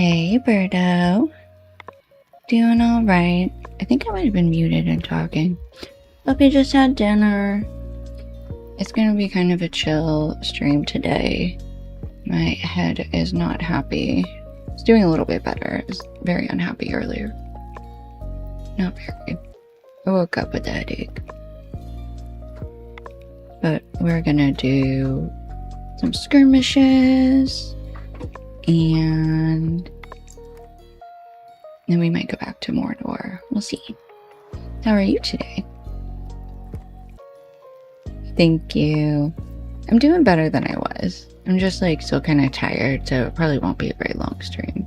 Hey, Birdo. Doing alright. I think I might have been muted and talking. Hope you just had dinner. It's gonna be kind of a chill stream today. My head is not happy. It's doing a little bit better. It was very unhappy earlier. Not very. I woke up with a headache. But we're gonna do some skirmishes. And then we might go back to Mordor. We'll see. How are you today? Thank you. I'm doing better than I was. I'm just like still kind of tired, so it probably won't be a very long stream.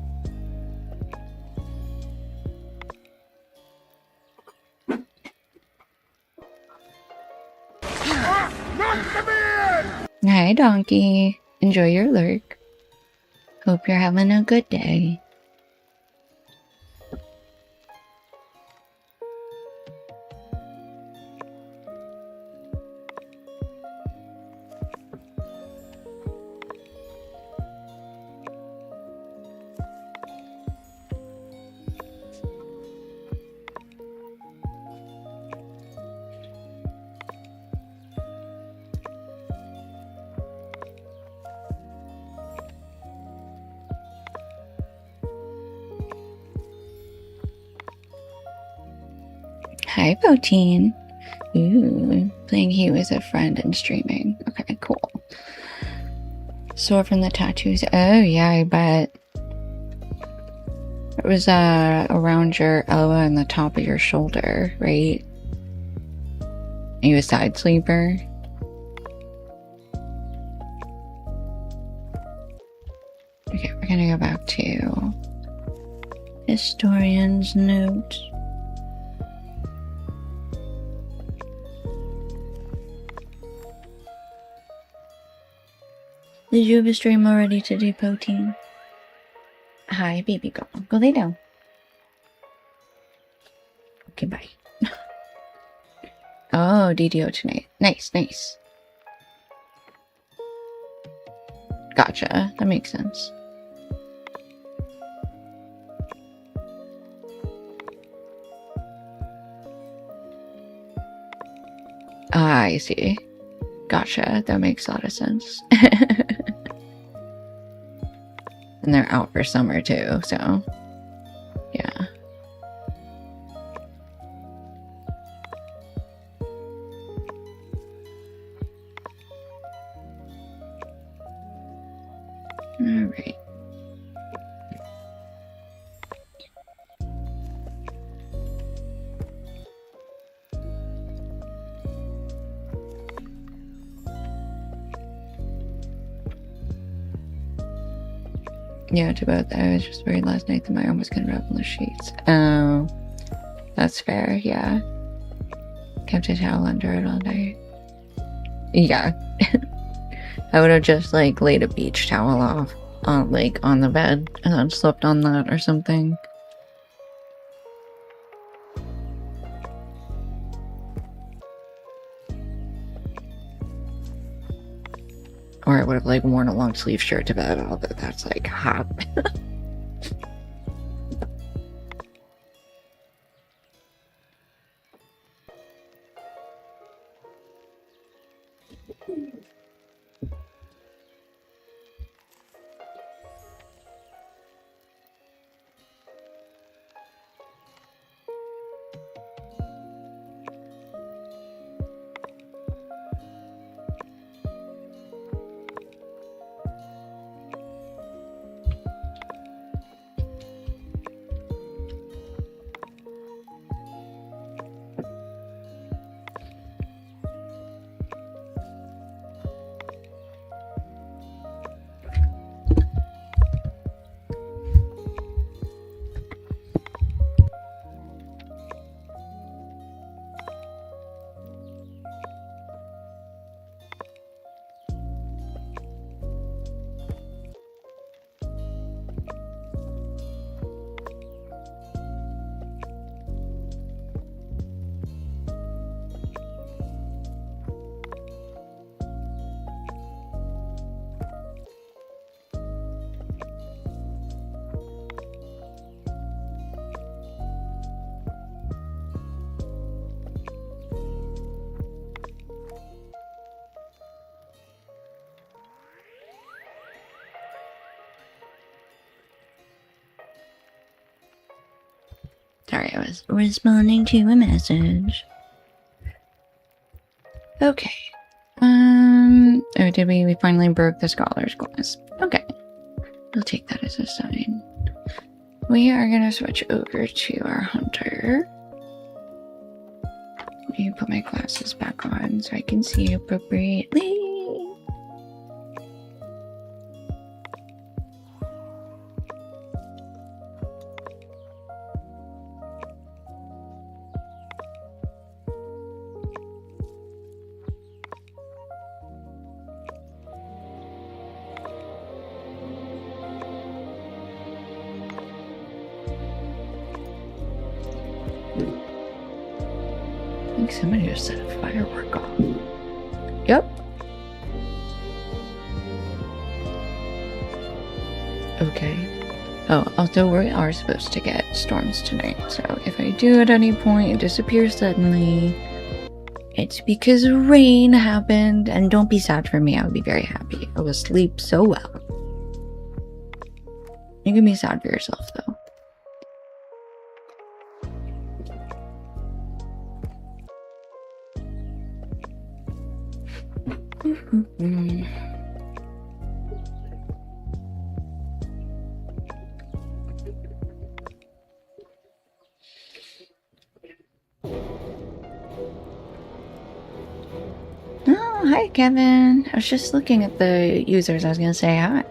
Hi, Donkey. Enjoy your lurk. Hope you're having a good day. Hi, Protein. Ooh, playing Hugh as a friend and streaming. Okay, cool. Sore from the tattoos. Oh, yeah, I bet. It was around your elbow and the top of your shoulder, right? Are you a side sleeper? Okay, we're gonna go back to historian's note. Did you have a stream already today, Protein? Hi, baby girl. Go lay down. Okay, bye. Oh, DDO tonight. Nice, nice. Gotcha. That makes sense. Ah, I see. Gotcha. That makes a lot of sense. And they're out for summer too, so yeah. All right. Yeah, to both. I was just worried last night that my arm was gonna rub on the sheets. Oh, that's fair. Yeah, kept a towel under it all night. Yeah, I would have just like laid a beach towel off on on the bed and then slept on that or something. Or I would have like worn a long sleeve shirt to bed, although that's like hot. Sorry, I was responding to a message. Okay. Oh, did we finally broke the scholar's class? Okay. We'll take that as a sign. We are gonna switch over to our hunter. Let me put my glasses back on so I can see appropriately. I think somebody just set a firework off. Yep. Okay. Oh, although we are supposed to get storms tonight, so if I do at any point disappear suddenly, it's because rain happened, and don't be sad for me, I would be very happy. I will sleep so well. You can be sad for yourself, though. Oh, hi, Kevin. I was just looking at the users. I was gonna say hi.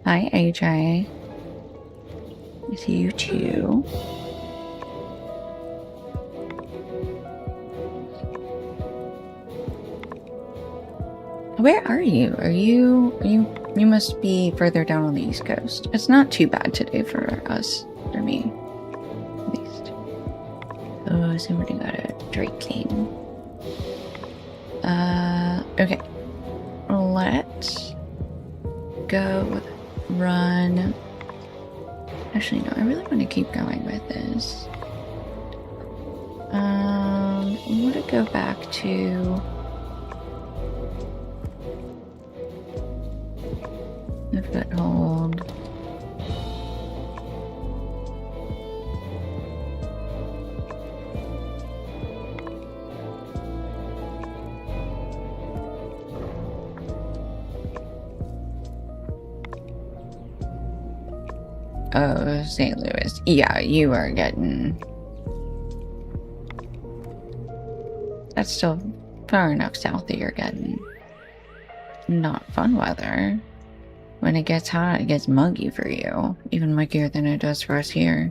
Hi, AJ. I see you too. Where are you? You must be further down on the East Coast. It's not too bad today for us, for me, at least. Oh, somebody got a Drake King. Okay. Let's go run. Actually, no, I really want to keep going with this. I want to go back to the foothold. Oh, St. Louis. Yeah, you are getting... That's still far enough south that you're getting not fun weather. When it gets hot, it gets muggy for you. Even muggier than it does for us here.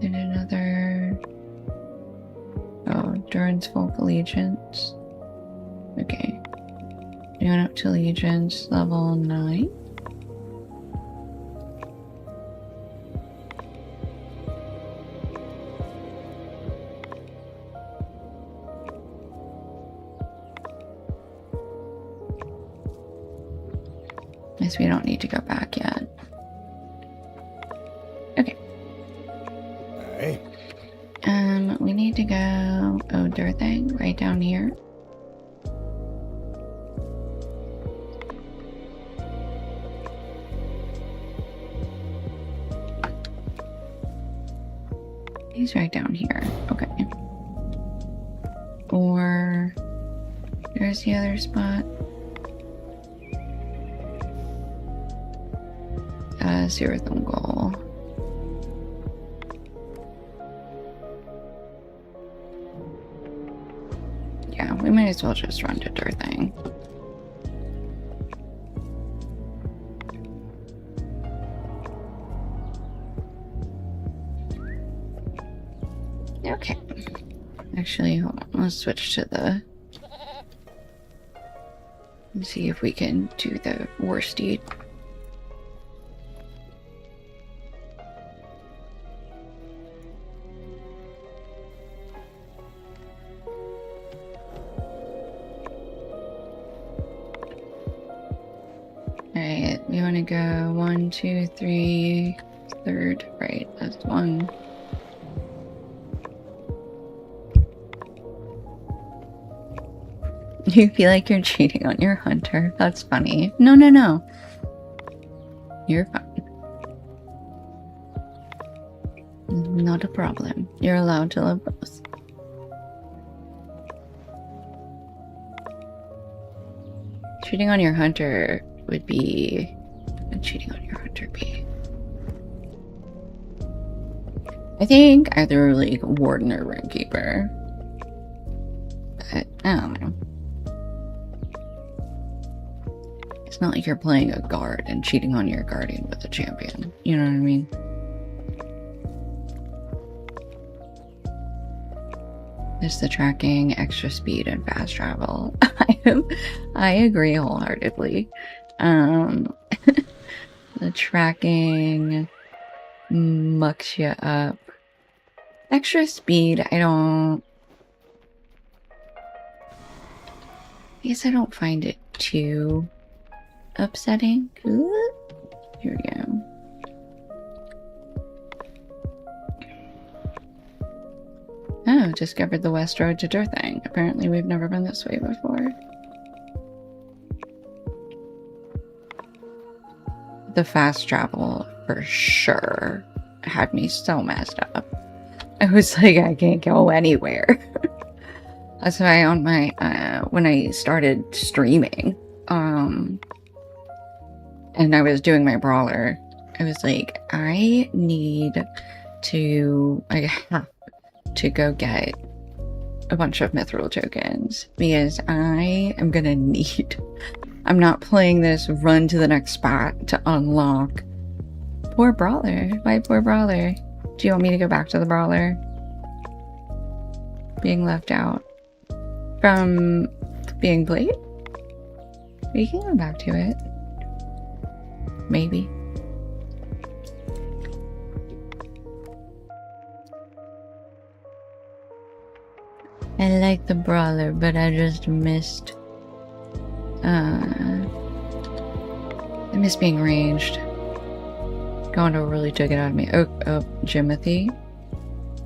Then another... Oh, Durance Folk Allegiance. Okay. Going up to Allegiance level 9. Guess we don't need to go back yet. Okay. Hey. We need to go Dirthang right down here. He's right down here. Okay. Or there's the other spot. Sirathungal. Yeah, we might as well just run to Dirthang. Okay. Actually, hold on. Let's switch to the... Let's see if we can do the war steed. Alright, we want to go 1, 2, 3, third, right, that's 1. You feel like you're cheating on your hunter. That's funny. No, no, no. You're fine. Not a problem. You're allowed to love both. Cheating on your hunter would be... cheating on your hunter be? I think either like warden or roomkeeper. But I don't know. It's not like you're playing a guard and cheating on your guardian with a champion. You know what I mean? There's the tracking, extra speed, and fast travel. I agree wholeheartedly. The tracking mucks you up. Extra speed, I guess I don't find it too upsetting. Ooh, here we go. Oh, discovered the West Road to Dirthang. Apparently we've never been this way before. The fast travel, for sure, had me so messed up. I was like, I can't go anywhere. That's why on my, when I started streaming, and I was doing my brawler, I was like, I have to go get a bunch of mithril tokens because I am gonna need... I'm not playing this run to the next spot to unlock. Poor brawler. My poor brawler. Do you want me to go back to the brawler? Being left out from being played? We can go back to it. Maybe. I like the brawler, but I just missed... I miss being ranged. Gondor really took it out of me. Oh, Jimothy.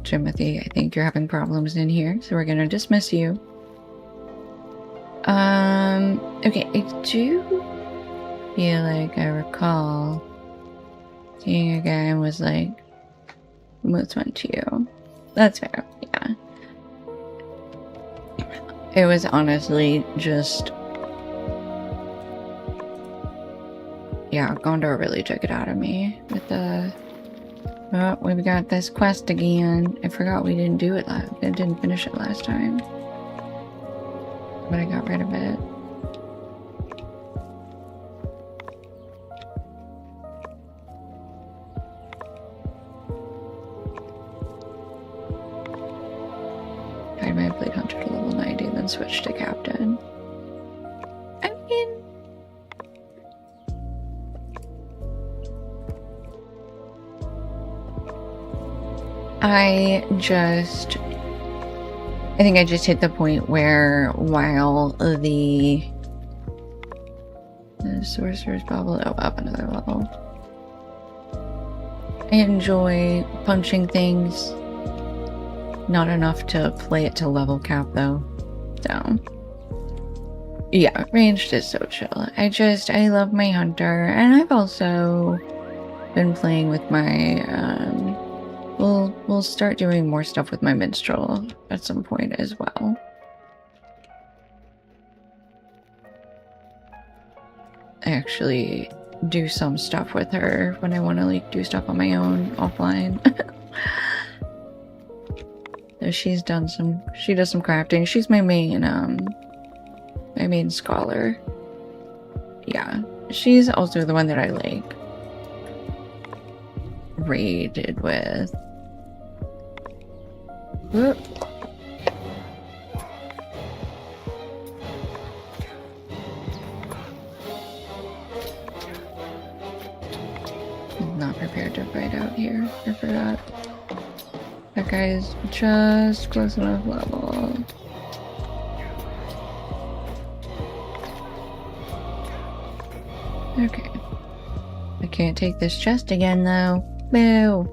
Jimothy, I think you're having problems in here, so we're gonna dismiss you. Okay, I do feel like I recall seeing a guy and was like, "What's one to you?" That's fair, yeah. It was honestly just... yeah, Gondor really took it out of me with the... oh, we've got this quest again. I forgot we didn't do it last... I didn't finish it last time. But I got rid of it. I might have played Hunter to level 90 and then switched to Captain. I mean... I think I just hit the point where while the Sorcerer's Bubble... oh, up another level. I enjoy punching things. Not enough to play it to level cap though. So yeah, ranged is so chill. I love my hunter, and I've also been playing with my we'll start doing more stuff with my minstrel at some point as well. I actually do some stuff with her when I want to like do stuff on my own offline. So she does some crafting. She's my main scholar. Yeah, she's also the one that I like raided with. Whoop. I'm not prepared to fight out here. I forgot. That guy is just close enough level. Okay. I can't take this chest again though. Boo!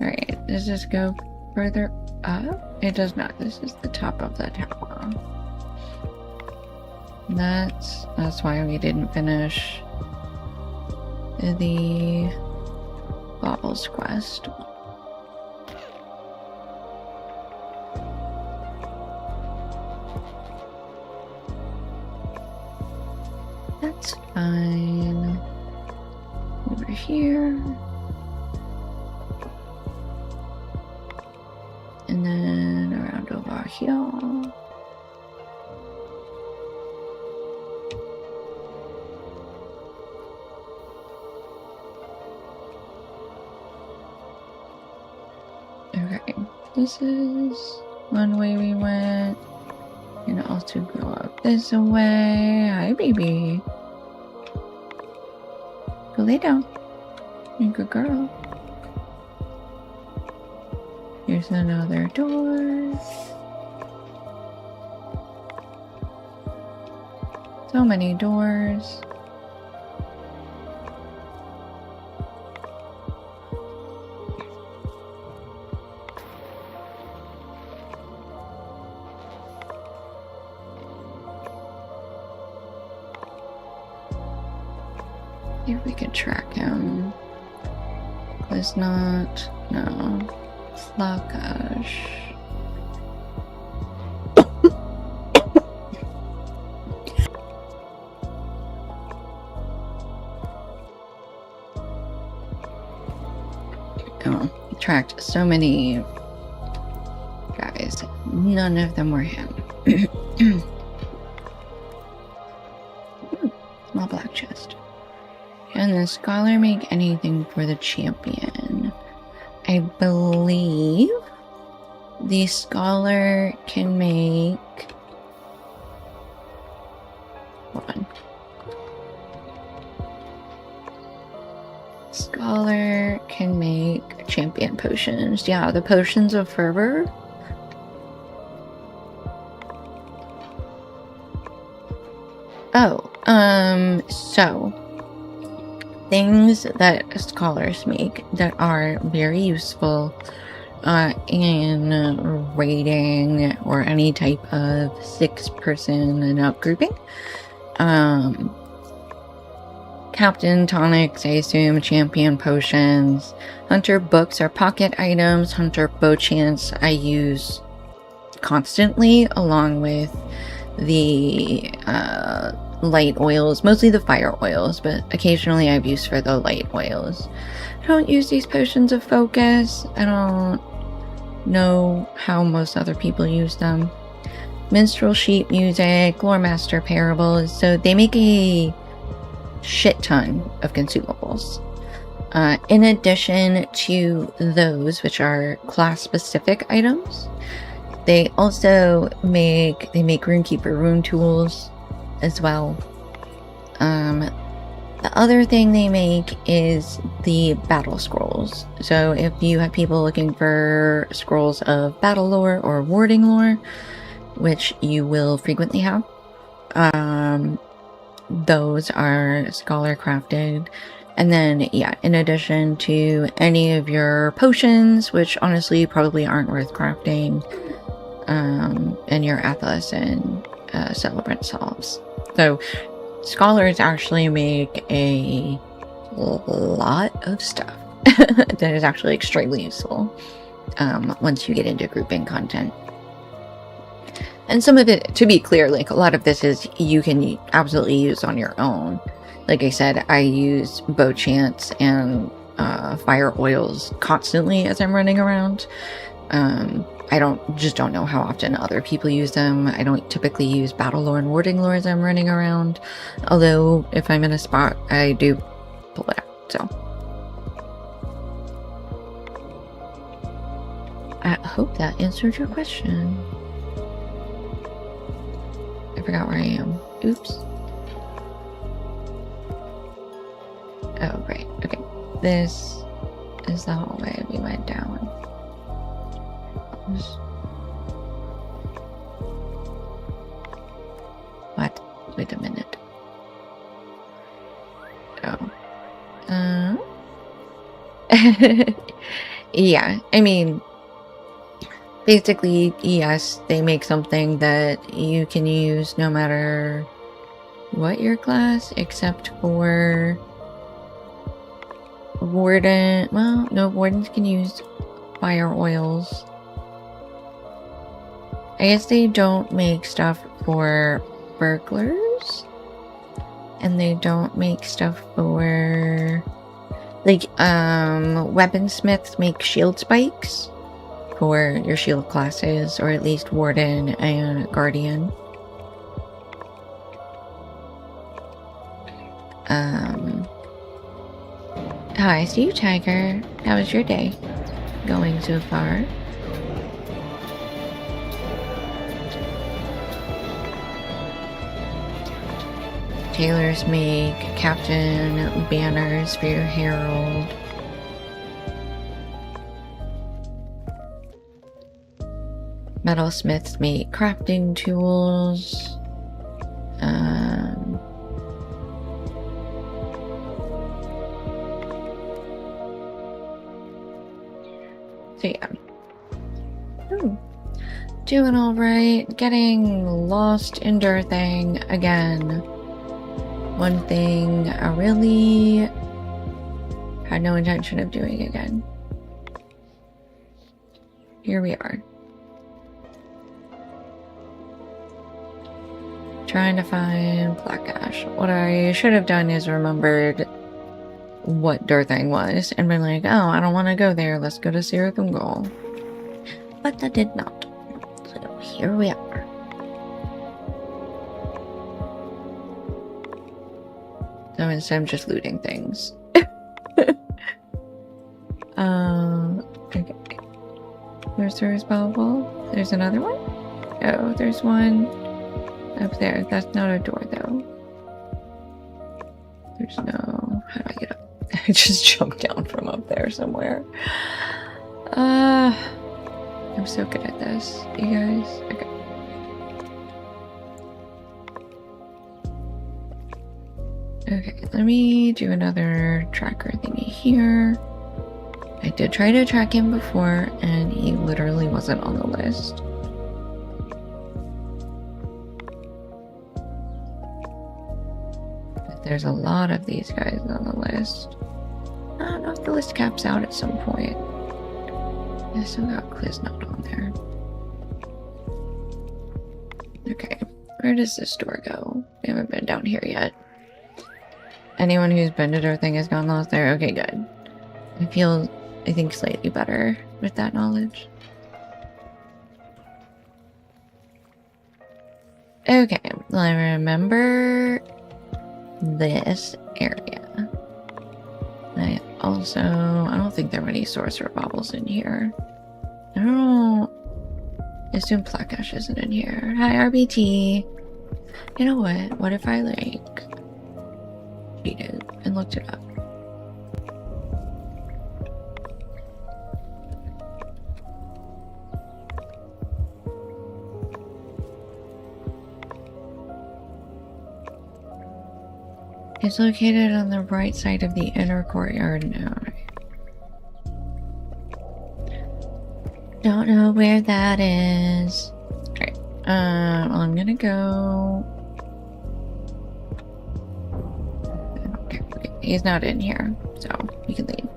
Alright, does this go further up? It does not. This is the top of the tower. That's why we didn't finish the Baubles quest. That's fine. Over here. And then around over here. Okay, this is one way we went. And also go up this way. Hi, baby. Go lay down. You're a good girl. Here's another door. So many doors. See if we can track him. It's not. No. Flakash. Oh, tracked so many guys. None of them were him. Small black chest. Can the scholar make anything for the champion? I believe the scholar can make... Hold on. Scholar can make champion potions. Yeah, the potions of fervor. Oh, so things that scholars make that are very useful in raiding or any type of 6-person and up grouping. Captain tonics, I assume, champion potions, hunter books or pocket items, hunter bow chants I use constantly along with the light oils, mostly the fire oils, but occasionally I've used for the light oils. I don't use these potions of focus. I don't know how most other people use them. Minstrel sheet music, lore master parables, so they make a shit ton of consumables. In addition to those, which are class specific items, they also make Runekeeper rune tools as well. The other thing they make is the battle scrolls. So if you have people looking for scrolls of battle lore or warding lore, which you will frequently have, those are scholar crafted. And then, yeah, in addition to any of your potions, which honestly probably aren't worth crafting, and your Athos and Celebrant salves. So scholars actually make a lot of stuff that is actually extremely useful once you get into grouping content. And some of it, to be clear, like a lot of this is you can absolutely use on your own. Like I said, I use bow chants and fire oils constantly as I'm running around. I don't know how often other people use them. I don't typically use battle lore and warding lore as I'm running around. Although, if I'm in a spot, I do pull it out, so. I hope that answered your question. I forgot where I am. Oops. Oh, right. Okay. This is the hallway we went down. What? Wait a minute. Oh. Yeah, I mean, basically, yes, they make something that you can use no matter what your class, except for warden. Well, no, wardens can use fire oils. I guess they don't make stuff for burglars, and they don't make stuff for like weaponsmiths make shield spikes for your shield classes, or at least warden and guardian. Hi, see you, Tiger. How was your day going so far? Tailors make captain banners for your herald. Metalsmiths make crafting tools. So yeah. Ooh. Doing alright. Getting lost in Dirthing again. One thing I really had no intention of doing again. Here we are. Trying to find Black Ash. What I should have done is remembered what Dirthing was and been like, oh, I don't want to go there. Let's go to Sirathungal. But I did not. So here we are. So instead I'm just looting things. Okay. Where's the bubble? There's another one? Oh, there's one up there. That's not a door though. There's no... How do I get up? I just jumped down from up there somewhere. I'm so good at this, you guys. Okay. Okay, let me do another tracker thingy here. I did try to track him before, and he literally wasn't on the list. But there's a lot of these guys on the list. I don't know if the list caps out at some point. I still got Quiznot on there. Okay, where does this door go? We haven't been down here yet. Anyone who's been to Dirthing has gone lost there? Okay, good. I feel, I think, slightly better with that knowledge. Okay, well, I remember this area. I don't think there were any sorcerer baubles in here. I don't assume Black Ash isn't in here. Hi, RBT. You know what? What if I, like, cheated and looked it up? It's located on the right side of the inner courtyard now. Don't know where that is. Alright. Well, I'm gonna go. Okay, he's not in here, so we can leave.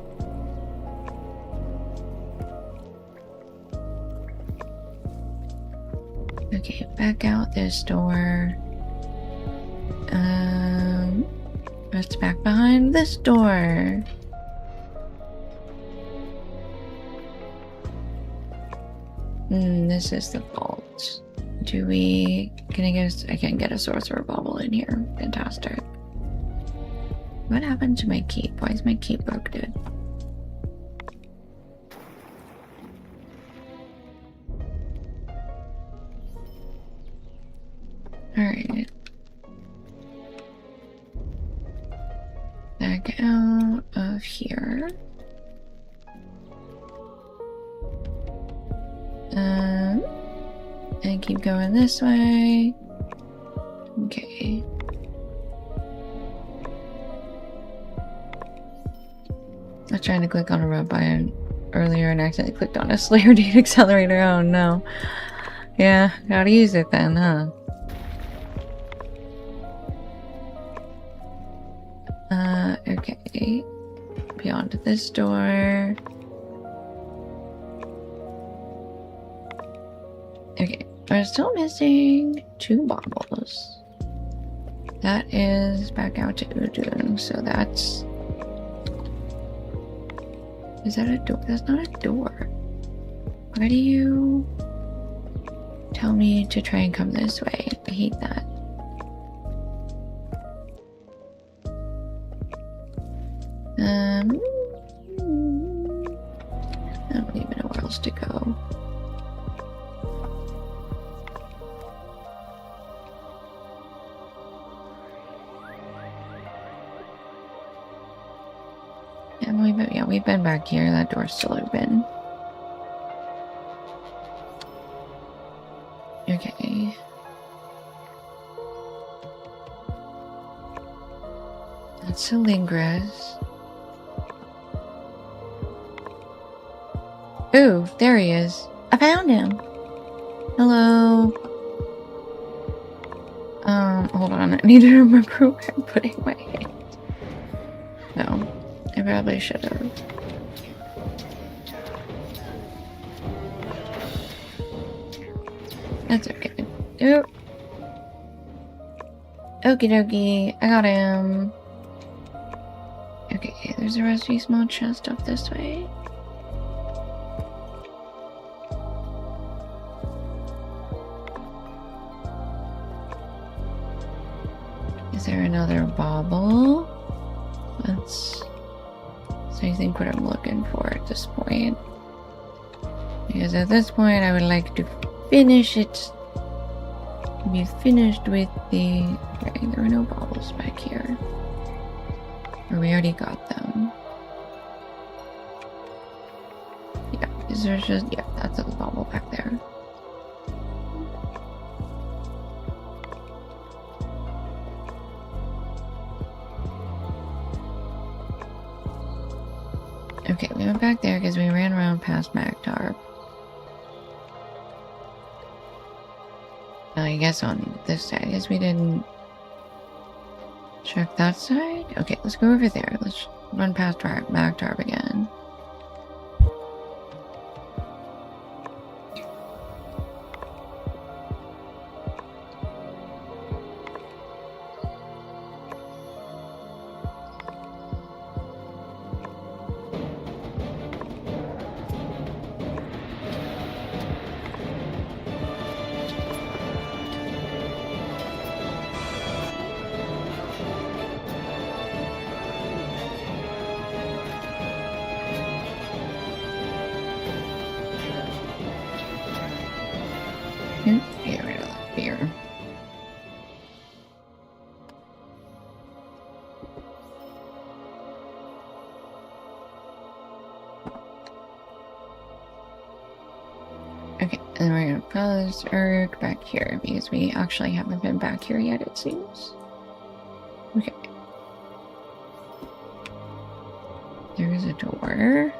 Okay, back out this door. What's back behind this door? This is the vault. I can't get a sorcerer bauble in here. Fantastic. What happened to my keep? Why is my keep broke, dude? Alright. Back out of here. And keep going this way. Okay. I was trying to click on a rope iron earlier and accidentally clicked on a Slayer Date Accelerator. Oh no. Yeah, gotta use it then, huh? Okay. Beyond this door. Okay, we're still missing 2 bottles. That is back out to Udun, so that's... Is that a door? That's not a door. Why do you tell me to try and come this way? I hate that. I don't even know where else to go. Yeah, we've been back here. That door's still open. Okay. That's Salingra's. Ooh, there he is. I found him. Hello. Hold on. I need to remember where I'm putting my hand. No. I probably should have. That's okay. Oop. Okie dokie. I got him. Okay, there's a rusty small chest up this way. Is there another bauble? That's... I think what I'm looking for at this point. Because at this point I would like to finish it. Be finished with the... Okay, there are no baubles back here. Or we already got them. Yeah, is there just... Yeah, that's a bauble back there. Okay, we went back there because we ran around past Magtar. I guess on this side, I guess we didn't check that side. Okay, let's go over there. Let's run past Magtar again. Get rid of that beer. Okay, and we're gonna follow this lurk back here because we actually haven't been back here yet, it seems. Okay. There is a door.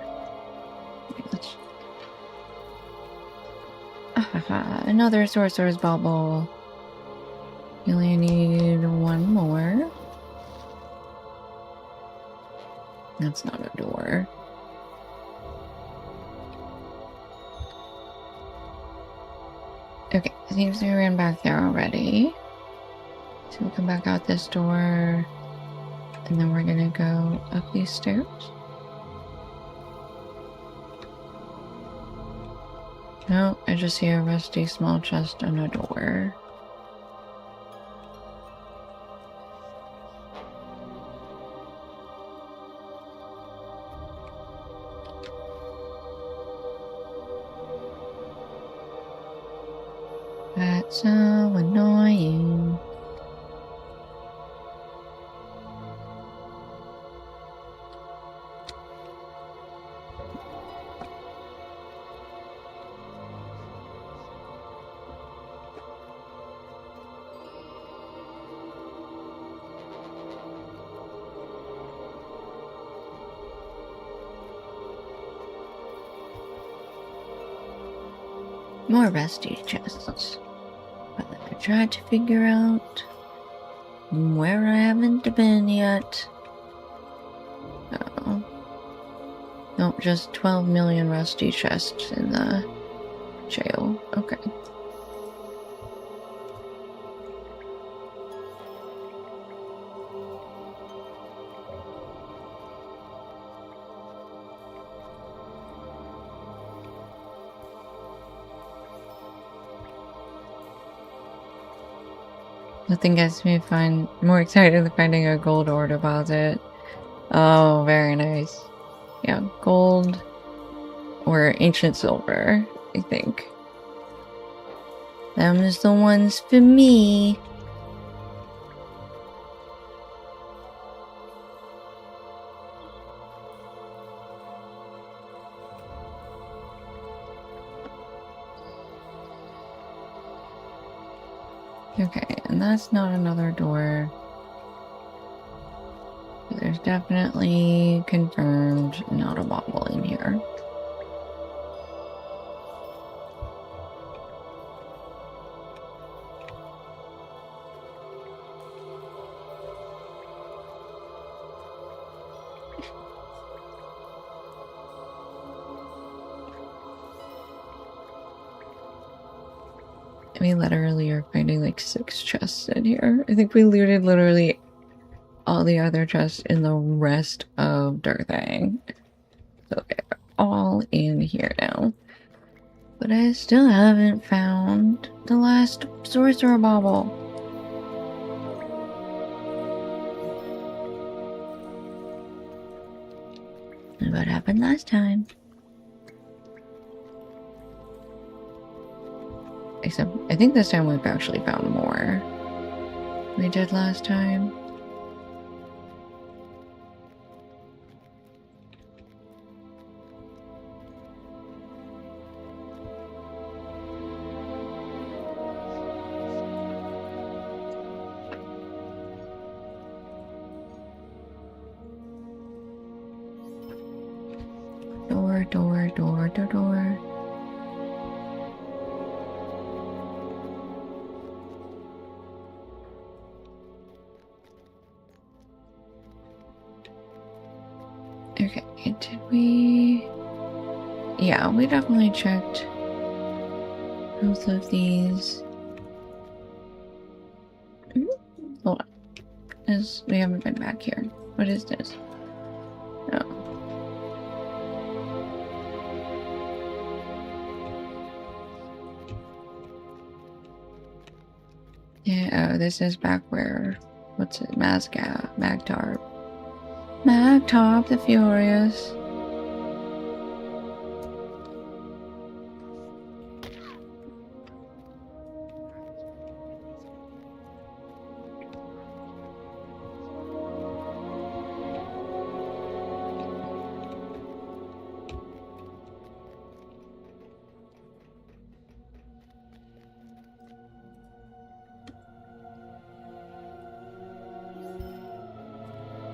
Okay, let's... Another sorcerer's bauble. You only need 1 more. That's not a door. Okay, it seems we ran back there already. So we'll come back out this door. And then we're gonna go up these stairs. No, I just see a rusty small chest and a door. That's so annoying. More rusty chests. But I tried to figure out where I haven't been yet. just 12 million rusty chests in the jail. Okay. Nothing gets me more excited than finding a gold ore deposit. Oh, very nice. Yeah, gold or ancient silver, I think. Them is the ones for me. Okay, and that's not another door. There's definitely confirmed not a bottle in here. We literally are finding like 6 chests in here. I think we looted literally all the other chests in the rest of Dirthang. So they're all in here now. But I still haven't found the last sorcerer bauble. What happened last time? Except, I think this time we've actually found more than we did last time. Door. Okay, did we... Yeah, we definitely checked both of these. Hold on. We haven't been back here. What is this? Oh. Yeah, oh, this is back where... What's it? Magtarp the Furious.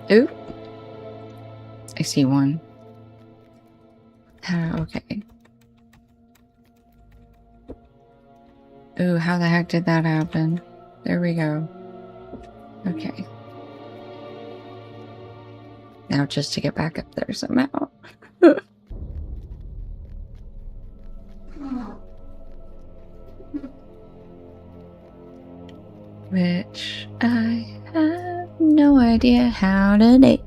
Ooh. I see one. Okay. Ooh, how the heck did that happen? There we go. Okay. Now just to get back up there somehow. Which I have no idea how to do.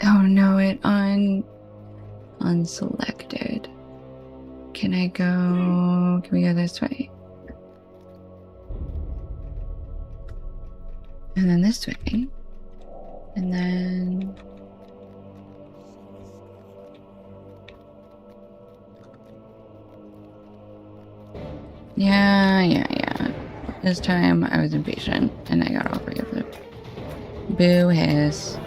Oh no, it unselected. Can we go this way? And then this way. And then... Yeah. This time I was impatient and I got off really flip. Boo hiss.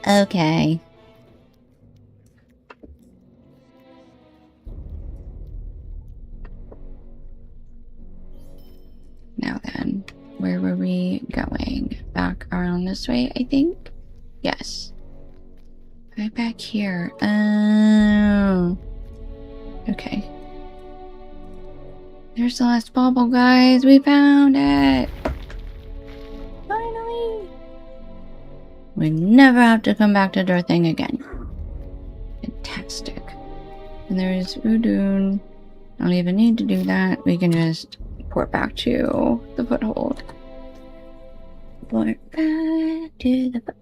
Okay. where were we going? Back around this way, I think? Yes. Right back here. Oh. Okay. There's the last bauble, guys. We found it. Finally. We never have to come back to Darthing again. Fantastic. And there's Udun. I don't even need to do that. We can just port back to the foothold. Port back to the foothold.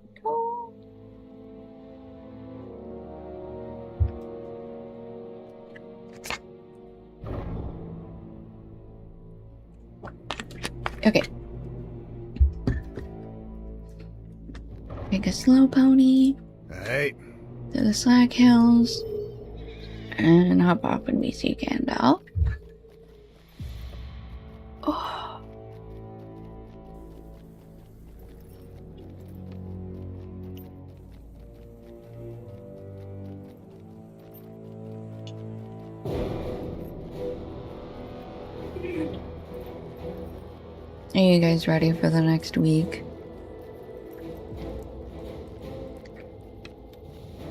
Okay. Make a slow pony. Hey. To the Slack Hills. And hop off when we see Gandalf. Oh. Are you guys ready for the next week?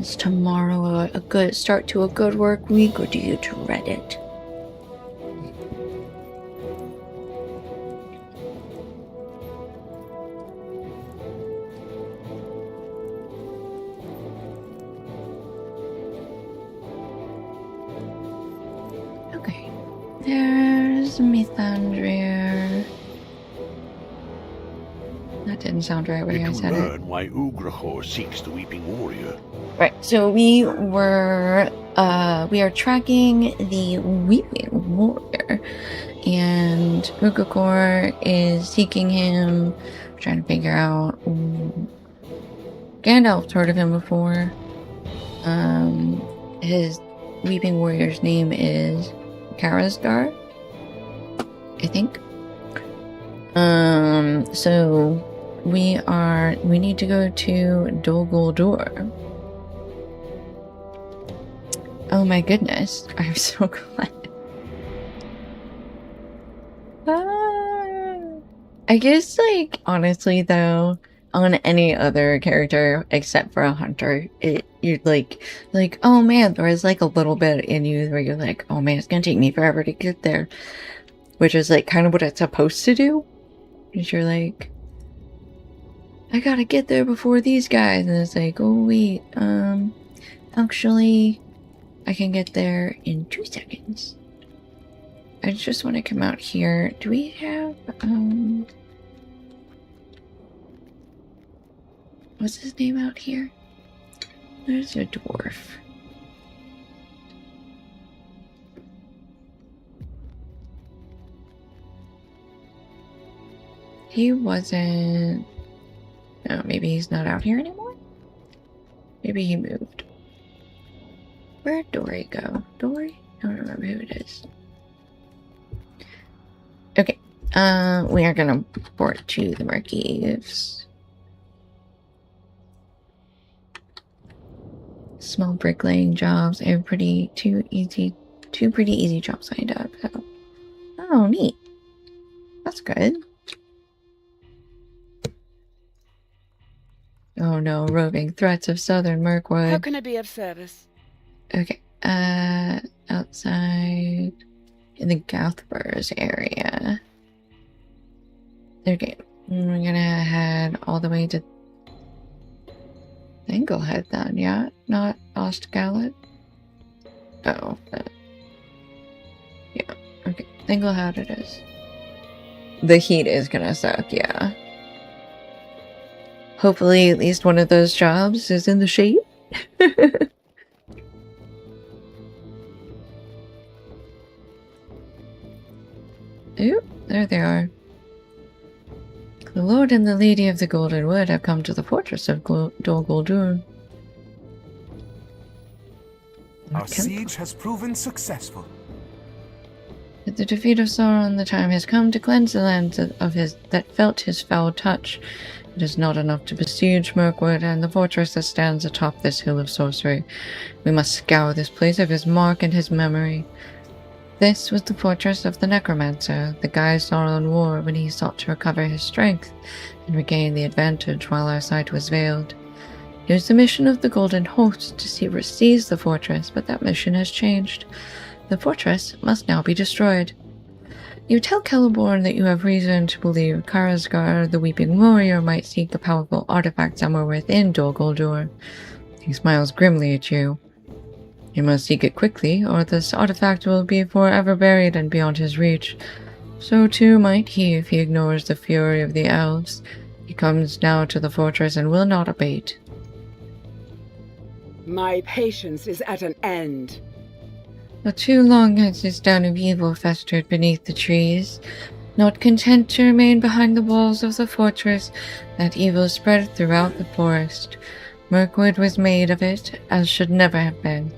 Is tomorrow a good start to a good work week, or do you dread it? Okay, there's Mithandrir. That didn't sound right when I said it. Learn why Ugrahor seeks the Weeping Warrior. Right, so we are tracking the Weeping Warrior, and Ugrahor is seeking him, trying to figure out. Gandalf's heard of him before. His Weeping Warrior's name is Karazgar, I think. So we need to go to Dol Guldur. Oh my goodness, I'm so glad. I guess, like, honestly though, on any other character except for a hunter, you're like, oh man, there's like a little bit in you where you're like, oh man, it's gonna take me forever to get there. Which is like kind of what it's supposed to do. Because you're like, I gotta get there before these guys. And it's like, oh wait, actually, I can get there in 2 seconds. I just want to come out here. Do we have, what's his name out here? There's a dwarf. He wasn't... No, maybe he's not out here anymore? Maybe he moved. Where'd Dory go? Dory? I don't remember who it is. Okay. We are gonna port to the Marquise. Small bricklaying jobs. I have two pretty easy jobs lined up. So. Oh, neat. That's good. Oh no, roving threats of southern Mirkwood. How can I be of service? Okay, outside in the Gouthburs area. Okay, we're gonna head all the way to Thinglehead then, yeah? Not Ostgalit? Oh, yeah, okay, Thinglehead it is. The heat is gonna suck, yeah. Hopefully at least one of those jobs is in the shade. Ooh, there they are. The Lord and the Lady of the Golden Wood have come to the fortress of Dol Guldur. Our siege has proven successful. With the defeat of Sauron, the time has come to cleanse the lands of his that felt his foul touch. It is not enough to besiege Mirkwood and the fortress that stands atop this hill of sorcery. We must scour this place of his mark and his memory. This was the fortress of the Necromancer, the guy saw in war when he sought to recover his strength and regain the advantage while our sight was veiled. It was the mission of the Golden Host to seize the fortress, but that mission has changed. The fortress must now be destroyed. You tell Celeborn that you have reason to believe Karazgar, the Weeping Warrior, might seek a powerful artifact somewhere within Dol Guldur. He smiles grimly at you. You must seek it quickly, or this artifact will be forever buried and beyond his reach. So too might he if he ignores the fury of the elves. He comes now to the fortress and will not abate. My patience is at an end. For too long has this down of evil festered beneath the trees. Not content to remain behind the walls of the fortress, that evil spread throughout the forest. Mirkwood was made of it, as should never have been.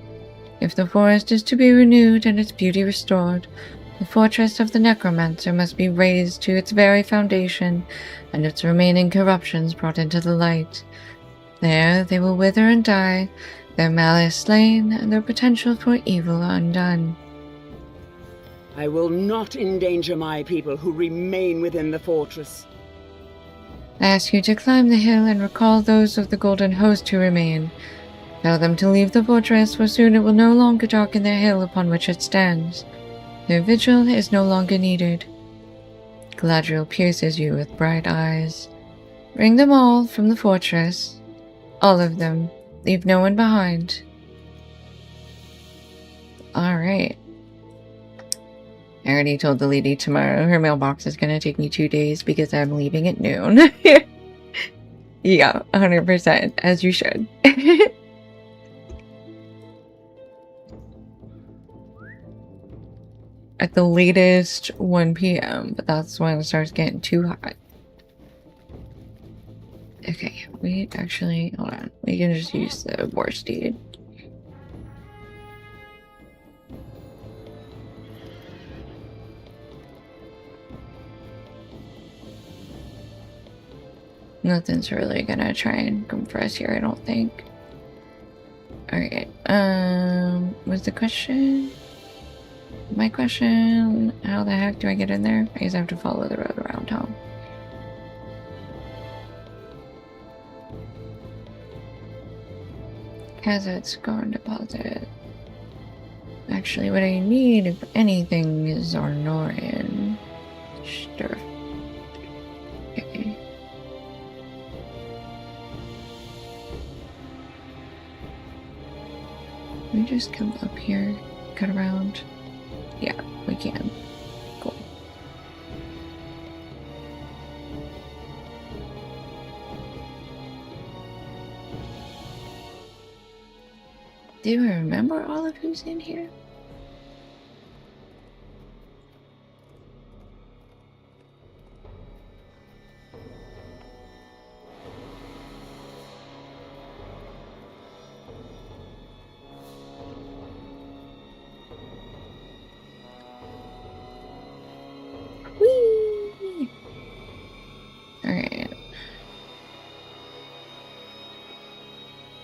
If the forest is to be renewed and its beauty restored, the fortress of the Necromancer must be razed to its very foundation, and its remaining corruptions brought into the light. There they will wither and die, their malice slain, and their potential for evil undone. I will not endanger my people who remain within the fortress. I ask you to climb the hill and recall those of the Golden Host who remain. Tell them to leave the fortress, for soon it will no longer darken the hill upon which it stands. Their vigil is no longer needed. Galadriel pierces you with bright eyes. Bring them all from the fortress. All of them. Leave no one behind. Alright. I already told the lady tomorrow her mailbox is gonna take me 2 days because I'm leaving at noon. Yeah, 100%, as you should. At the latest 1 p.m., but that's when it starts getting too hot. Okay, we actually, hold on, we can just use the war steed. Nothing's really gonna try and come for us here, I don't think. Alright, what's the question? My question, how the heck do I get in there? I guess I have to follow the road around home. Kazet Scar Deposit. Actually, what I need, if anything, is Arnorian stuff. Okay. Can we just come up here, cut around? Yeah, we can. Cool. Do you remember all of who's in here? Whee! Alright.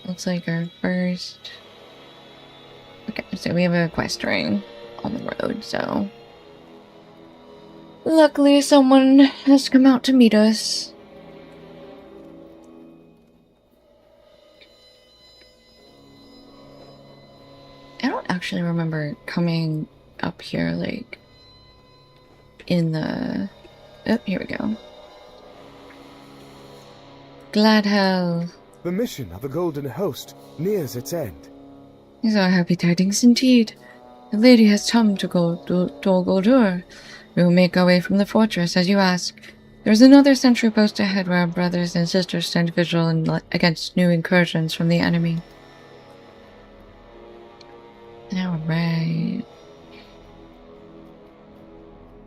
Looks like our first... Okay, so we have a quest ring on the road, so... Luckily someone has come out to meet us. I don't actually remember coming up here, like, in the... Oh, here we go. Gladhell. The mission of the Golden Host nears its end. These are happy tidings indeed. The lady has come to Dol Guldur. We will make our way from the fortress, as you ask. There is another sentry post ahead where our brothers and sisters stand vigil against new incursions from the enemy. Alright.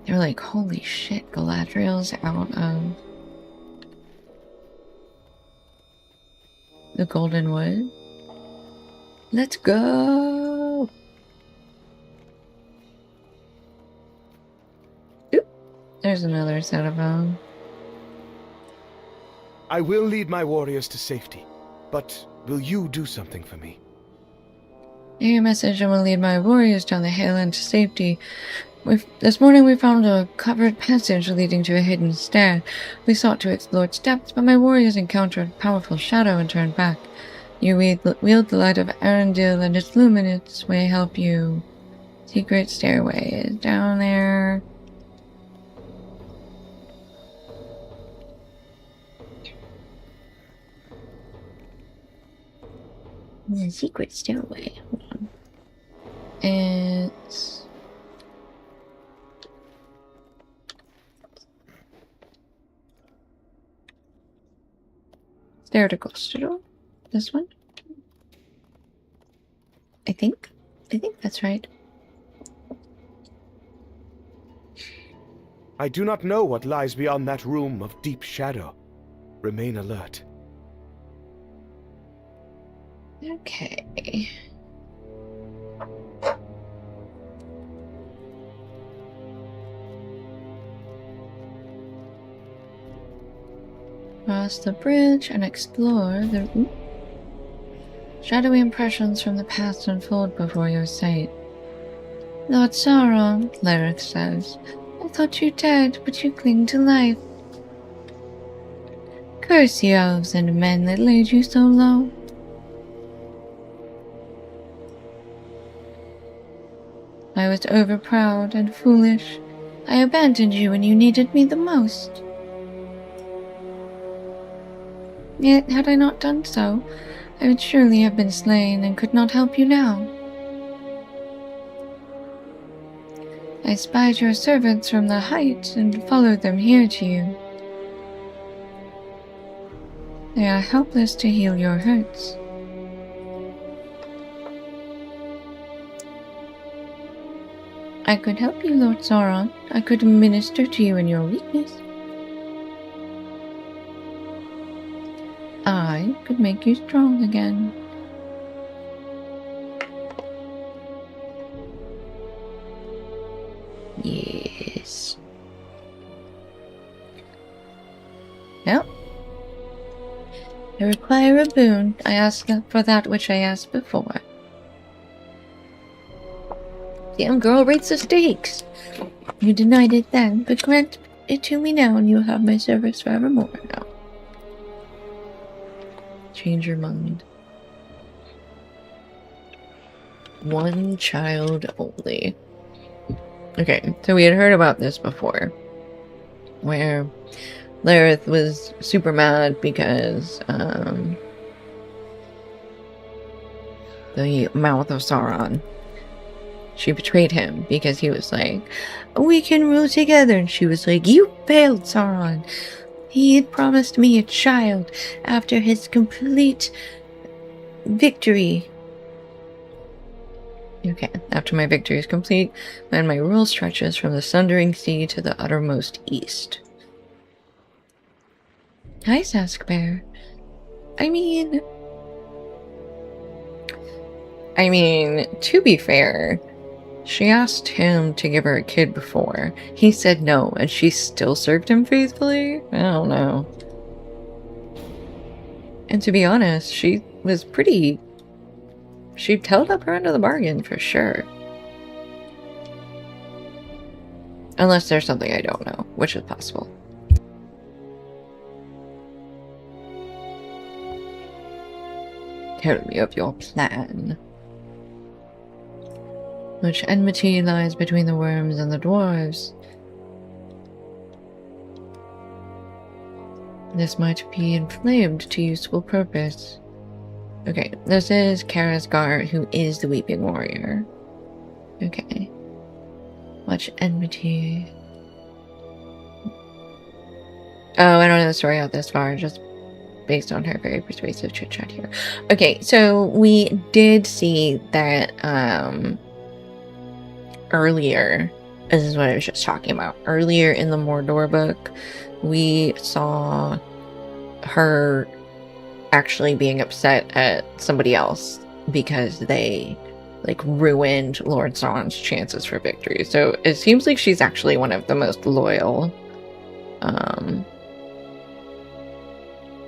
They're like, holy shit, Galadriel's out of the Golden Wood. Let's go! Oop, there's another set of them. I will lead my warriors to safety, but will you do something for me? Your message and will lead my warriors down the hill into safety. This morning we found a covered passage leading to a hidden stair. We sought to explore its depths, but my warriors encountered a powerful shadow and turned back. You wield the light of Arendelle, and its luminance may help you. Secret stairway is down there. The secret stairway. Hold on. It's stair to Gostador. This one. I think that's right. I do not know what lies beyond that room of deep shadow. Remain alert. Okay. Cross the bridge and explore the shadowy impressions from the past unfold before your sight. Lord Sauron, Lurk says, I thought you dead, but you cling to life. Curse you elves and men that laid you so low. I was overproud and foolish. I abandoned you when you needed me the most. Yet, had I not done so, I would surely have been slain and could not help you now. I spied your servants from the height and followed them here to you. They are helpless to heal your hurts. I could help you, Lord Sauron. I could minister to you in your weakness. I could make you strong again. Yes. Now, I require a boon. I ask for that which I asked before. Damn girl, rates the stakes. You denied it then, but grant it to me now and you'll have my service forevermore now. Change your mind. One child only. Okay, so we had heard about this before. Where Lareth was super mad because the mouth of Sauron, she betrayed him because he was like, we can rule together, and she was like, you failed, Sauron. He had promised me a child after his complete victory. Okay, after my victory is complete, and my rule stretches from the Sundering Sea to the uttermost east. Hi, Saskbear. I mean, to be fair, she asked him to give her a kid before. He said no, and she still served him faithfully? I don't know. And to be honest, she was pretty... She held up her end of the bargain, for sure. Unless there's something I don't know, which is possible. Tell me of your plan. Much enmity lies between the worms and the dwarves. This might be inflamed to useful purpose. Okay, this is Karasgar, who is the Weeping Warrior. Okay. Much enmity. Oh, I don't know the story out this far, just based on her very persuasive chit-chat here. Okay, so we did see that, earlier, this is what I was just talking about. Earlier in the Mordor book, we saw her actually being upset at somebody else because they, like, ruined Lord Sauron's chances for victory. So it seems like she's actually one of the most loyal.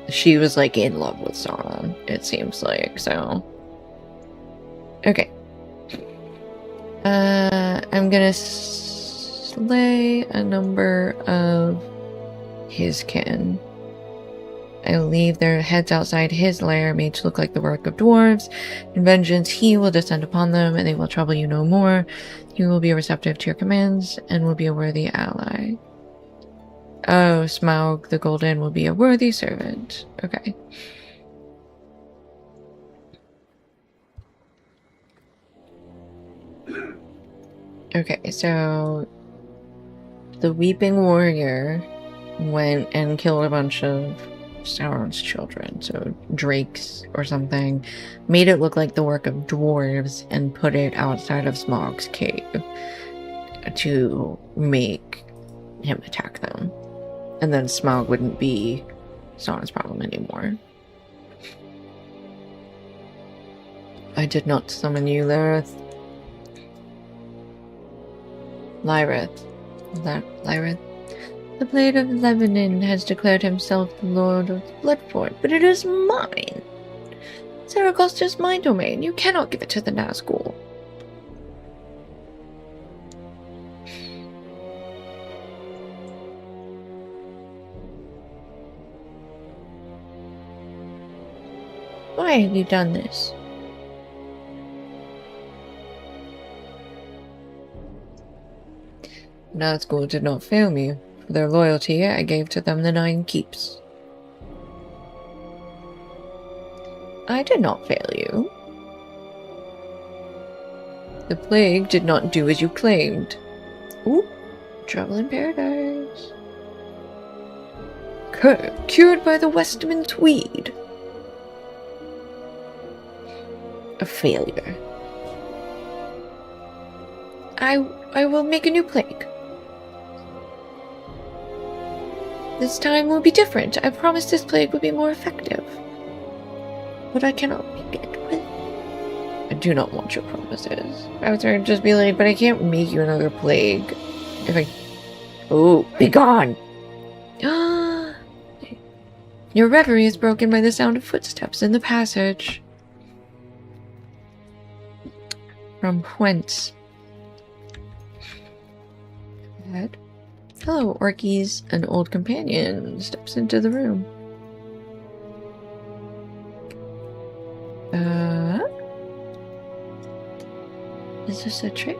She was, like, in love with Sauron, it seems like, so. Okay, I'm gonna slay a number of his kin. I'll leave their heads outside his lair, made to look like the work of dwarves. In vengeance, he will descend upon them, and they will trouble you no more. You will be receptive to your commands, and will be a worthy ally. Oh, Smaug the Golden will be a worthy servant. Okay. Okay, so the Weeping Warrior went and killed a bunch of Sauron's children, so drakes or something, made it look like the work of dwarves, and put it outside of Smaug's cave to make him attack them. And then Smaug wouldn't be Sauron's problem anymore. I did not summon you, Lyrith. Lyrith. Is that Lyrith? The Blade of Lebanon has declared himself the Lord of Bloodford, but it is mine. Saragost is my domain. You cannot give it to the Nazgul. Why have you done this? Nazgul did not fail me. For their loyalty, I gave to them the 9 keeps. I did not fail you. The plague did not do as you claimed. Ooh, trouble in paradise. Cured by the Westman Tweed. A failure. I will make a new plague. This time will be different. I promise this plague will be more effective. But I cannot make it with. I do not want your promises. I was going to just be like, but I can't make you another plague. If I... Oh, be gone! Your reverie is broken by the sound of footsteps in the passage. From whence? Head. Hello, Orkies. An old companion steps into the room. Is this a trick?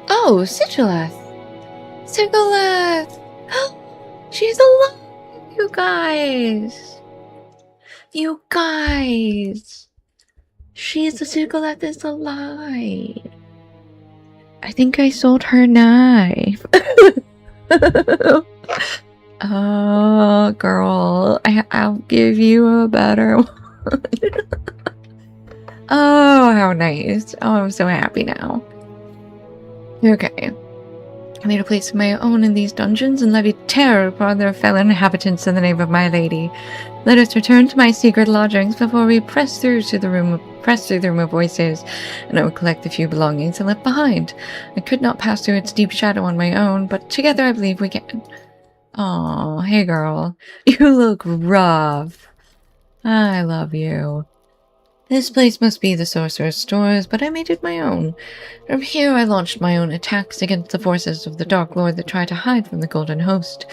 Oh, Sigileth! Sigileth! She's alive, you guys! You guys! She's the Sigileth is alive. I think I sold her knife. Oh, girl. I'll give you a better one. Oh, how nice. Oh, I'm so happy now. Okay. I made a place of my own in these dungeons and levied terror upon their fellow inhabitants in the name of my lady. Let us return to my secret lodgings before we press through the room of voices, and I will collect the few belongings I left behind. I could not pass through its deep shadow on my own, but together I believe we can. Aw, hey girl. You look rough. I love you. This place must be the Sorcerer's Stores, but I made it my own. From here I launched my own attacks against the forces of the Dark Lord that tried to hide from the Golden Host.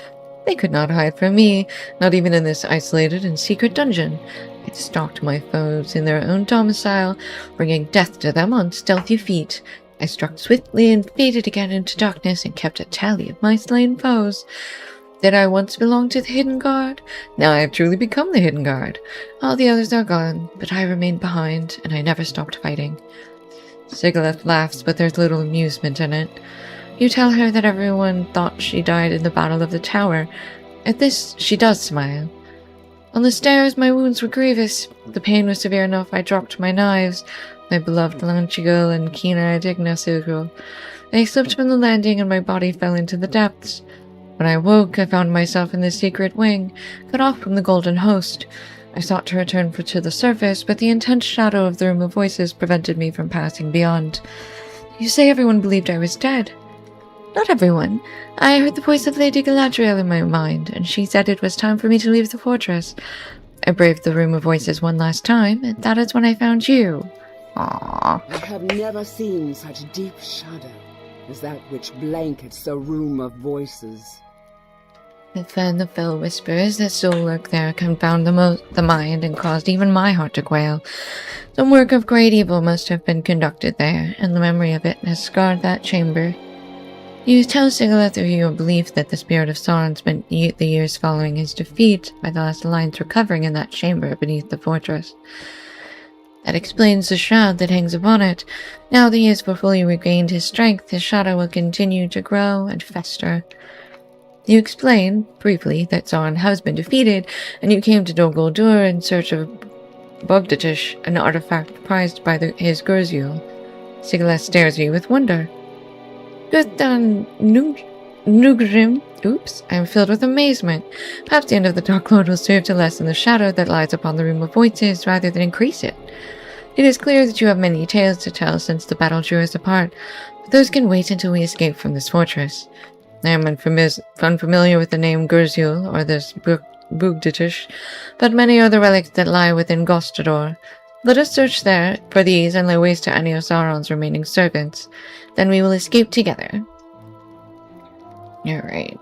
They could not hide from me, not even in this isolated and secret dungeon. I stalked my foes in their own domicile, bringing death to them on stealthy feet. I struck swiftly and faded again into darkness and kept a tally of my slain foes. Did I once belong to the Hidden Guard? Now I have truly become the Hidden Guard. All the others are gone, but I remained behind, and I never stopped fighting. Sigileth laughs, but there's little amusement in it. You tell her that everyone thought she died in the Battle of the Tower. At this, she does smile. On the stairs, my wounds were grievous. The pain was severe enough I dropped my knives, my beloved Lanchigul and keen-eyed Ignasigul. They slipped from the landing, and my body fell into the depths. When I woke, I found myself in the secret wing, cut off from the Golden Host. I sought to return to the surface, but the intense shadow of the Room of Voices prevented me from passing beyond. You say everyone believed I was dead. Not everyone. I heard the voice of Lady Galadriel in my mind, and she said it was time for me to leave the fortress. I braved the Room of Voices one last time, and that is when I found you. Aww. I have never seen such deep shadow as that which blankets the Room of Voices. Then the fell whispers that still lurk there confound the mind and caused even my heart to quail. Some work of great evil must have been conducted there, and the memory of it has scarred that chamber. You tell Sigileth of your belief that the spirit of Sauron spent the years following his defeat by the last alliance recovering in that chamber beneath the fortress. That explains the shroud that hangs upon it. Now that he has fully regained his strength, his shadow will continue to grow and fester. You explain, briefly, that Sauron has been defeated, and you came to Dol Guldur in search of Bogdatish, an artifact prized by his Gurzul. Sigileth stares at you with wonder. Guthan Nugrim. Oops, I am filled with amazement. Perhaps the end of the Dark Lord will serve to lessen the shadow that lies upon the Room of Voices rather than increase it. It is clear that you have many tales to tell since the battle drew us apart, but those can wait until we escape from this fortress. I am unfamiliar with the name Gurzul or this Bugdatish, but many are the relics that lie within Gostador. Let us search there for these and lay waste to any of Sauron's remaining servants. Then we will escape together. Alright.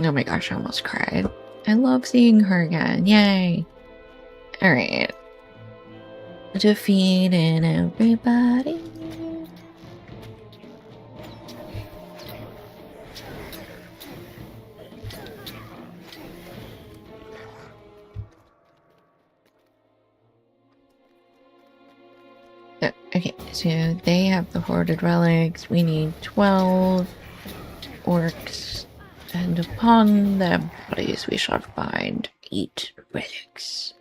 Oh my gosh, I almost cried. I love seeing her again. Yay. Alright. Defeating everybody. Okay, so they have the hoarded relics. We need 12 orcs. And upon their bodies we shall find 8 relics.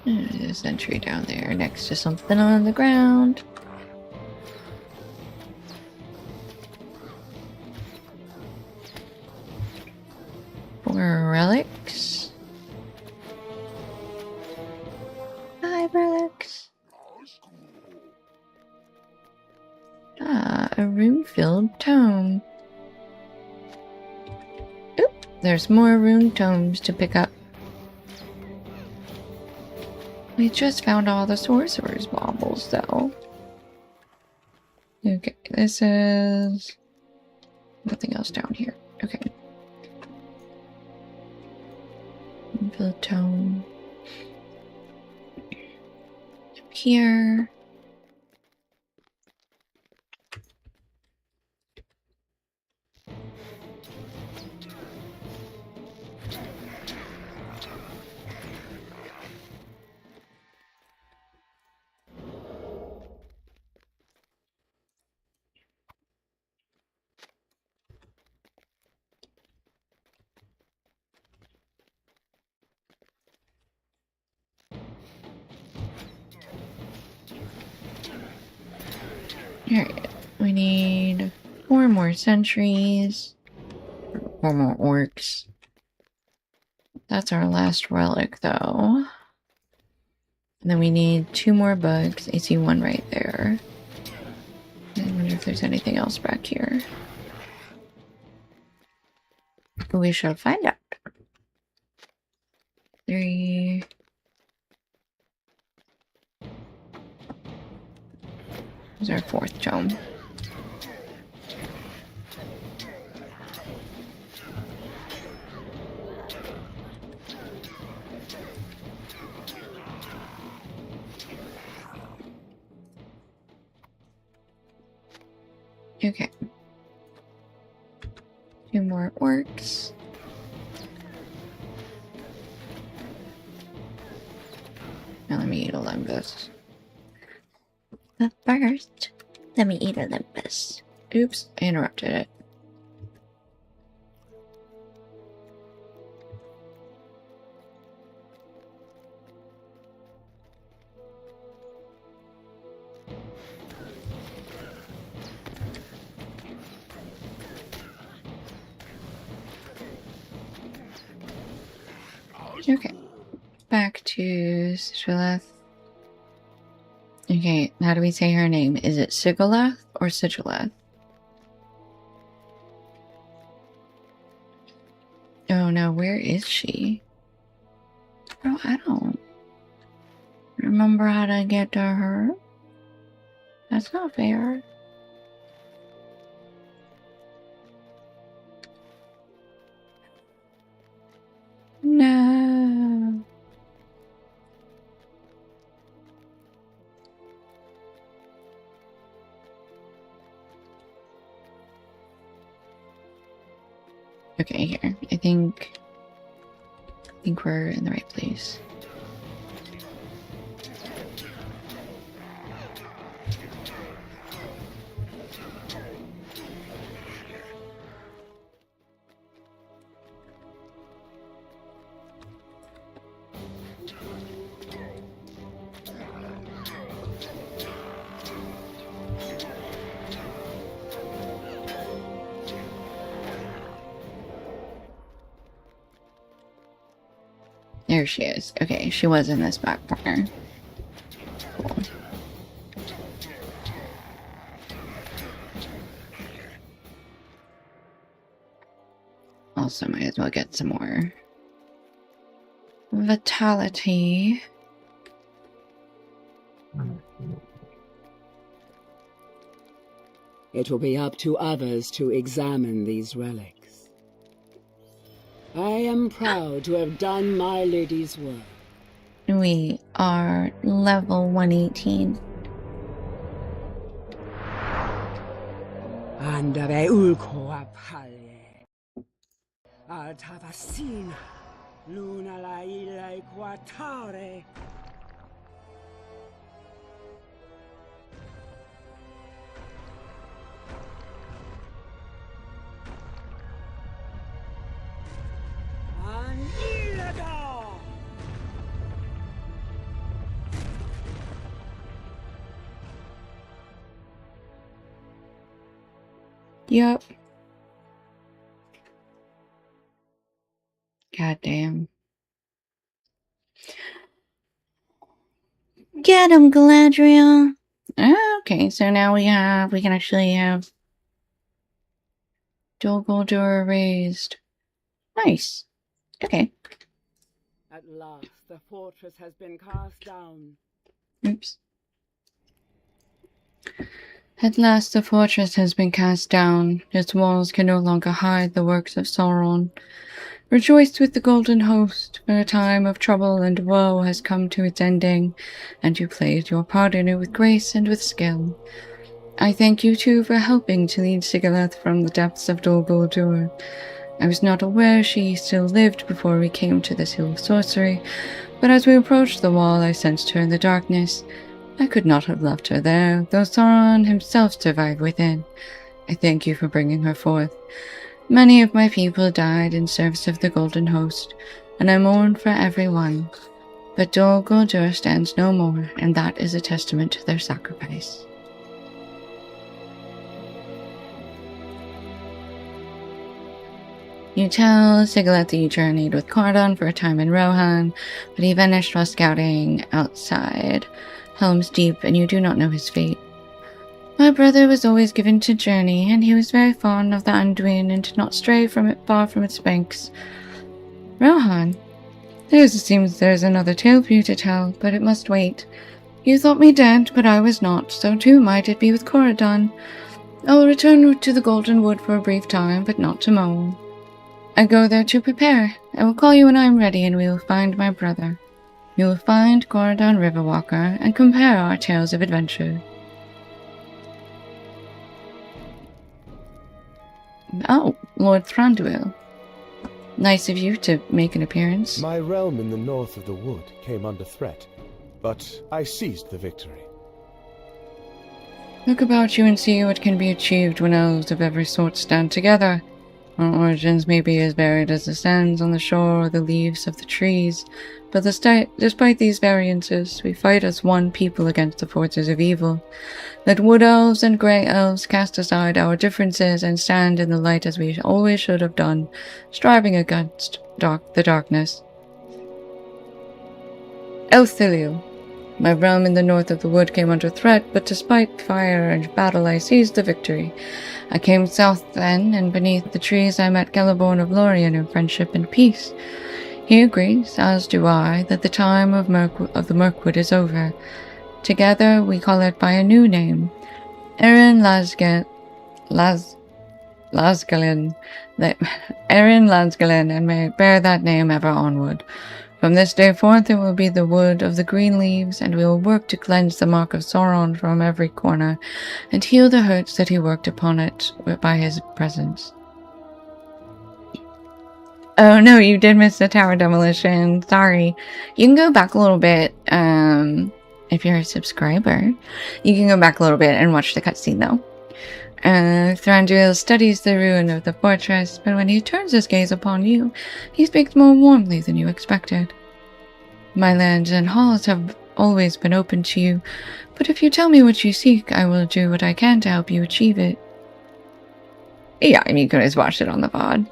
There's a sentry down there next to something on the ground. Four relics. 5 relics. Ah, a rune-filled tome. Oop, there's more rune tomes to pick up. We just found all the sorcerer's baubles, though. Okay, this is... nothing else down here. Okay. Rune-filled tome. Up here. Alright, we need 4 more sentries, 4 more orcs. That's our last relic, though. And then we need 2 more bugs. I see one right there. I wonder if there's anything else back here. We shall find out. 3... This is our 4th tome. Okay. 2 more orcs. Now let me eat Olympus. But first, let me eat Olympus. Oops, I interrupted it. Okay. Back to Sigileth. Okay, how do we say her name? Is it Sigileth or Sigileth? Oh no, where is she? Bro, I don't remember how to get to her. That's not fair. No. Okay, here. I think we're in the right place. There she is. Okay, she was in this back corner. Cool. Also, might as well get some more vitality. It will be up to others to examine these relics. I am proud to have done my lady's work. We are level 118. Andare ulco a palle. Altavasina. Luna la illa equatare. An illada. Yup. Goddamn. Get him, Galadriel. Okay, so now we can actually have Dol Guldur raised. Nice. Okay. At last, the fortress has been cast down. Oops. At last the fortress has been cast down. Its walls can no longer hide the works of Sauron. Rejoice with the golden host, for a time of trouble and woe has come to its ending, and you played your part in it with grace and with skill. I thank you too for helping to lead Sigileth from the depths of Dol Guldur. I was not aware she still lived before we came to this hill of sorcery, but as we approached the wall I sensed her in the darkness. I could not have left her there, though Sauron himself survived within. I thank you for bringing her forth. Many of my people died in service of the Golden Host, and I mourn for every one. But Dol Guldur stands no more, and that is a testament to their sacrifice. You tell Sigileth that you journeyed with Cardon for a time in Rohan, but he vanished while scouting outside Helm's Deep, and you do not know his fate. My brother was always given to journey, and he was very fond of the Anduin and did not stray from it far from its banks. Rohan, it seems there's another tale for you to tell, but it must wait. You thought me dead, but I was not, so too might it be with Corydon. I will return to the Golden Wood for a brief time, but not tomorrow. I go there to prepare. I will call you when I am ready, and we will find my brother. We will find Corydon Riverwalker, and compare our tales of adventure. Oh, Lord Thranduil. Nice of you to make an appearance. My realm in the north of the wood came under threat, but I seized the victory. Look about you and see what can be achieved when elves of every sort stand together. Our origins may be as varied as the sands on the shore or the leaves of the trees, but despite these variances, we fight as one people against the forces of evil. Let wood elves and grey elves cast aside our differences and stand in the light as we always should have done, striving against the darkness. Elthiliu. My realm in the north of the wood came under threat, but despite fire and battle I seized the victory. I came south then, and beneath the trees I met Celeborn of Lorien in friendship and peace. He agrees, as do I, that the time of the Mirkwood is over. Together we call it by a new name, Erin Lasgalin, Erin Lasgalin, and may bear that name ever onward. From this day forth it will be the Wood of the Green Leaves, and we will work to cleanse the mark of Sauron from every corner, and heal the hurts that he worked upon it by his presence. Oh no, you did miss the tower demolition. Sorry. You can go back a little bit, if you're a subscriber. You can go back a little bit and watch the cutscene though. Thranduil studies the ruin of the fortress, but when he turns his gaze upon you, he speaks more warmly than you expected. My lands and halls have always been open to you, but if you tell me what you seek, I will do what I can to help you achieve it. Yeah, I mean, you could always watch it on the VOD.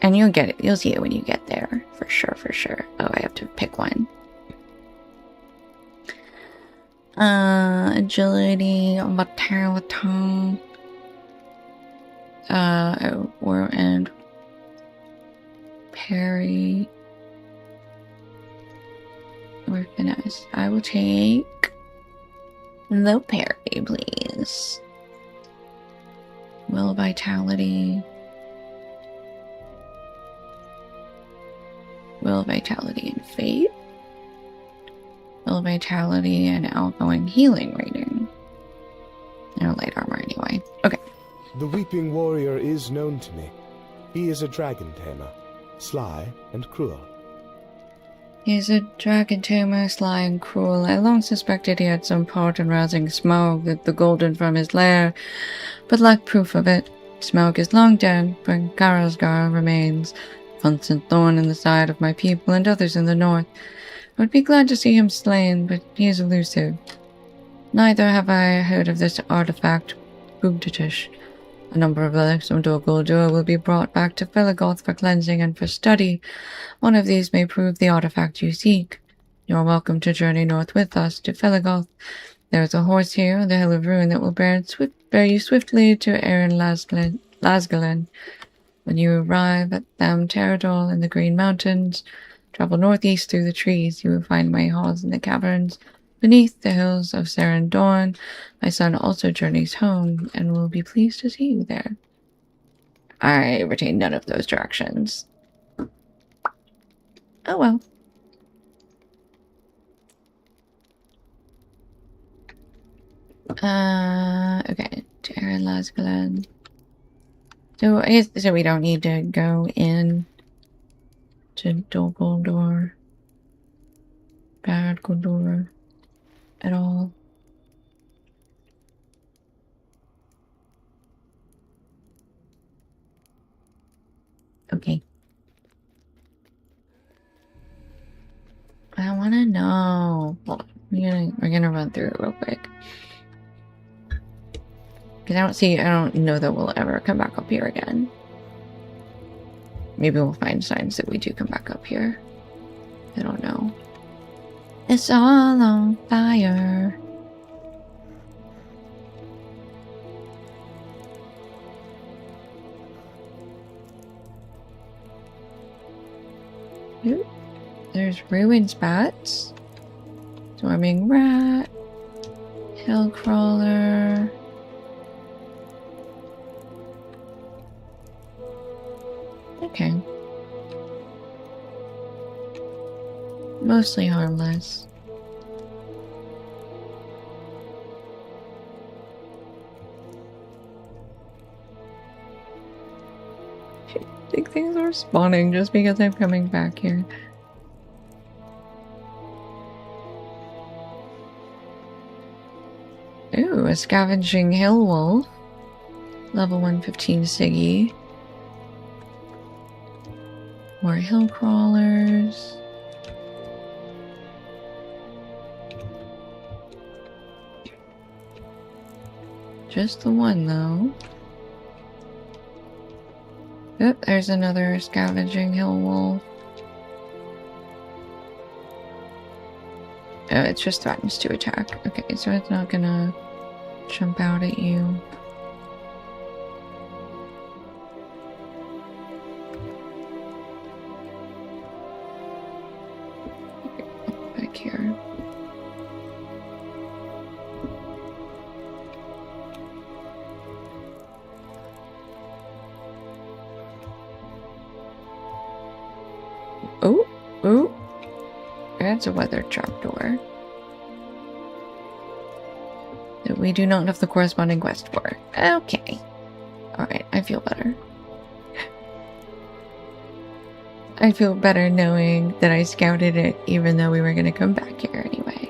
And you'll get it. You'll see it when you get there. For sure, for sure. Oh, I have to pick one. Agility, vitality, and parry, or finesse. I will take the parry, please. Will, vitality. Will, vitality, and fate. Will, vitality, and outgoing healing rating. And light armor anyway. Okay. The Weeping Warrior is known to me. He is a dragon tamer, sly and cruel. He is a dragon tamer, sly and cruel. I long suspected he had some part in rousing Smaug with the golden from his lair, but lacked proof of it. Smaug is long dead, but Garosgar remains, constant thorn in the side of my people and others in the north. I would be glad to see him slain, but he is elusive. Neither have I heard of this artifact, Bugdatish. A number of relics from Dol Guldur will be brought back to Felagolth for cleansing and for study. One of these may prove the artifact you seek. You are welcome to journey north with us to Felagolth. There is a horse here on the Hill of Ruin that will bear you swiftly to Erin Lasgalin. When you arrive at Tham Teradol in the Green Mountains, travel northeast through the trees. You will find my halls in the caverns beneath the hills of Seren Dorn. My son also journeys home and will be pleased to see you there. I retain none of those directions. Oh well. Okay. To Erin Lasgalin. So I guess so we don't need to go in to Dol Guldur, Barad Guldur at all. Okay. I want to know. Hold on. We're gonna run through it real quick. Because I don't know that we'll ever come back up here again. Maybe we'll find signs that we do come back up here. I don't know. It's all on fire. Ooh, there's ruin spots. Swarming rat. Hill crawler. Okay. Mostly harmless. I think things are spawning just because I'm coming back here. Ooh, a scavenging hill wolf. Level 115 Siggy. More hill crawlers. Just the one though. Oop, there's another scavenging hill wolf. it just threatens to attack. Okay, so it's not gonna jump out at you. Back here. Oh, oh. That's a weathered trapdoor that we do not have the corresponding quest for. Okay. Alright, I feel better. I feel better knowing that I scouted it even though we were going to come back here anyway.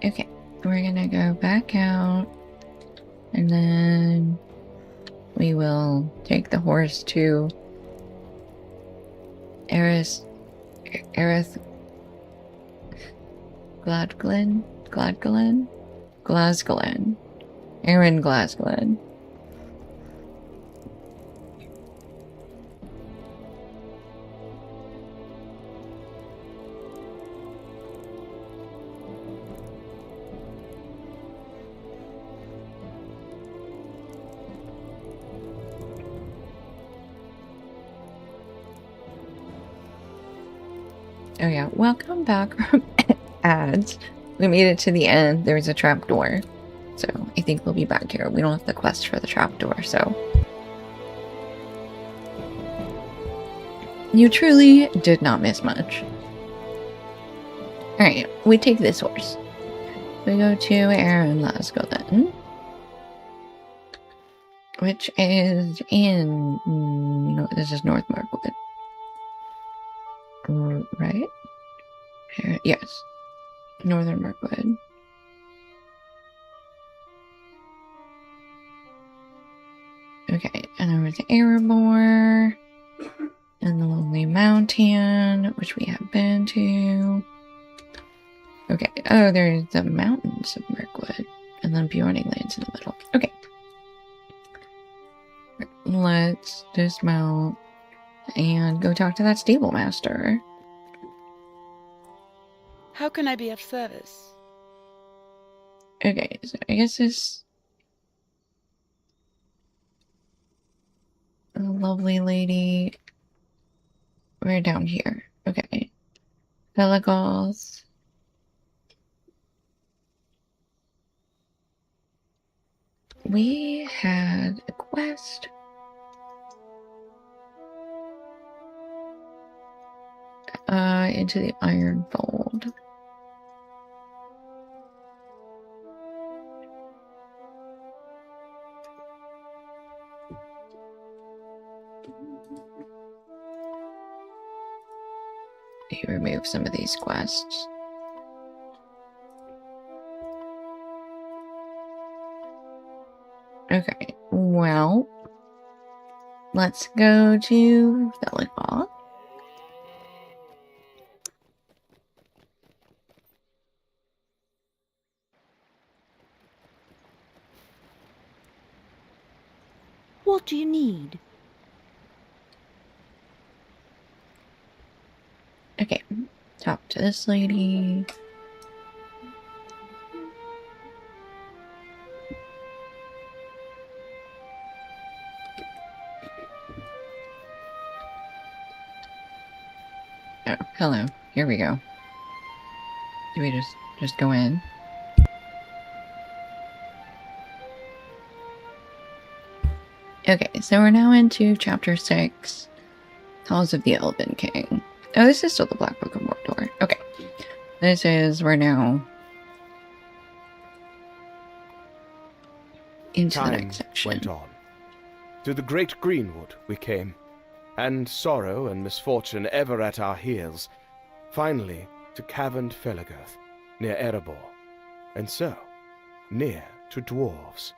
Okay, we're gonna go back out, and then we will take the horse to Erith Gladglen? Glasglen. Aaron Glasglen. Oh yeah, welcome back from ads. We made it to the end. There's a trapdoor. So I think we'll be back here. We don't have the quest for the trapdoor, so. You truly did not miss much. Alright, we take this horse. We go to Aaron Lasgolen, which is in... No, this is North Markwood. Right? Yes. Northern Markwood. Okay, and there was Erebor, and the Lonely Mountain, which we have been to. Okay, oh, there's the mountains of Mirkwood, and then Bjorning Lands in the middle. Okay. Let's dismount and go talk to that stable master. How can I be of service? Okay, so I guess this lovely lady. We're down here. Okay. Pelagoth. We had a quest. Into the Iron Fold. You remove some of these quests. Okay, well, let's go to Pelagoth. What do you need? Okay, talk to this lady. Oh, hello. Here we go. Do we just go in? Okay, so we're now into chapter 6, Halls of the Elven King. Oh, this is still the Black Book of Mordor. Okay. This is, we're now into the next section. Went on. To the great greenwood we came, and sorrow and misfortune ever at our heels. Finally, to caverned Felagirth, near Erebor, and so, near to dwarves.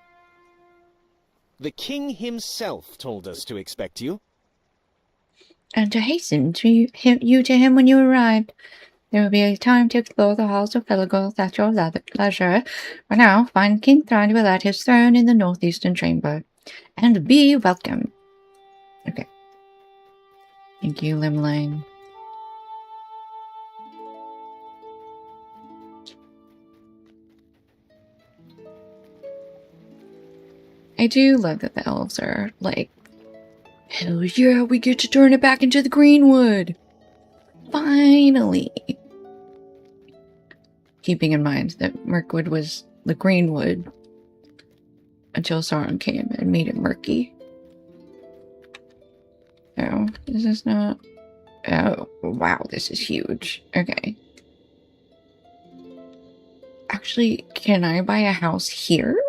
The king himself told us to expect you. And to hasten to you to him when you arrive. There will be a time to explore the halls of Felagos at your leisure. For now, find King Thranduil at his throne in the northeastern chamber. And be welcome. Okay. Thank you, Limlang. I do love that the elves are like, hell yeah, we get to turn it back into the Greenwood! Finally! Keeping in mind that Mirkwood was the Greenwood until Sauron came and made it murky. Oh, is this not... Oh, wow, this is huge. Okay. Actually, can I buy a house here?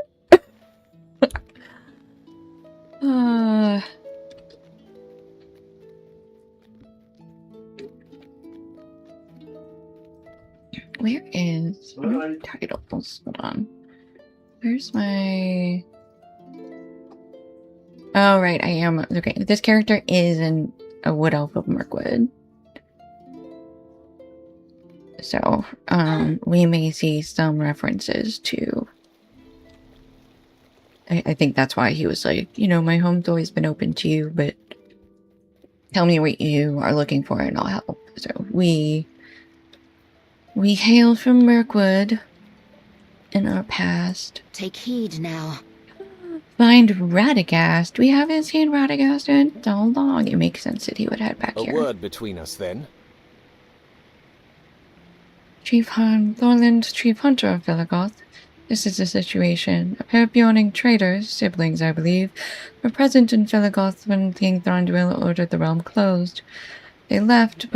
Where is titles? Hold on. Where's my... Oh, right, I am. Okay, this character is a wood elf of Mirkwood. So, we may see some references to... I think that's why he was like, you know, my home's always been open to you, but tell me what you are looking for and I'll help. So, we hail from Mirkwood in our past. Take heed now. Find Radagast. We haven't seen Radagast in so long. It makes sense that he would head back A here. word between us, then. Chief Thorland, Chief Hunter of Philogoth. This is the situation. A pair of Bjorning traders, siblings I believe, were present in Philogoth when King Thranduil ordered the realm closed. They left,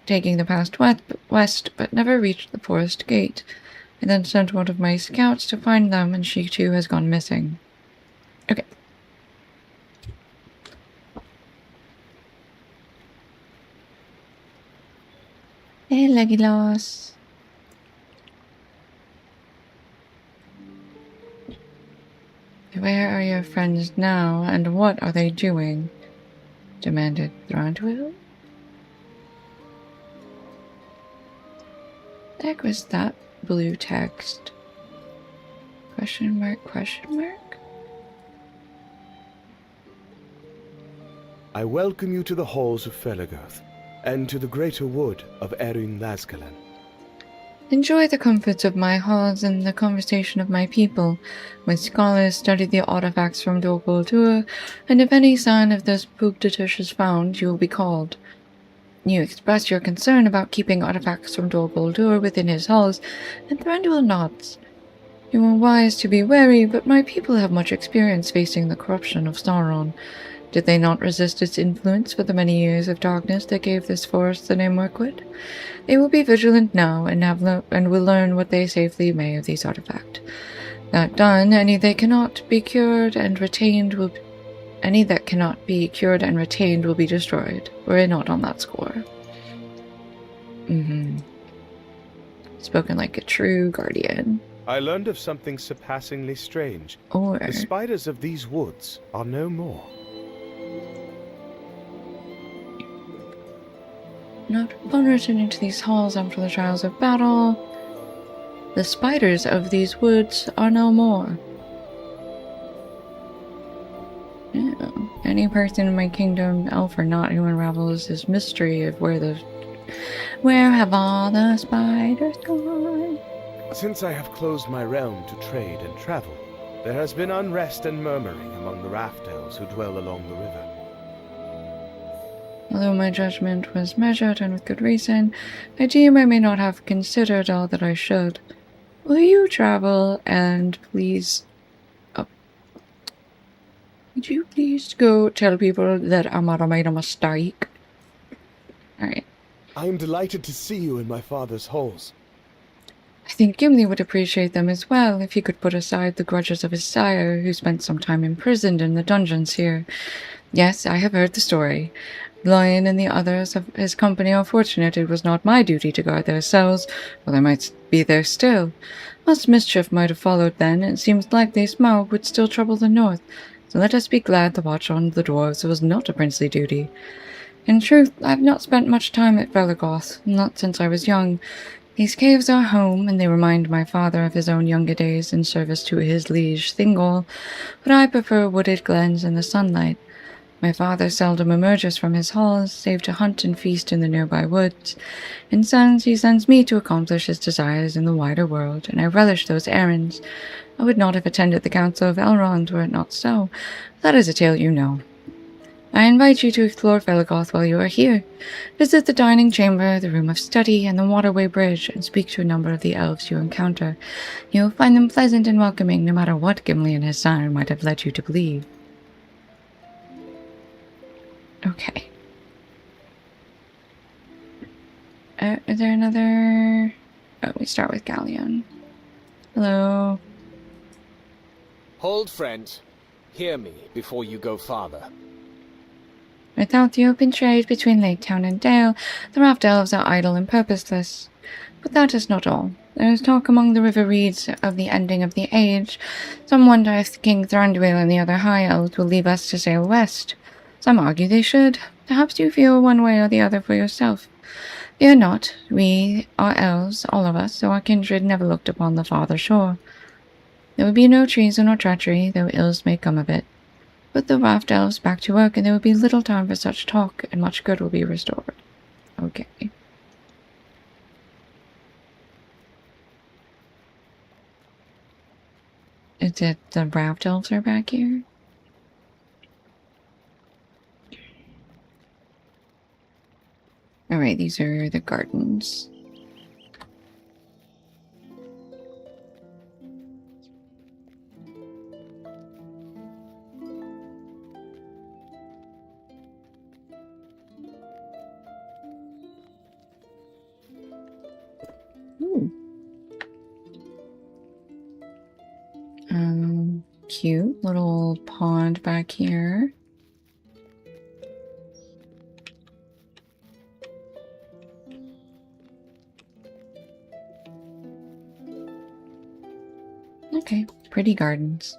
taking the path west, but never reached the forest gate. I then sent one of my scouts to find them, and she too has gone missing. Okay. Hey, Legolas. Where are your friends now, and what are they doing? Demanded Thranduil. The heck was that blue text? Question mark, question mark? I welcome you to the halls of Felagos, and to the greater wood of Erin Lasgalan. Enjoy the comforts of my halls and the conversation of my people. My scholars study the artifacts from Dol Guldur, and if any sign of this Pugdatish is found, you will be called. You express your concern about keeping artifacts from Dol Guldur within his halls, and Thranduil nods. You are wise to be wary, but my people have much experience facing the corruption of Sauron. Did they not resist its influence for the many years of darkness that gave this forest the name Mirkwood? They will be vigilant now, and will learn what they safely may of these artifacts. That done, any that cannot be cured and retained will be destroyed. Worry not on that score. Spoken like a true guardian. I learned of something surpassingly strange. Or The spiders of these woods are no more. not upon returning to these halls after the trials of battle. The spiders of these woods are no more. Yeah. Any person in my kingdom, elf or not, who unravels this mystery of where have all the spiders gone? Since I have closed my realm to trade and travel, there has been unrest and murmuring among the raft elves who dwell along the river. Although my judgment was measured and with good reason, I deem I may not have considered all that I should. Will you travel and please... would you please go tell people that Amara made a mistake? Alright. I am delighted to see you in my father's halls. I think Gimli would appreciate them as well if he could put aside the grudges of his sire, who spent some time imprisoned in the dungeons here. Yes, I have heard the story. Lion and the others of his company are fortunate it was not my duty to guard their cells, or they might be there still. Much mischief might have followed then, and it seems likely Smaug would still trouble the north, let us be glad the watch on the dwarves was not a princely duty. In truth, I have not spent much time at Velagoth, not since I was young. These caves are home, and they remind my father of his own younger days in service to his liege Thingol, but I prefer wooded glens and the sunlight. My father seldom emerges from his halls, save to hunt and feast in the nearby woods. In sons, he sends me to accomplish his desires in the wider world, and I relish those errands. I would not have attended the Council of Elrond were it not so. That is a tale you know. I invite you to explore Velagoth while you are here. Visit the dining chamber, the room of study, and the waterway bridge, and speak to a number of the elves you encounter. You will find them pleasant and welcoming, no matter what Gimli and his sire might have led you to believe. Okay. Is there another... Oh, we start with Galleon. Hello. Hold, friend. Hear me before you go farther. Without the open trade between Lake Town and Dale, the raft elves are idle and purposeless. But that is not all. There is talk among the river reeds of the ending of the age. Some wonder if King Thranduil and the other high elves will leave us to sail west. Some argue they should. Perhaps you feel one way or the other for yourself. Fear not. We are elves, all of us, so our kindred never looked upon the farther shore. There will be no treason or treachery, though ills may come of it. Put the raft elves back to work, and there will be little time for such talk, and much good will be restored. Okay. Is it the raft elves are back here? Alright, these are the gardens. Ooh. Cute little pond back here. Okay, pretty gardens.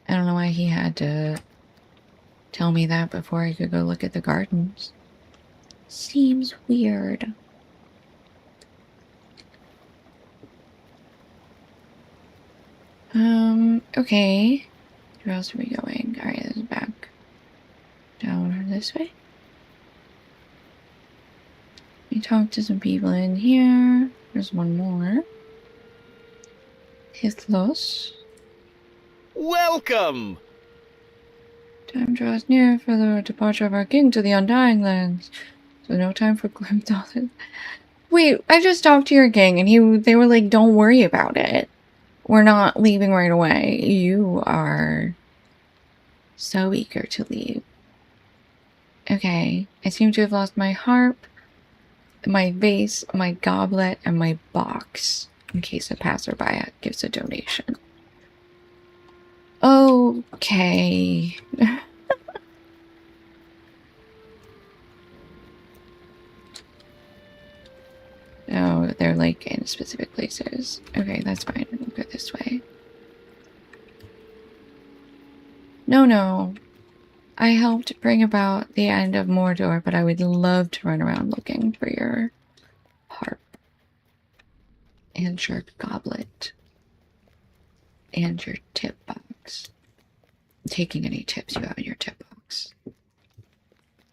I don't know why he had to tell me that before I could go look at the gardens. Seems weird. Okay. Where else are we going? Alright, this is back. Down this way. We talked to some people in here. There's one more. Hithlos. Welcome! Time draws near for the departure of our king to the Undying Lands. So no time for grim thoughts. Wait, I just talked to your king and they were like, don't worry about it. We're not leaving right away. You are so eager to leave. Okay, I seem to have lost my harp, my vase, my goblet, and my box, in case a passerby gives a donation. Okay. Oh, they're like in specific places. Okay, that's fine. We'll go this way. No. I helped bring about the end of Mordor, but I would love to run around looking for your harp. And your goblet. And your tip box. Taking any tips you have in your tip box.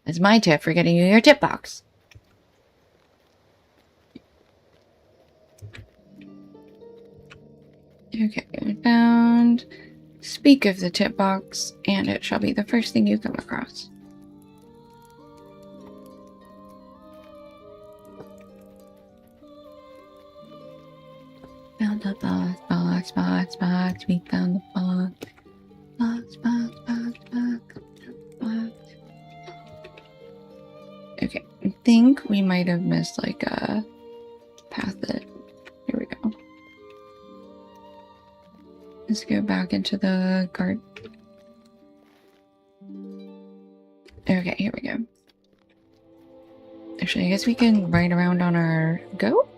That's my tip for getting you your tip box. Okay, I found Speak of the Tip Box, and it shall be the first thing you come across. Found the box, we found the box. Box. Okay, I think we might have missed like a path that... Here we go. Let's go back into the garden. Actually, I guess we can ride around on our goat?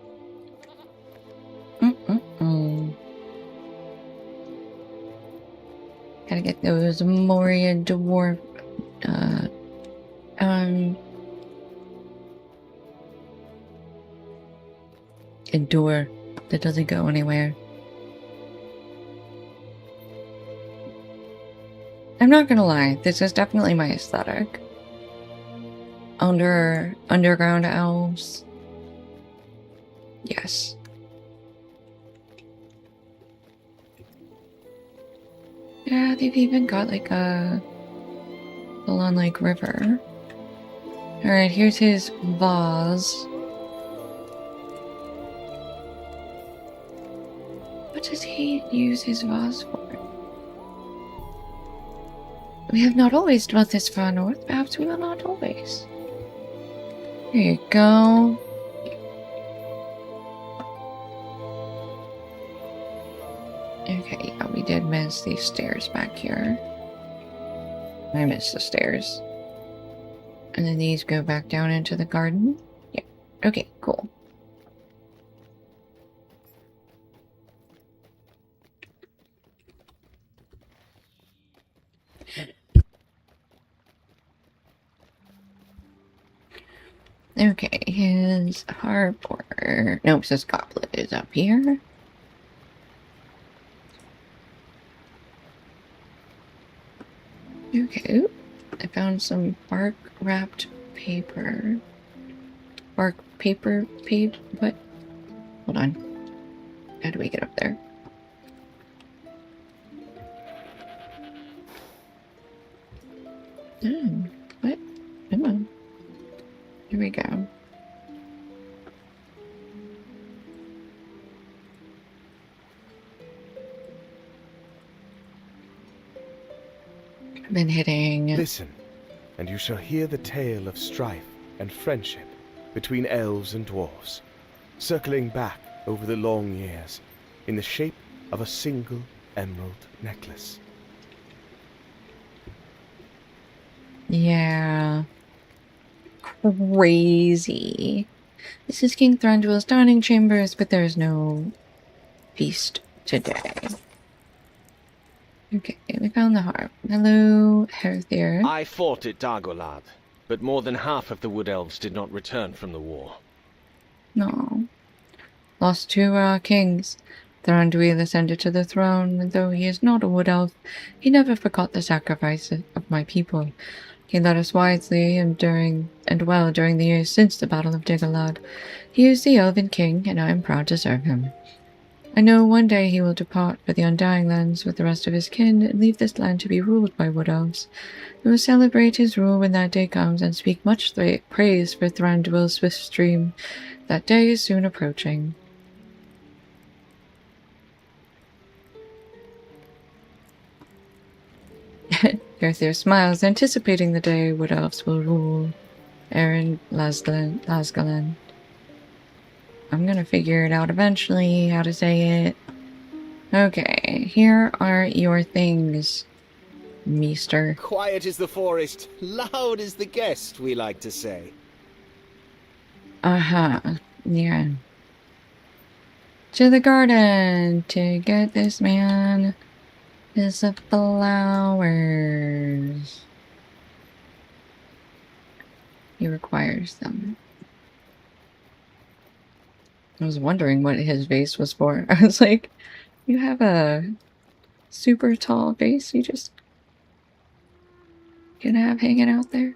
Gotta get those Moria dwarf, a door that doesn't go anywhere. I'm not gonna lie, this is definitely my aesthetic. Underground elves. Yes. Yeah, they've even got like a full-on like river. Alright, here's his vase. What does he use his vase for? We have not always dwelt this far north. Perhaps we will not always. Here you go. Okay, yeah, we did miss these stairs back here. I missed the stairs. And then these go back down into the garden. Yeah. Okay, cool. Okay, his harbor. Nope, his goblet is up here. Okay, I found some bark wrapped paper. Bark paper what? Hold on. How do we get up there? What? Come on. Here we go. I've been hitting. Listen, and you shall hear the tale of strife and friendship between elves and dwarves, circling back over the long years in the shape of a single emerald necklace. Yeah. Crazy. This is King Thranduil's dining chambers, but there is no feast today. Okay, we found the harp. Hello, Herthir. I fought at Dagorlad, but more than half of the wood elves did not return from the war. No. Lost two kings. Thranduil ascended to the throne, and though he is not a wood elf, he never forgot the sacrifices of my people. He led us wisely and well during the years since the Battle of Dagorlad. He is the Elven King, and I am proud to serve him. I know one day he will depart for the Undying Lands with the rest of his kin and leave this land to be ruled by wood elves. We will celebrate his rule when that day comes and speak much praise for Thranduil's swift stream. That day is soon approaching. Herthir smiles, anticipating the day wood elves will rule Aaron Lasgalan. I'm gonna figure it out eventually, how to say it. Okay, here are your things, meester. Quiet is the forest, loud is the guest, we like to say. Yeah. To the garden to get this man his flowers. He requires them. I was wondering what his vase was for. I was like, you have a super tall vase you just gonna have hanging out there?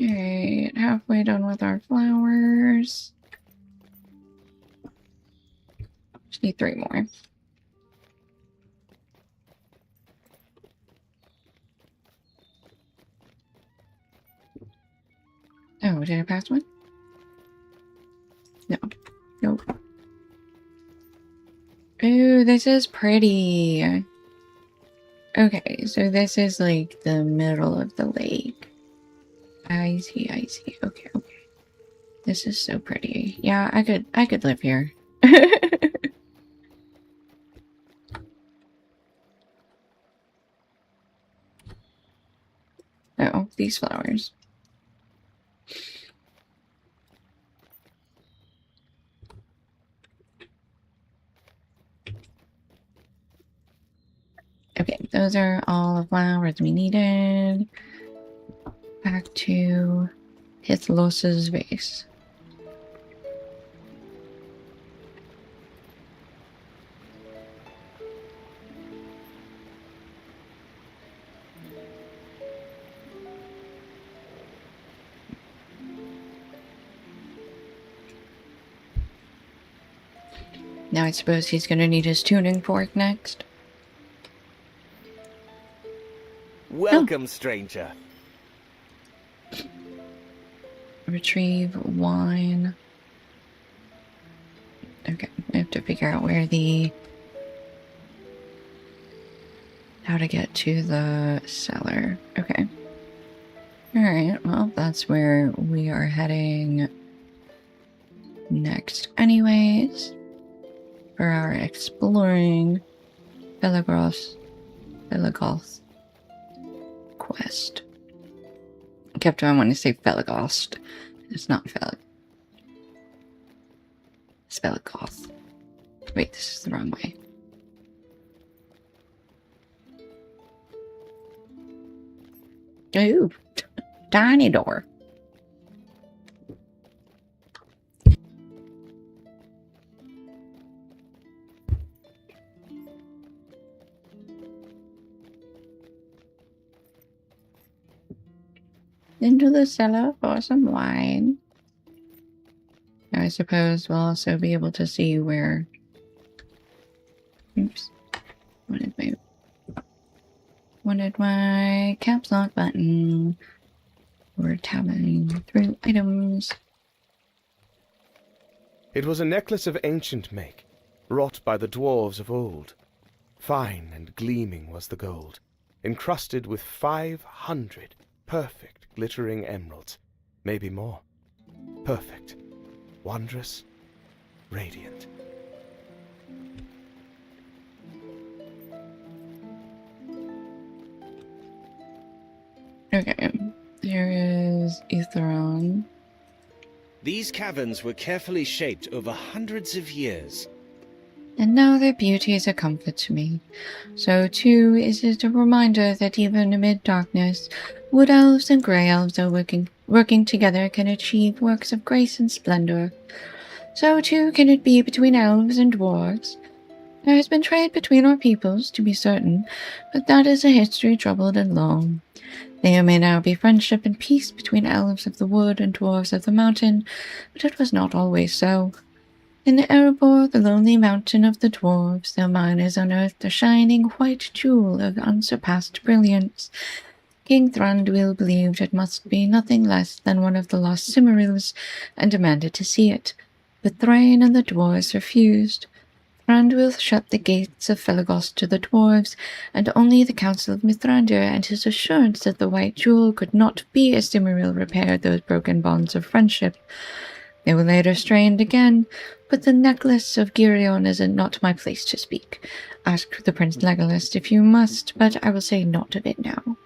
Alright, halfway done with our flowers. Just need 3 more. Oh, did I pass one? No. Nope. this is pretty. Okay, so this is like the middle of the lake. I see, I see. Okay, okay. This is so pretty. Yeah, I could live here. Oh, these flowers. Okay, those are all the flowers we needed. Back to Hithlos's vase. Now I suppose he's gonna need his tuning fork next. Welcome, stranger. Retrieve wine. Okay, I have to figure out where how to get to the cellar. Okay. Alright, well, that's where we are heading next anyways. For our exploring Felagos quest. I kept on wanting to say Felagost. It's not It's Felagoth. Wait, this is the wrong way. Ooh, tiny door. Into the cellar for some wine. I suppose we'll also be able to see where... Oops. Wanted my caps lock button. We're tabbing through items. It was a necklace of ancient make, wrought by the dwarves of old. Fine and gleaming was the gold, encrusted with 500 perfect glittering emeralds, maybe more. Perfect, wondrous, radiant. Okay, here is Etheron. These caverns were carefully shaped over hundreds of years. And now their beauty is a comfort to me. So too is it a reminder that even amid darkness, wood elves and grey elves are working together can achieve works of grace and splendor. So too can it be between elves and dwarves. There has been trade between our peoples, to be certain, but that is a history troubled and long. There may now be friendship and peace between elves of the wood and dwarves of the mountain, but it was not always so. In Erebor, the lonely mountain of the dwarves, their miners unearthed a shining white jewel of unsurpassed brilliance. King Thranduil believed it must be nothing less than one of the lost Cimmerils, and demanded to see it. But Thrain and the dwarves refused. Thranduil shut the gates of Felagos to the dwarves, and only the counsel of Mithrandir and his assurance that the white jewel could not be a Cimmeril repaired those broken bonds of friendship. They were later strained again, but the necklace of Girion is not my place to speak. Ask the Prince Legolas if you must, but I will say naught of it now.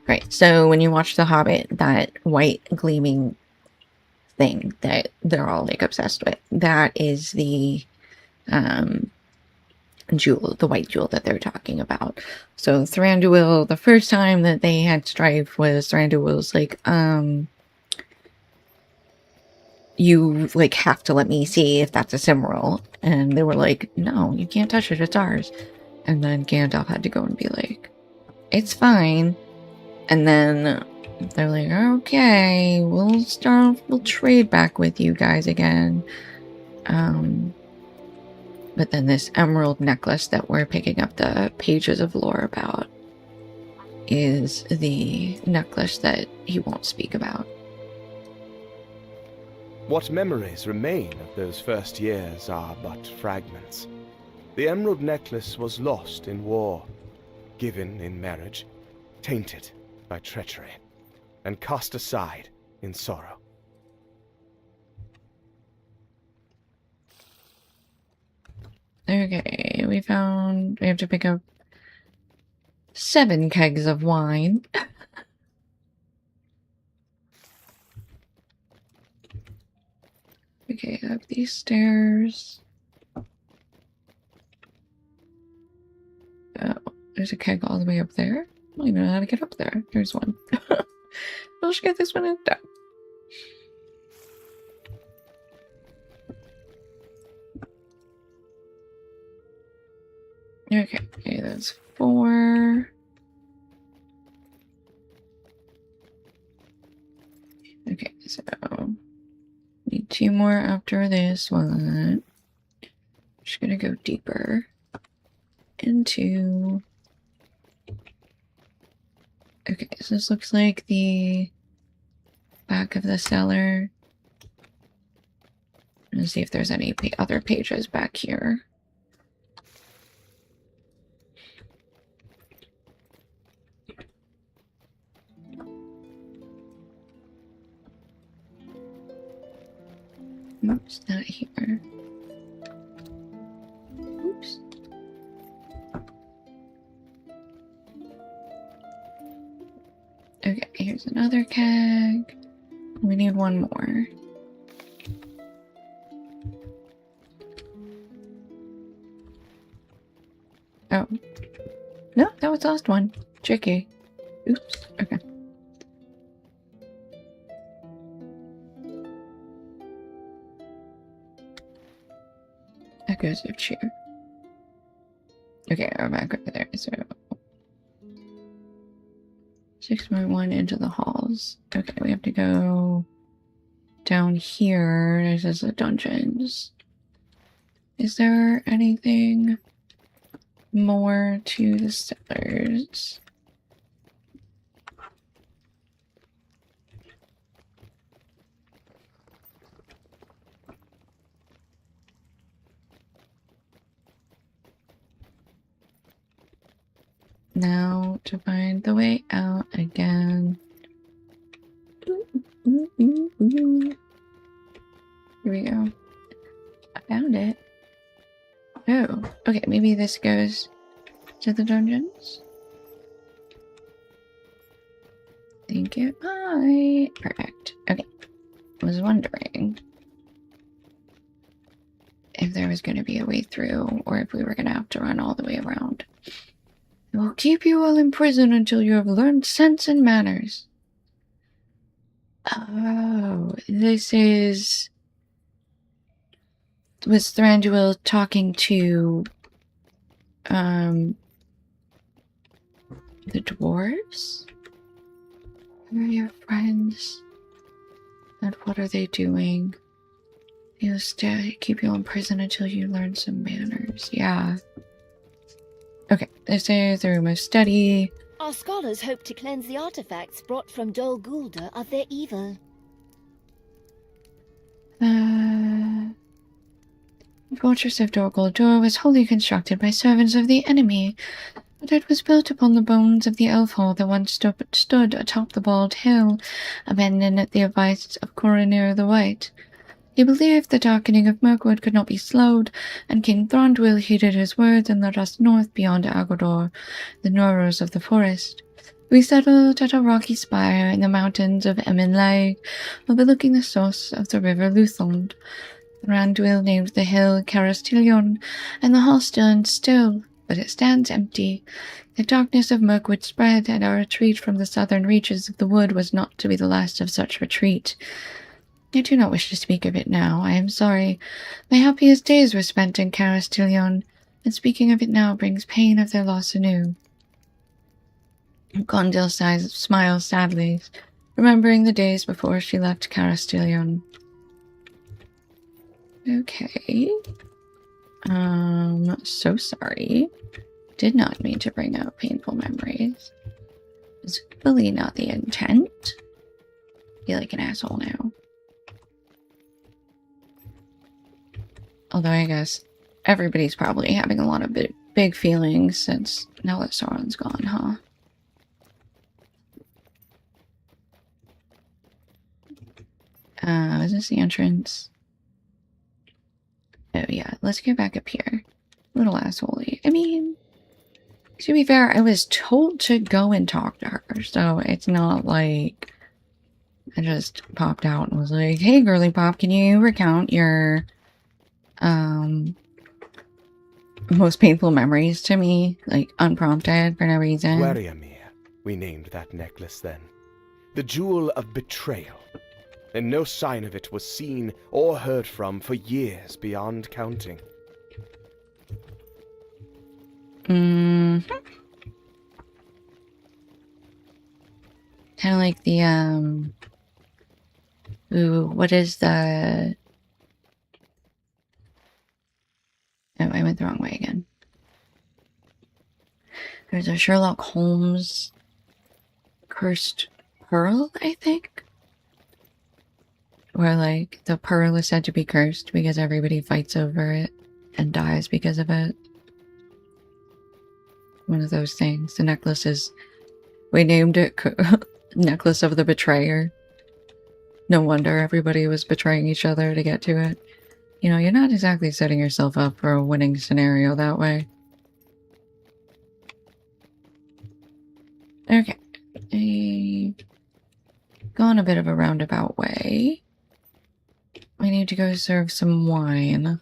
Right, so when you watch The Hobbit, that white gleaming thing that they're all like obsessed with, that is the jewel, the white jewel that they're talking about. So Thranduil, the first time that they had strife was Thranduil's like, you like have to let me see if that's a Cimmeril. And they were like, no, you can't touch it, it's ours. And then Gandalf had to go and be like, it's fine. And then they're like, okay, we'll trade back with you guys again. But then this emerald necklace that we're picking up the pages of lore about is the necklace that he won't speak about. What memories remain of those first years are but fragments. The emerald necklace was lost in war, given in marriage, tainted by treachery, and cast aside in sorrow. Okay, we have to pick up 7 kegs of wine. Okay, up these stairs. Oh, there's a keg all the way up there. I don't even know how to get up there. There's one. We'll just get this one done. Okay, that's 4. Okay, so need 2 more after this one. Just gonna go deeper into. Okay, so this looks like the back of the cellar. Let's see if there's any other pages back here. Oops, not here. Oops. Okay, here's another keg. We need 1 more. Oh. No, that was the last one. Tricky. Oops. Okay. Echoes of cheer. Okay, we're back over there. So 6.1 into the halls. Okay, we have to go down here. This is the dungeons. Is there anything more to the cellars? Now to find the way out again. Here we go. I found it. Oh, okay, maybe this goes to the dungeons. Thank you. Bye. Perfect. Okay. I was wondering if there was going to be a way through or if we were going to have to run all the way around. I will keep you all in prison until you have learned sense and manners. Oh, this is... Was Thranduil talking to, the dwarves? Who are your friends? And what are they doing? They will keep you in prison until you learn some manners. Yeah. Okay, this is the room of study. Our scholars hope to cleanse the artifacts brought from Dol Guldur of their evil. The fortress of Dol Guldur was wholly constructed by servants of the enemy, but it was built upon the bones of the elf hall that once stood atop the bald hill, abandoned at the advice of Coronir the White. He believed the darkening of Mirkwood could not be slowed, and King Thranduil heeded his words and led us north beyond Agodor, the Norros of the forest. We settled at a rocky spire in the mountains of Eminlay, overlooking the source of the river Luthond. Thranduil named the hill Carastilion, and the hall stands still, but it stands empty. The darkness of Mirkwood spread, and our retreat from the southern reaches of the wood was not to be the last of such retreat. I do not wish to speak of it now. I am sorry. My happiest days were spent in Carastilion, and speaking of it now brings pain of their loss anew. Gondil smiles sadly, remembering the days before she left Carastilion. Okay. So sorry. Did not mean to bring out painful memories. It's really not the intent. I feel like an asshole now. Although I guess everybody's probably having a lot of big feelings since now that Sauron's gone, huh? Is this the entrance? Oh yeah, let's get back up here. Little asshole. I mean, to be fair, I was told to go and talk to her, so it's not like I just popped out and was like, hey girly pop, can you recount your most painful memories to me, like unprompted for no reason? Wariamir, we named that necklace then. The jewel of betrayal. And no sign of it was seen or heard from for years beyond counting. Kind of like the, ooh, what is the... Oh, I went the wrong way again. There's a Sherlock Holmes cursed pearl, I think? Where, like, the pearl is said to be cursed because everybody fights over it and dies because of it. One of those things. The necklace is... We named it Necklace of the Betrayer. No wonder everybody was betraying each other to get to it. You know, you're not exactly setting yourself up for a winning scenario that way. Okay. Gone a bit of a roundabout way. I need to go serve some wine.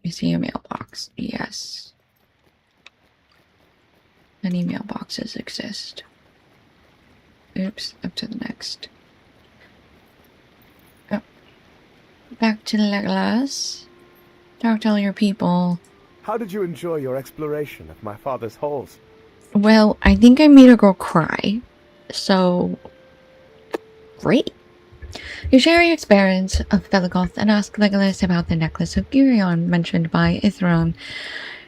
I see a mailbox. Yes. Many mailboxes exist. Oops, up to the next. Oh. Back to Legolas. Talk to all your people. How did you enjoy your exploration of my father's halls? Well, I think I made a girl cry. So... Great. You share your experience of Felgoth and ask Legolas about the necklace of Girion mentioned by Ithran.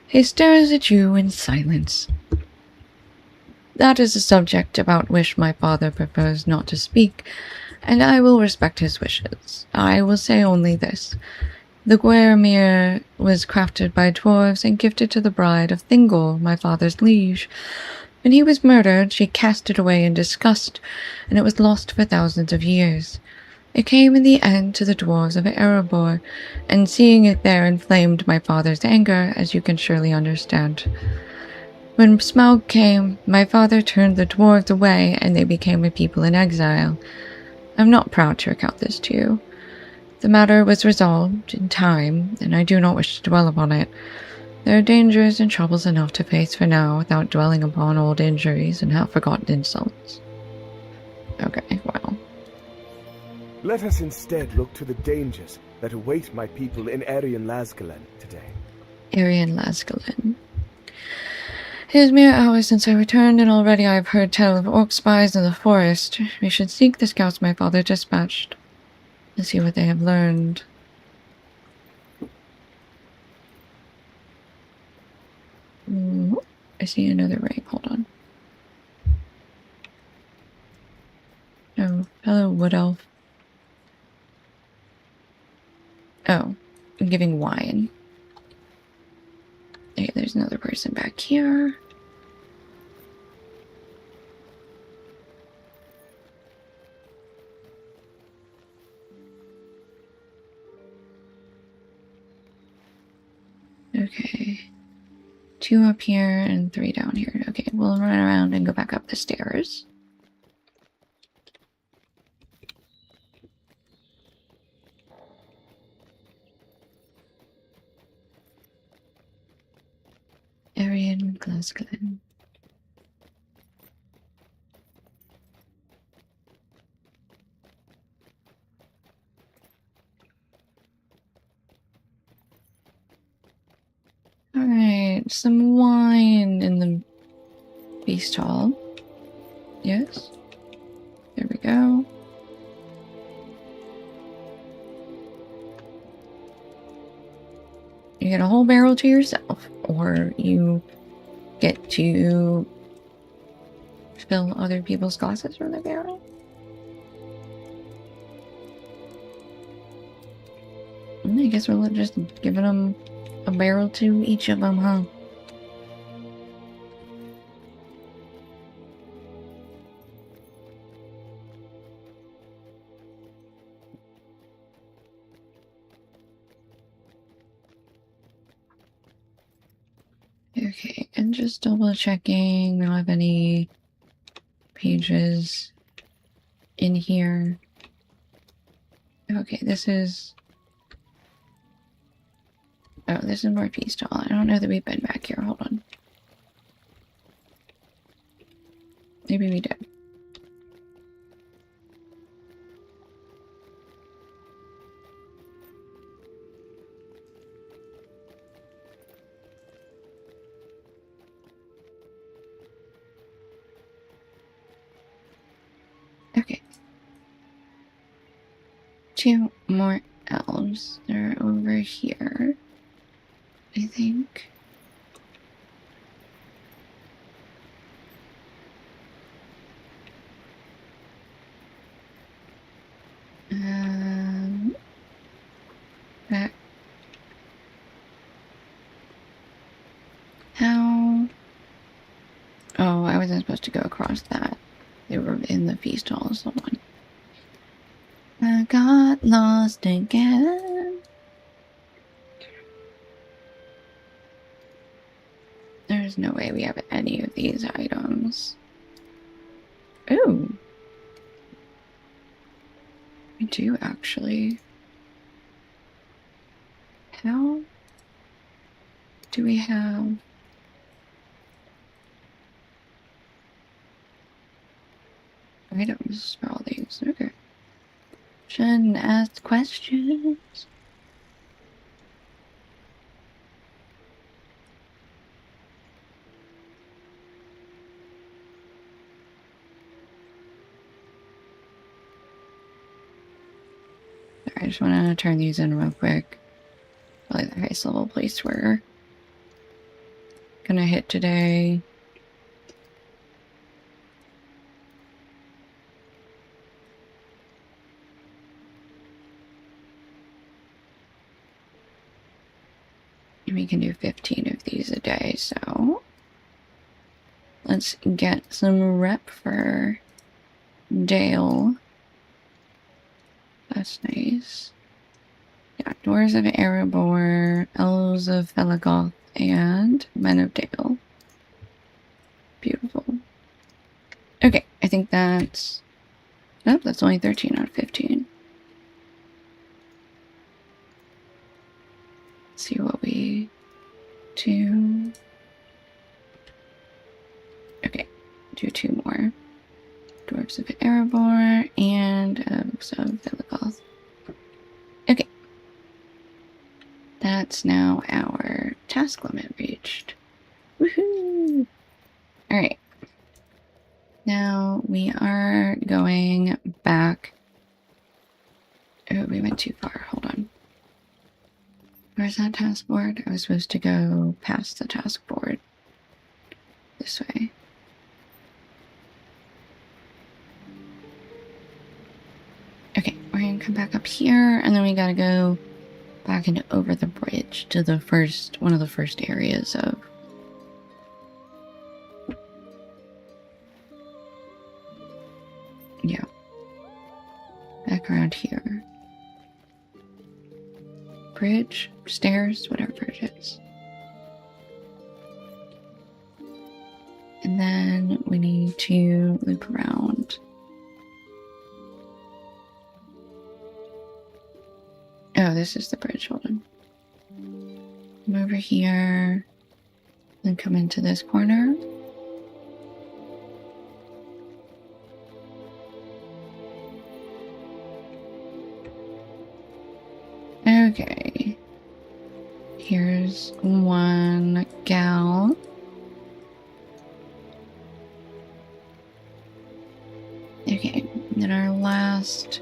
He stares at you in silence. That is a subject about which my father prefers not to speak, and I will respect his wishes. I will say only this. The Gwermir was crafted by dwarves and gifted to the bride of Thingol, my father's liege. When he was murdered, she cast it away in disgust, and it was lost for thousands of years. It came in the end to the dwarves of Erebor, and seeing it there inflamed my father's anger, as you can surely understand. When Smaug came, my father turned the dwarves away, and they became a people in exile. I'm not proud to recount this to you. The matter was resolved in time, and I do not wish to dwell upon it. There are dangers and troubles enough to face for now without dwelling upon old injuries and half-forgotten insults. Okay, well. Let us instead look to the dangers that await my people in Arian Lasgalen today. Arian Lasgalen. It is mere hours since I returned, and already I have heard tell of orc spies in the forest. We should seek the scouts my father dispatched, and see what they have learned. I see another ring. Hold on. Oh, hello, wood elf. Oh, I'm giving wine. Okay, there's another person back here. Okay. 2 up here and 3 down here. Okay, we'll run around and go back up the stairs. Arian Glasgow. Alright, some wine in the beast hall. Yes. There we go. You get a whole barrel to yourself, or you get to fill other people's glasses from the barrel. I guess we'll just giving them a barrel to each of them, huh? Okay, and just double checking. We don't have any pages in here. Okay, this is... Oh, this is more feast hall. I don't know that we've been back here. Hold on. Maybe we did. Okay. 2 more elves. They're over here, I think. Back. How? Oh, I wasn't supposed to go across that. They were in the feast hall, someone. I got lost again. There's no way we have any of these items. Ooh. We do, actually. How do we have... items for all these? Okay. Shouldn't ask questions. I just want to turn these in real quick. Probably the highest level place we're gonna hit today. We can do 15 of these a day, so let's get some rep for Dale. That's nice. Yeah, Doors of Erebor, Elves of Felagoth, and Men of Dale. Beautiful. Okay, I think that's... Nope, that's only 13 out of 15. Let's see what we do. Okay, do 2 more. Dwarves of Erebor and Elves of Felagoth. Okay. That's now our task limit reached. Woohoo! Alright. Now we are going back. Oh, we went too far. Hold on. Where's that task board? I was supposed to go past the task board. This way. Okay, we're gonna come back up here, and then we gotta go back and over the bridge to the first, one of the first areas of... Yeah. Back around here. Bridge, stairs, whatever it is. And then we need to loop around. Oh, this is the bridge. Hold on. Come over here. Then come into this corner. Okay. Here's one gal. Okay, then our last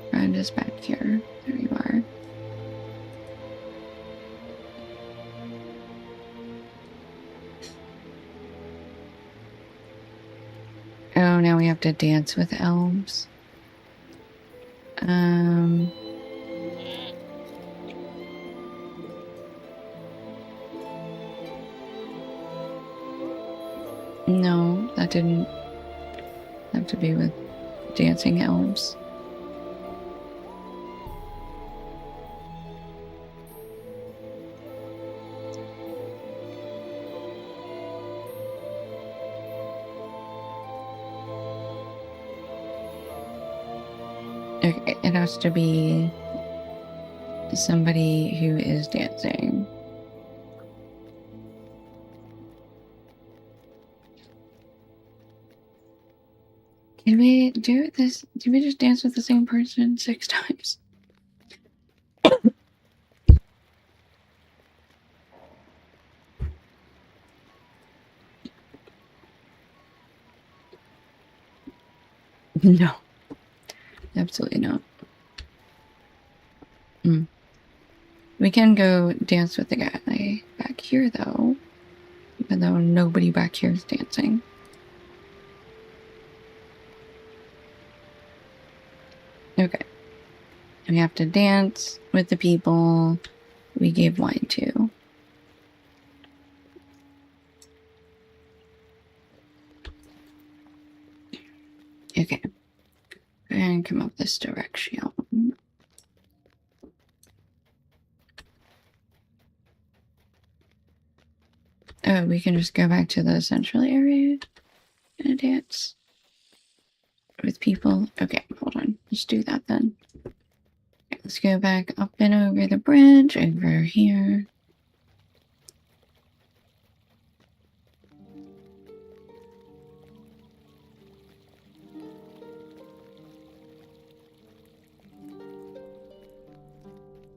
friend is back here. There you are. Oh, now we have to dance with elves. that didn't have to be with dancing elves. Okay, it has to be somebody who is dancing. Can we do this? Did we just dance with the same person 6 times? No. Absolutely not. We can go dance with the guy back here, though. Even though nobody back here is dancing. Okay. We have to dance with the people we gave wine to. Okay. And come up this direction. Oh, we can just go back to the central area and dance with people. Okay, hold on. Let's do that then. Okay, let's go back up and over the bridge over here.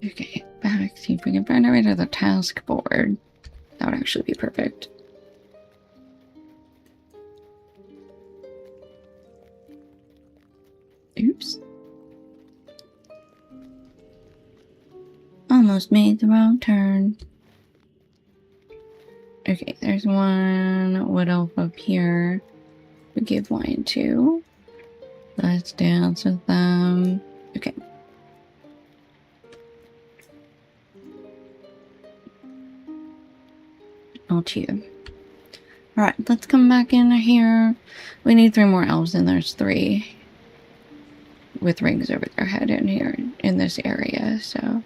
Okay, back. See if we can find our way to the task board. That would actually be perfect. Oops. Almost made the wrong turn. Okay, there's one wood elf up here we give wine to. Let's dance with them. Okay. Not you. Alright, let's come back in here. We need 3 more elves, and there's 3 with rings over their head in here, in this area, so.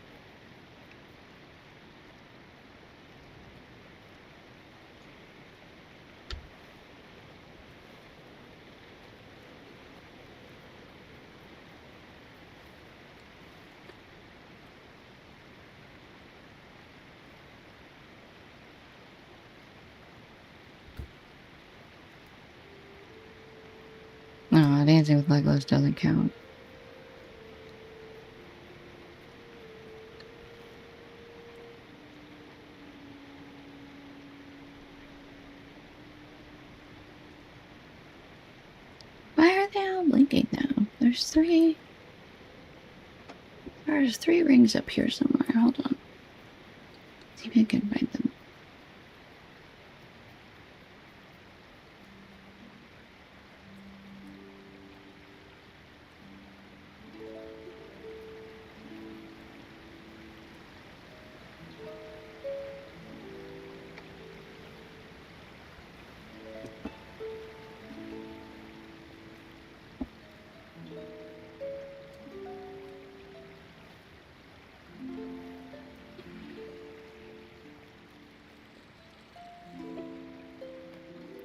No, dancing with Legolas doesn't count. Why are they all blinking now? There's 3. There's 3 rings up here somewhere. Hold on. See if I can find them.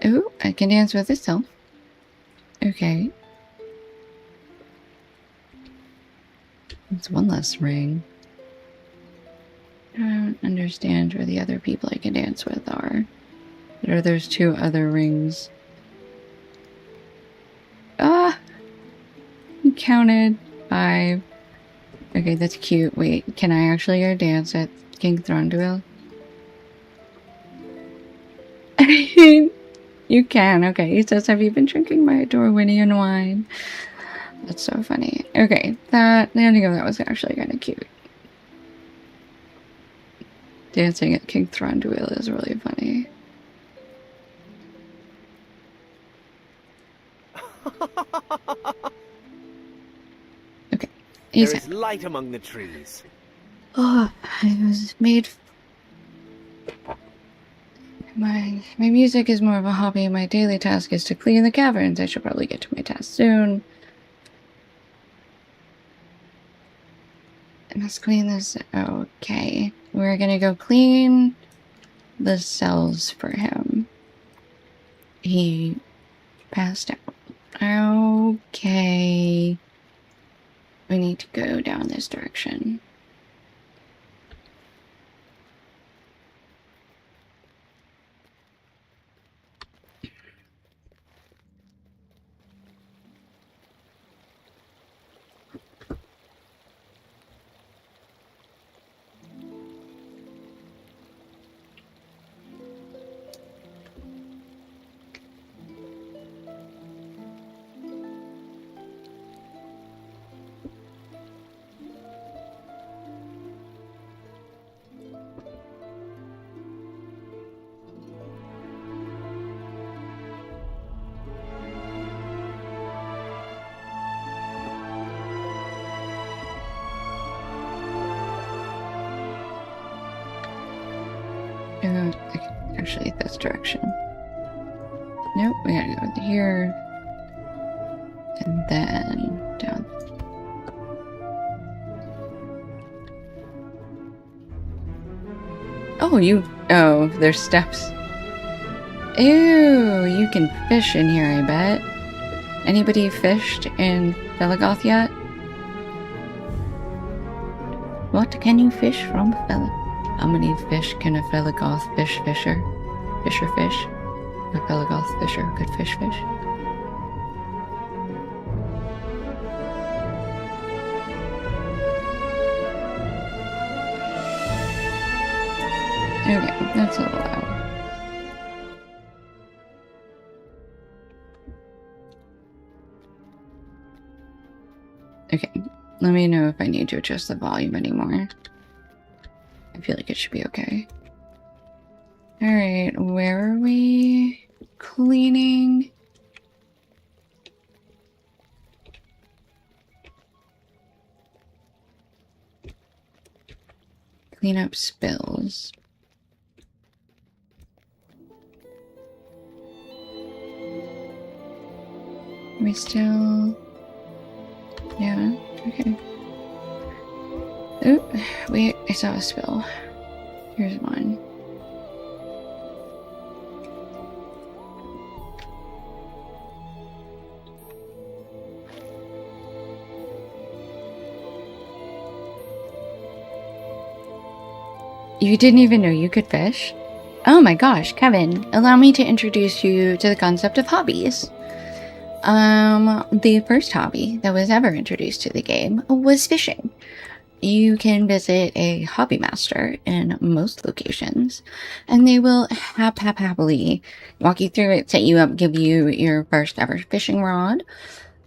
Oh, I can dance with this elf. Okay. It's one less ring. I don't understand where the other people I can dance with are. There's 2 other rings. Ah! You counted 5. Okay, that's cute. Wait, can I actually go dance at King Thronduil? You can, okay. He says, have you been drinking my Dorwinian wine? That's so funny. Okay, the ending of that was actually kind of cute. Dancing at King Thronduil is really funny. Okay, There is light among the trees. Oh, I was made My music is more of a hobby. My daily task is to clean the caverns. I should probably get to my task soon. I must clean this. Okay. We're gonna go clean the cells for him. He passed out. Okay. We need to go down this direction. Actually, this direction. Nope, we gotta go over here. And then down. Oh, there's steps. Ew, you can fish in here, I bet. Anybody fished in Felaggoth yet? What can you fish from Felaggoth? How many fish can a Felaggoth fisher? Fisher fish? A Felaggoth fisher could fish. Okay, that's a little loud. Okay, let me know if I need to adjust the volume anymore. I feel like it should be okay. Alright, where are we cleaning? Clean up spills. Are we still... Yeah, okay. Oop, wait, I saw a spill. Here's one. You didn't even know you could fish? Oh my gosh, Kevin, allow me to introduce you to the concept of hobbies. The first hobby that was ever introduced to the game was fishing. You can visit a hobby master in most locations, and they will happily walk you through it, set you up, give you your first ever fishing rod.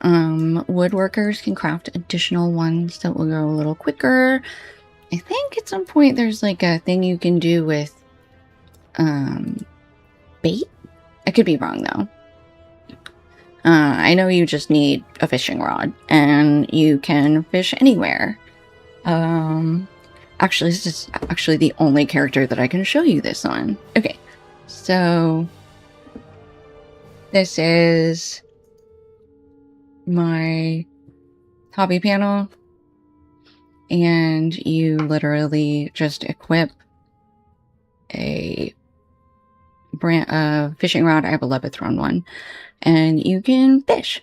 Woodworkers can craft additional ones that will go a little quicker. I think at some point there's like a thing you can do with bait. I could be wrong though. I know you just need a fishing rod and you can fish anywhere. Actually, this is actually the only character that I can show you this on. Okay, so this is my hobby panel, and you literally just equip a fishing rod. I have a Levithron one, and you can fish.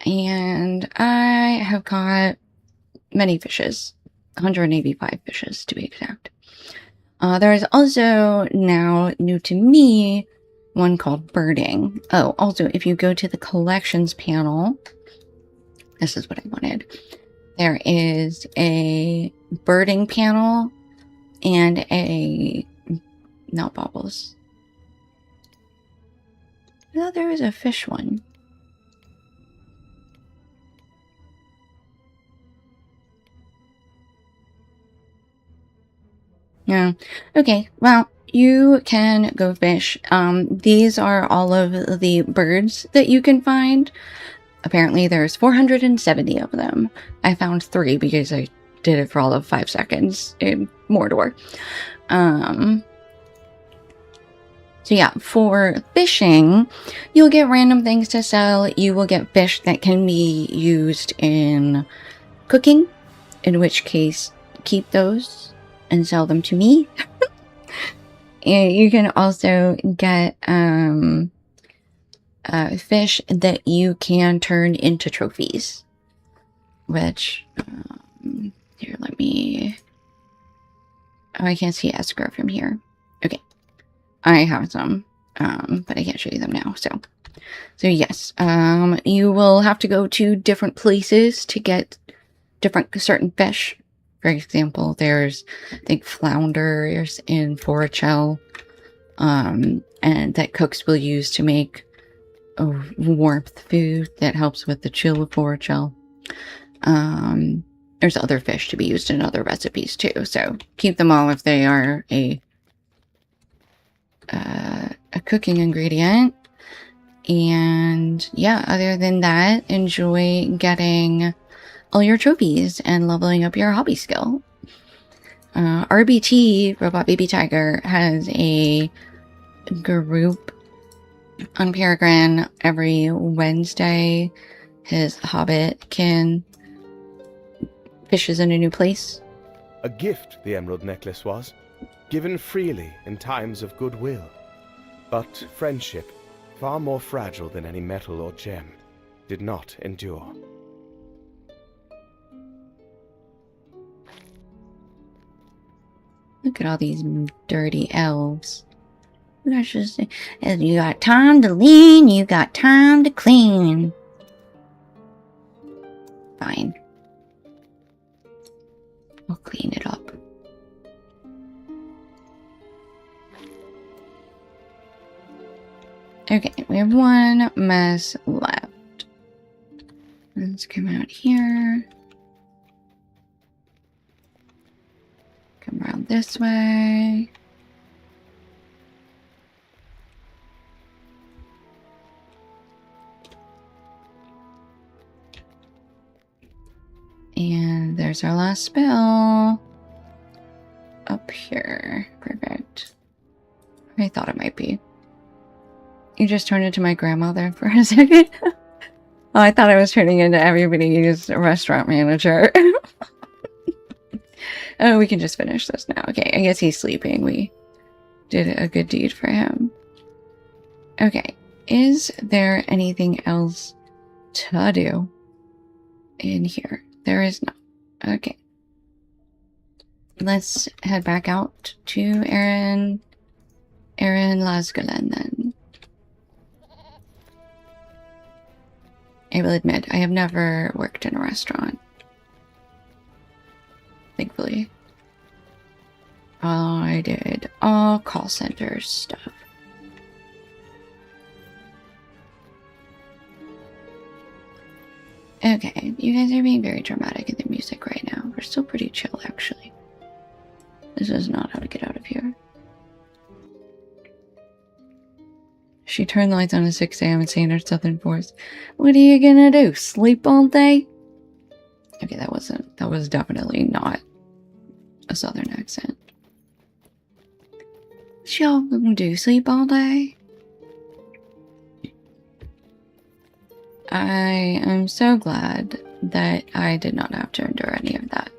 And I have caught many fishes, 185 fishes to be exact. There is also now new to me one called birding. Oh, also if you go to the collections panel, this is what I wanted. There is a birding panel and a not baubles. No, there is a fish one. Yeah. Okay, well, you can go fish. These are all of the birds that you can find. Apparently there's 470 of them. I found 3 because I did it for all of 5 seconds in Mordor. So yeah, for fishing, you'll get random things to sell. You will get fish that can be used in cooking, in which case, keep those and sell them to me. And you can also get fish that you can turn into trophies. Which, here, let me... Oh, I can't see escrow from here. Okay. I have some, but I can't show you them now, so yes, you will have to go to different places to get different certain fish. For example, there's, I think, flounders in Forachel, and that cooks will use to make a warmth food that helps with the chill of Forachel. There's other fish to be used in other recipes too, so keep them all if they are a cooking ingredient. And yeah, other than that, enjoy getting all your trophies and leveling up your hobby skill. RBT, Robot Baby Tiger, has a group on Peregrine every Wednesday. His hobbitkin fishes in a new place. A gift the emerald necklace was, given freely in times of goodwill. But friendship, far more fragile than any metal or gem, did not endure. Look at all these dirty elves. You got time to lean, you got time to clean. Fine. I'll clean it up. Okay, we have one mess left. Let's come out here. Come around this way. And there's our last spell. Up here. Perfect. I thought it might be. You just turned into my grandmother for a second. Oh, I thought I was turning into everybody's restaurant manager. Oh, we can just finish this now. Okay, I guess he's sleeping. We did a good deed for him. Okay, is there anything else to do in here? There is not. Okay. Let's head back out to Aaron Lasgalen then. I will admit, I have never worked in a restaurant. Thankfully. I did all call center stuff. Okay, you guys are being very dramatic in the music right now. We're still pretty chill, actually. This is not how to get out of here. She turned the lights on at 6 a.m. and saying her southern voice. What are you gonna do? Sleep all day? Okay, that was definitely not a southern accent. What y'all gonna do? Sleep all day? I am so glad that I did not have to endure any of that.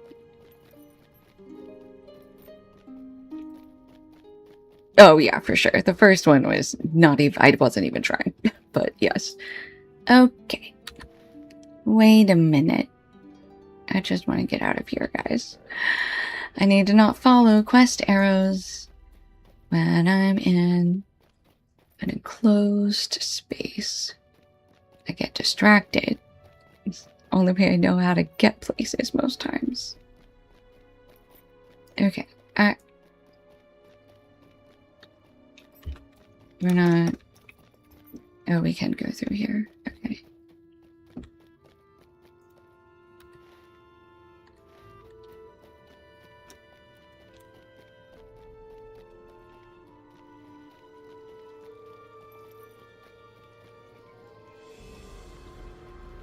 Oh yeah, for sure. The first one was not even, I wasn't even trying, but yes. Okay. Wait a minute. I just want to get out of here, guys. I need to not follow quest arrows when I'm in an enclosed space. I get distracted. It's the only way I know how to get places most times. Okay. We're not... Oh, we can go through here. Okay.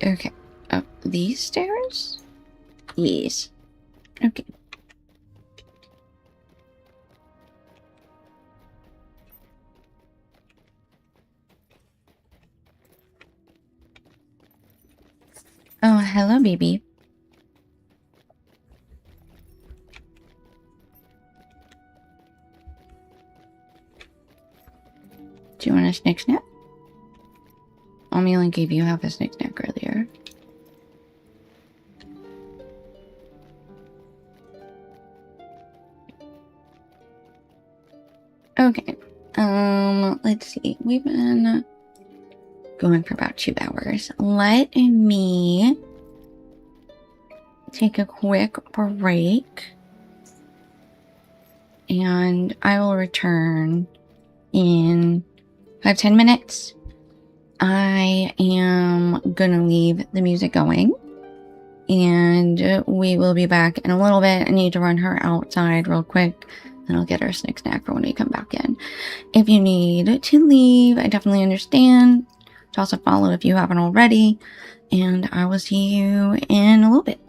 Okay. Up these stairs? Yes. Okay. Hello, baby. Do you want a snick snack? Mommy only gave you half a snick snack earlier. Okay. Let's see. We've been going for about 2 hours. Let me take a quick break. And I will return in 5-10 minutes. I am gonna leave the music going. And we will be back in a little bit. I need to run her outside real quick. And I'll get her a snack for when we come back in. If you need to leave, I definitely understand. Toss a follow if you haven't already. And I will see you in a little bit.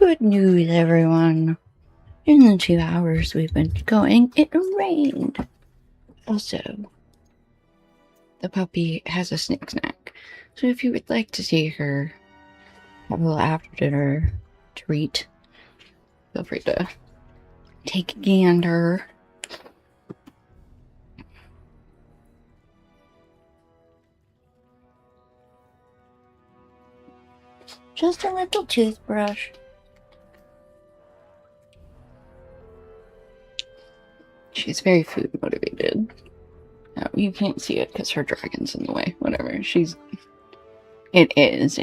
Good news, everyone. In the 2 hours we've been going, it rained. Also, the puppy has a snack. So if you would like to see her have a little after dinner treat, feel free to take a gander. Just a little toothbrush. She's very food motivated. No, you can't see it because her dragon's in the way. Whatever. It is.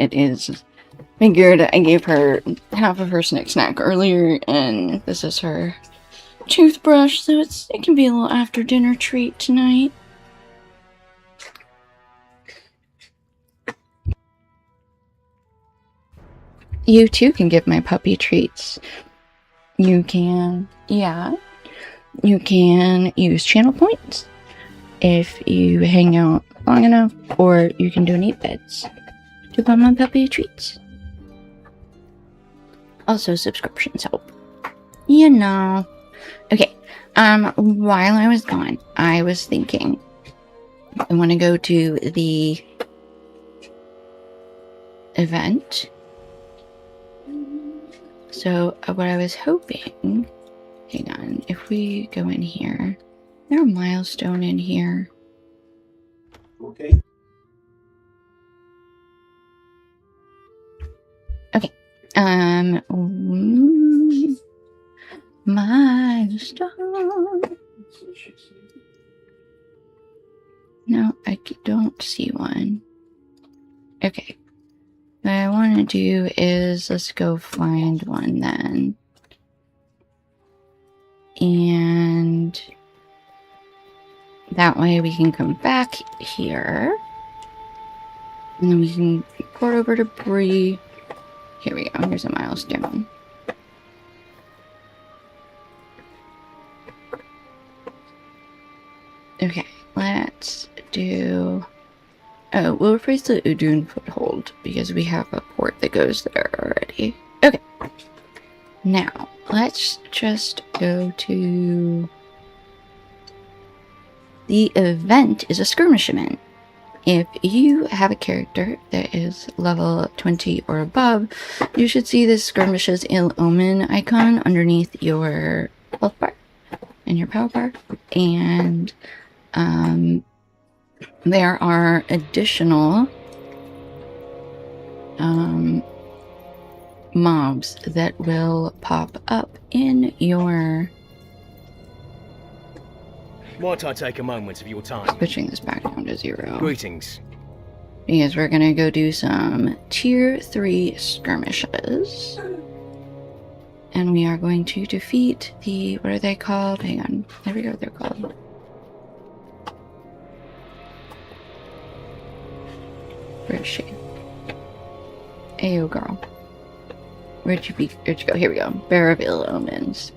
Figured I gave her half of her snack earlier, and this is her toothbrush, so it can be a little after dinner treat tonight. You too can give my puppy treats. You can use channel points if you hang out long enough, or you can donate bits to buy my puppy treats. Also, subscriptions help. You know. Okay, while I was gone, I was thinking I want to go to the event. So, what I was hoping... Hang on, if we go in here... Is there a milestone in here? Okay. Okay. Milestone. No, I don't see one. Okay. What I want to do is, let's go find one then. And that way we can come back here. And then we can report over to Bree. Here we go, here's a milestone. Okay, let's do... Oh, we'll replace the Udun foothold because we have a port that goes there already. Okay. Now, let's just go to... The event is a skirmish event. If you have a character that is level 20 or above, you should see this Skirmish's Ill Omen icon underneath your health bar and your power bar. And there are additional mobs that will pop up in your... Might I take a moment of your time? Switching this back down to 0. Greetings. Because we're gonna go do some tier 3 skirmishes. And we are going to defeat the... What are they called? Hang on. There we go, they're called. Where is she? Ayo, girl. Where'd you go? Here we go. Bearer of Ill Omens.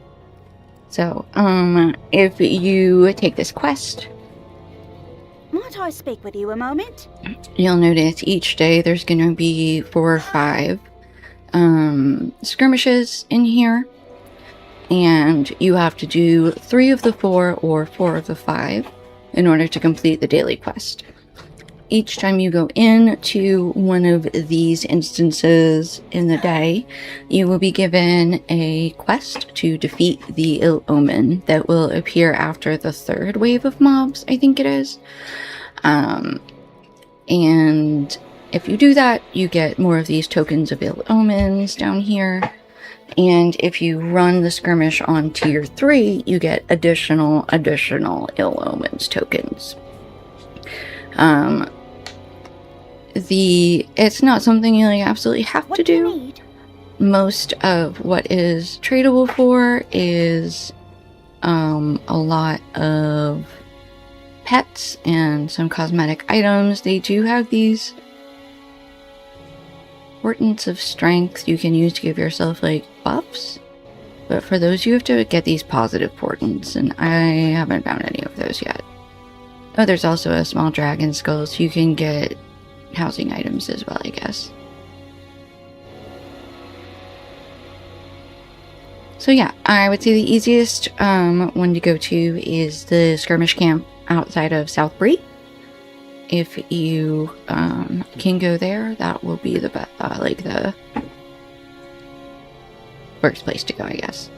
So, if you take this quest... Might I speak with you a moment? You'll notice each day there's gonna be 4 or 5 skirmishes in here. And you have to do 3 of the 4 or 4 of the 5 in order to complete the daily quest. Each time you go into one of these instances in the day, you will be given a quest to defeat the Ill Omen that will appear after the 3rd wave of mobs, I think it is. And if you do that, you get more of these tokens of Ill Omens down here. And if you run the skirmish on tier 3, you get additional Ill Omens tokens. It's not something you absolutely have to do. Most of what is tradable for is a lot of pets and some cosmetic items. They do have these portents of strength you can use to give yourself like buffs, but for those you have to get these positive portents, and I haven't found any of those yet. Oh, there's also a small dragon skull, so you can get housing items as well, I guess. So yeah, I would say the easiest one to go to is the skirmish camp outside of South Bree. If you can go there, that will be the the first place to go, I guess.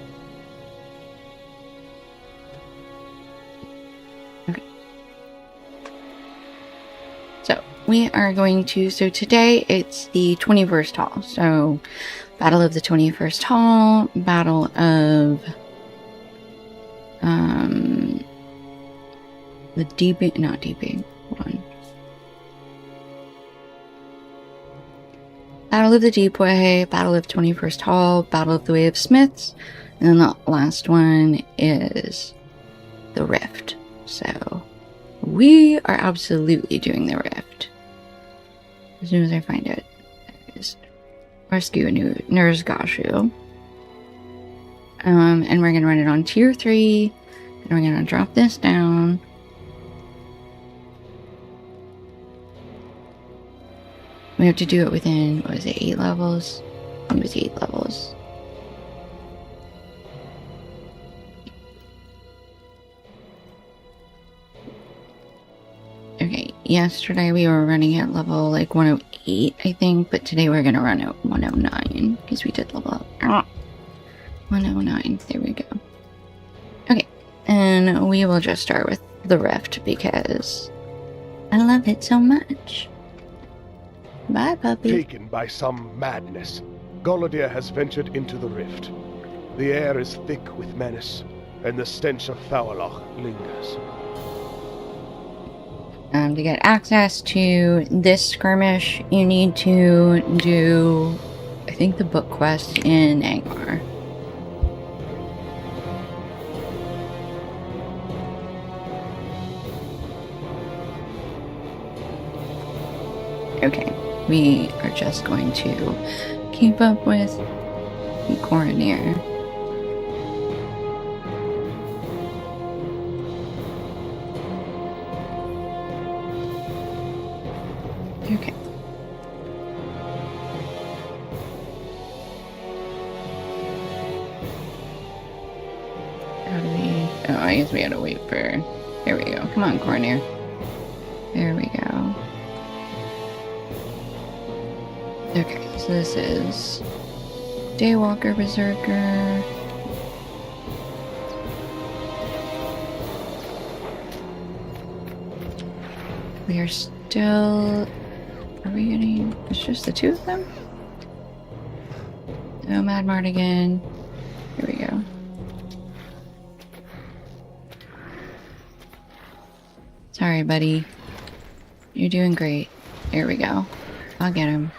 Okay. So we are going to. So today it's the 21st Hall. So Battle of the 21st Hall, Battle of the Deeping, not Deeping. Hold on. Battle of the Deepway, Battle of 21st Hall, Battle of the Way of Smiths, and then the last one is the Rift. So we are absolutely doing the Rift. As soon as I find it, there it is. Rescue Nurzgashu. And we're gonna run it on tier 3, and we're gonna drop this down. We have to do it within, what was it, 8 levels? I think it was 8 levels. Okay, yesterday we were running at level like 108, I think, but today we're gonna run at 109, because we did level up. 109, there we go. Okay, and we will just start with the Rift, because I love it so much. Bye, puppy. Taken by some madness, Golodir has ventured into the rift. The air is thick with menace, and the stench of Thauloch lingers. To get access to this skirmish, you need to do, I think, the book quest in Angmar. Okay. We are just going to keep up with the Coroner. Okay. How do we... Oh, I guess we had to wait for... There we go. Come on, Coroner. There we go. Okay, so this is Daywalker Berserker. We are still... Are we getting... It's just the 2 of them? Oh, Mad Mardigan. Here we go. Sorry, buddy. You're doing great. Here we go. I'll get him.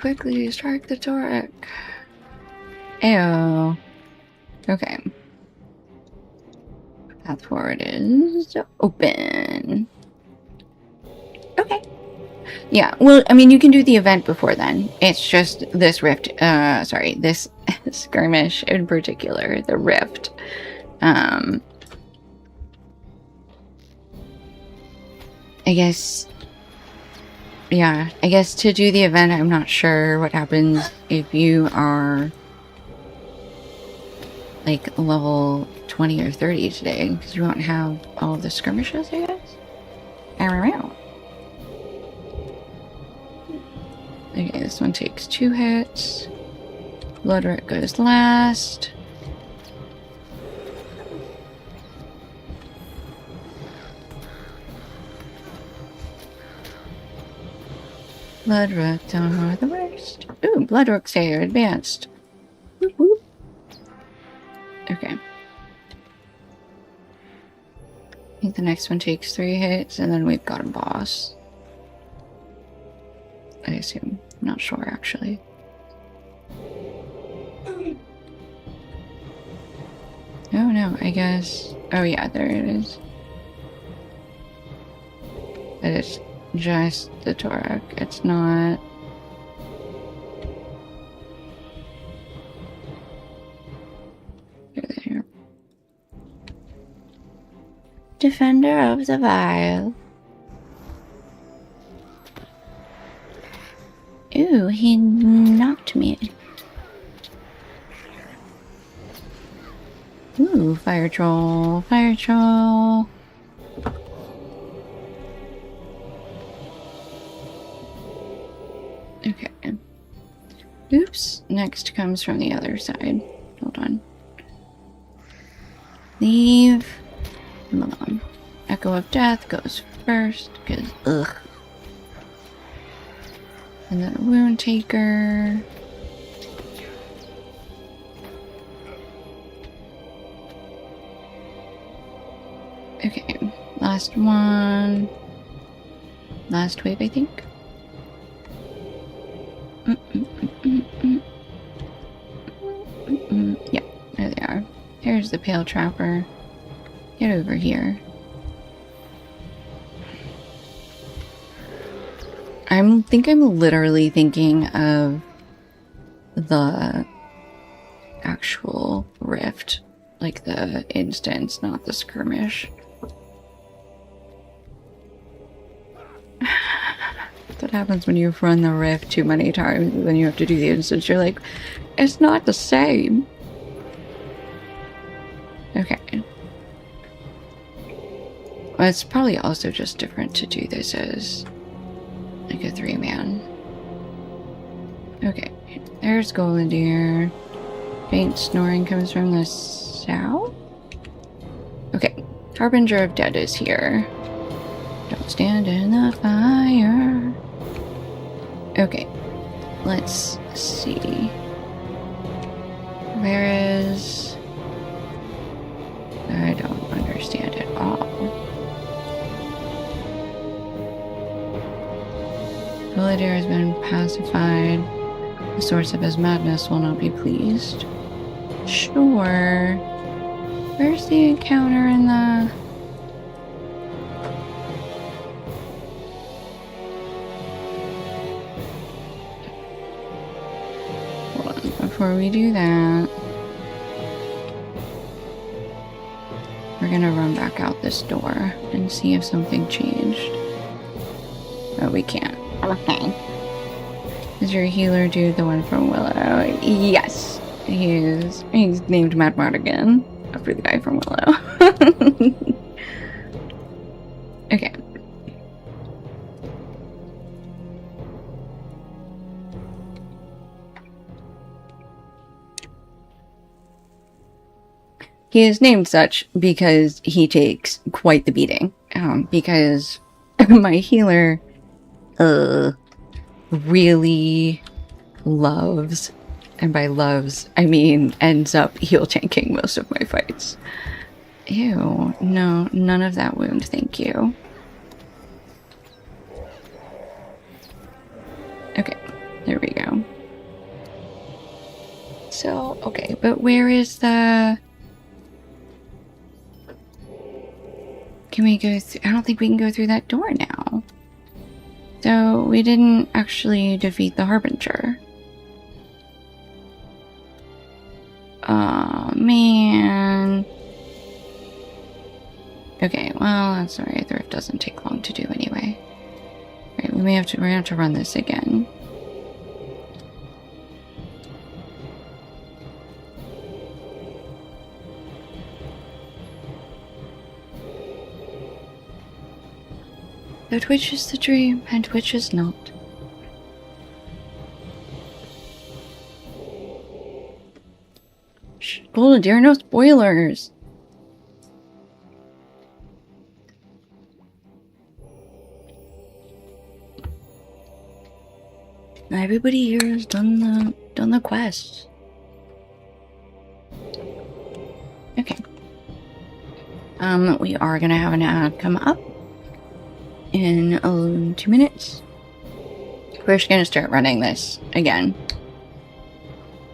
Quickly strike the Torek. Ew. Okay. Path forward is open. Okay. Yeah, well, I mean, you can do the event before then. It's just this rift, sorry, this skirmish in particular, the rift. I guess... Yeah, I guess to do the event, I'm not sure what happens if you are like level 20 or 30 today, because you won't have all of the skirmishes, I guess? I don't know. Okay, this one takes 2 hits. Bloodroot goes last. Bloodroot are the worst. Ooh, Bloodroot's here, advanced. Whoop, whoop. Okay. I think the next one takes 3 hits, and then we've got a boss. I assume. I'm not sure, actually. Oh no, I guess... Oh yeah, there it is. But it's just the Torek. It's not... Here. Defender of the Vile. Ooh, he knocked me. Ooh, fire troll, fire troll. Okay. Oops, next comes from the other side. Hold on. Leave him alone. Echo of Death goes first, because ugh. And then Wound Taker. Okay, last one. Last wave, I think. Yeah, there they are. Here's the Pale Trapper. Get over here. I think I'm literally thinking of the actual rift. Like the instance, not the skirmish. What happens when you've run the rift too many times when you have to do the instance? You're like, it's not the same. Okay. Well, it's probably also just different to do this as like a 3-man. Okay, there's Golden. Faint snoring comes from the south? Okay, Harbinger of Dead is here. Don't stand in the fire. Okay, let's see. Where is... I don't understand at all. Golidir has been pacified. The source of his madness will not be pleased. Sure. Where's the encounter in the... Hold on, before we do that, we're gonna run back out this door and see if something changed. Oh, we can't. Okay. Is your healer dude the one from Willow? Yes. He's named Mad Mardigan after the guy from Willow. Okay. He is named such because he takes quite the beating. Because my healer really loves, and by loves I mean ends up heal tanking most of my fights. Ew, no, none of that wound, thank you. Okay, there we go. So, okay, but where is the... Can we go through? I don't think we can go through that door now. So, we didn't actually defeat the Harbinger. Oh, man. Okay, well, that's alright. The rift doesn't take long to do anyway. Right, we're gonna have to run this again. But which is the dream and which is not? Shh, Golden Deer, no spoilers! Everybody here has done the quests. Okay. We are gonna have an ad come up in 2 minutes. We're just gonna start running this again.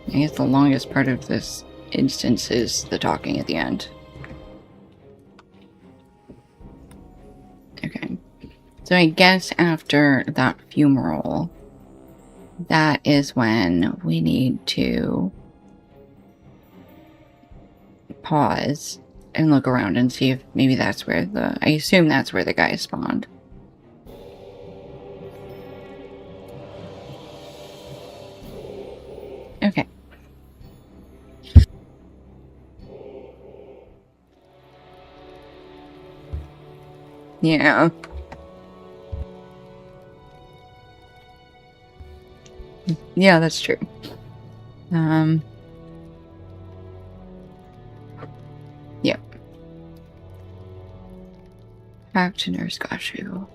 I guess the longest part of this instance is the talking at the end. Okay. So I guess after that fumarole, that is when we need to pause and look around and see if maybe that's where I assume that's where the guy spawned. Yeah. Yeah, that's true. Yep. Practitioners got you.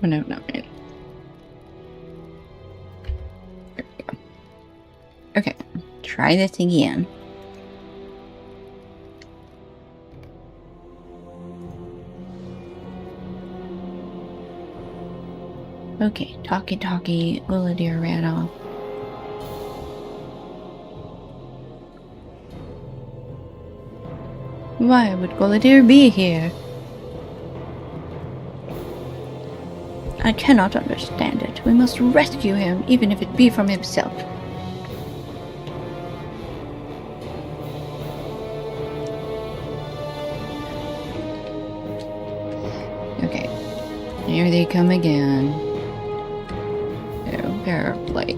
Oh, no, not right. There we go. Okay, try this again. Okay, talkie, Gullidir ran off. Why would Gullidir be here? I cannot understand it. We must rescue him, even if it be from himself. Okay, here they come again. Oh, Bearer of Blight.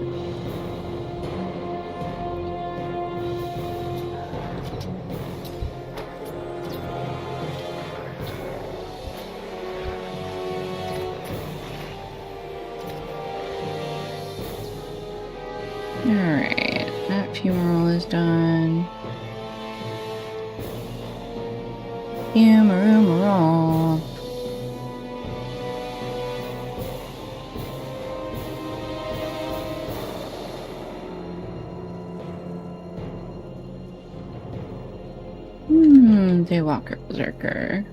Alright, that funeral is done. Funeral. Daywalker Berserker.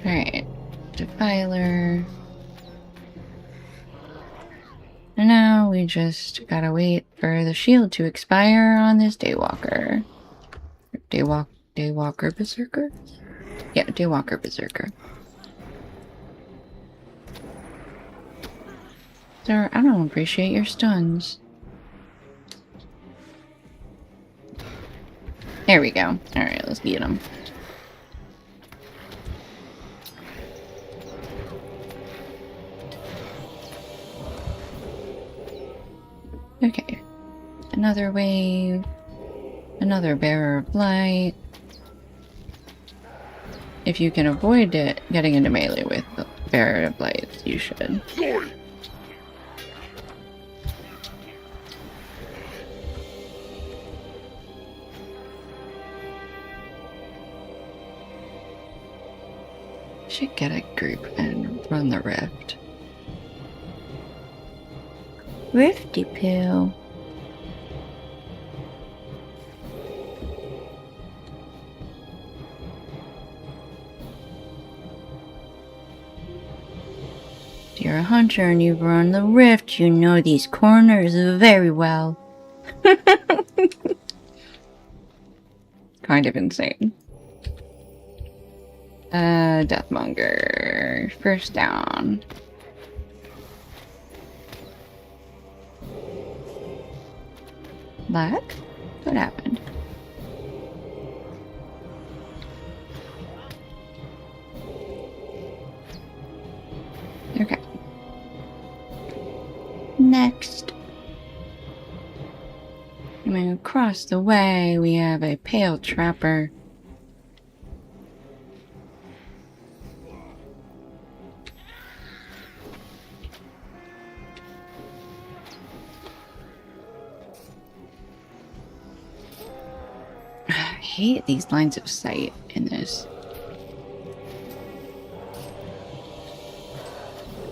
Alright, Defiler. And now we just gotta wait for the shield to expire on this Daywalker. Daywalker Berserker? Yeah, Daywalker Berserker. Sir, I don't appreciate your stuns. There we go. Alright, let's get him. Okay. Another wave. Another Bearer of Blight. If you can avoid it, getting into melee with the Bearer of Blight, you should. Should get a group and run the rift. Rifty poo. If you're a hunter and you've run the rift, you know these corners very well. Kind of insane. Deathmonger. First down. Black? What happened? Okay. Next. I mean, across the way, we have a pale trapper. I hate these lines of sight in this.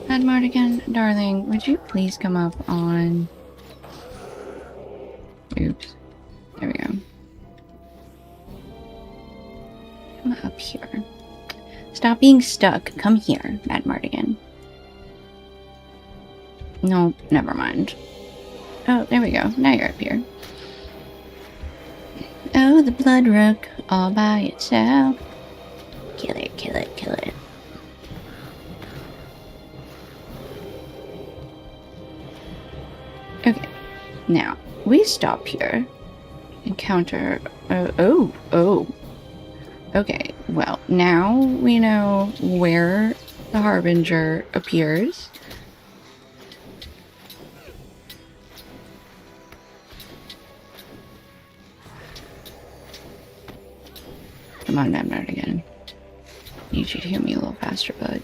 Mardigan, darling, would you please come up on... Oops. There we go. Come up here. Stop being stuck. Come here, Mad Mardigan. No, never mind. Oh, there we go. Now you're up here. Oh, the blood rook all by itself. Kill it, kill it, kill it. Okay, now we stop here. Encounter. Oh. Okay, well, now we know where the Harbinger appears. Come on, Nemnard again. Need you to hear me a little faster, bud.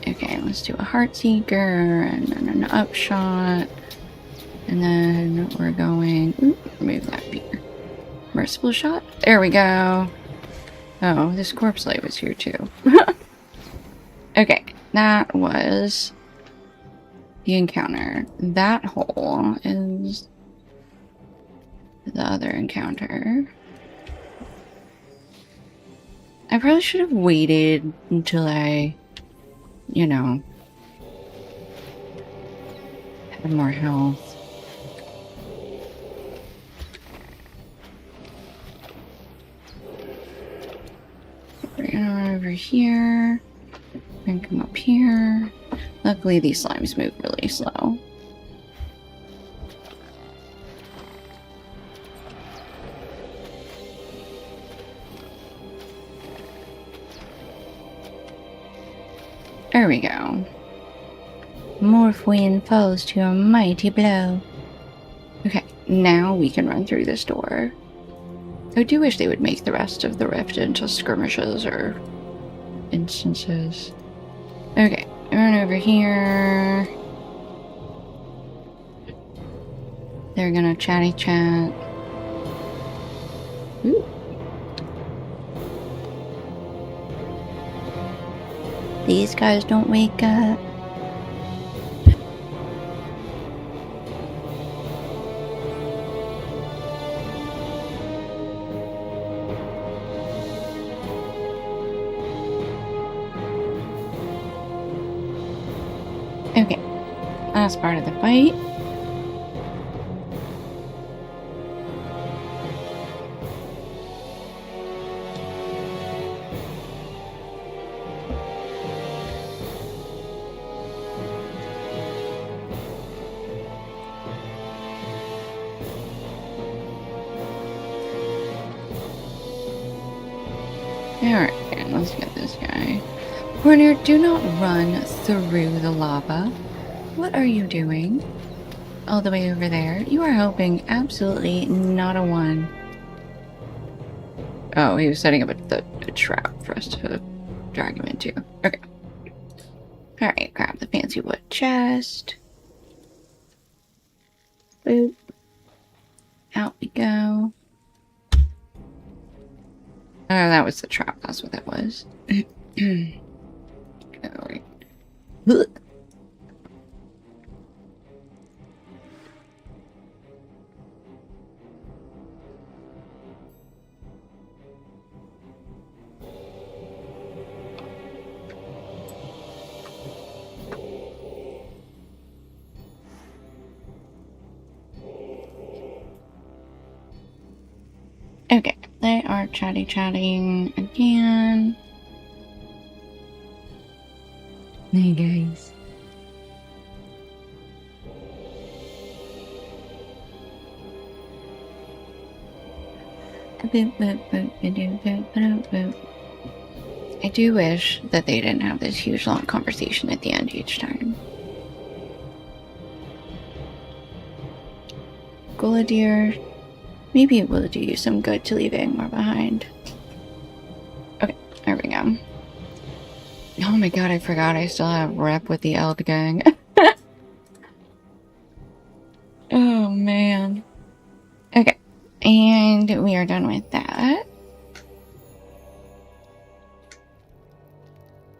Okay, let's do a Heartseeker and then an Upshot. And then we're going... Ooh, remove that beer. Merciful Shot? There we go. Oh, this corpse light was here too. Okay, that was the encounter. That hole is the other encounter. I probably should have waited until I, you know, had more health. We're gonna run over here and come up here. Luckily, these slimes move really slow. There we go. Morphwind falls to a mighty blow. Okay, now we can run through this door. I do wish they would make the rest of the rift into skirmishes or instances. Okay, run over here. They're gonna chatty chat. Ooh. These guys don't wake up. Okay, last part of the fight. Alright, let's get this guy. Horner, do not run through the lava. What are you doing? All the way over there? You are hoping absolutely not a one. Oh, he was setting up a trap for us to drag him into. Okay. Alright, grab the fancy wood chest. Boop. Out we go. Oh, that was the trap. That's what that was. Alright. Okay, they are chatting again. Hey guys. I do wish that they didn't have this huge long conversation at the end each time. Guladir, maybe it will do you some good to leave Angmar behind. Okay, there we go. Oh my god, I forgot I still have rep with the Eld gang. Oh man. Okay, and we are done with that.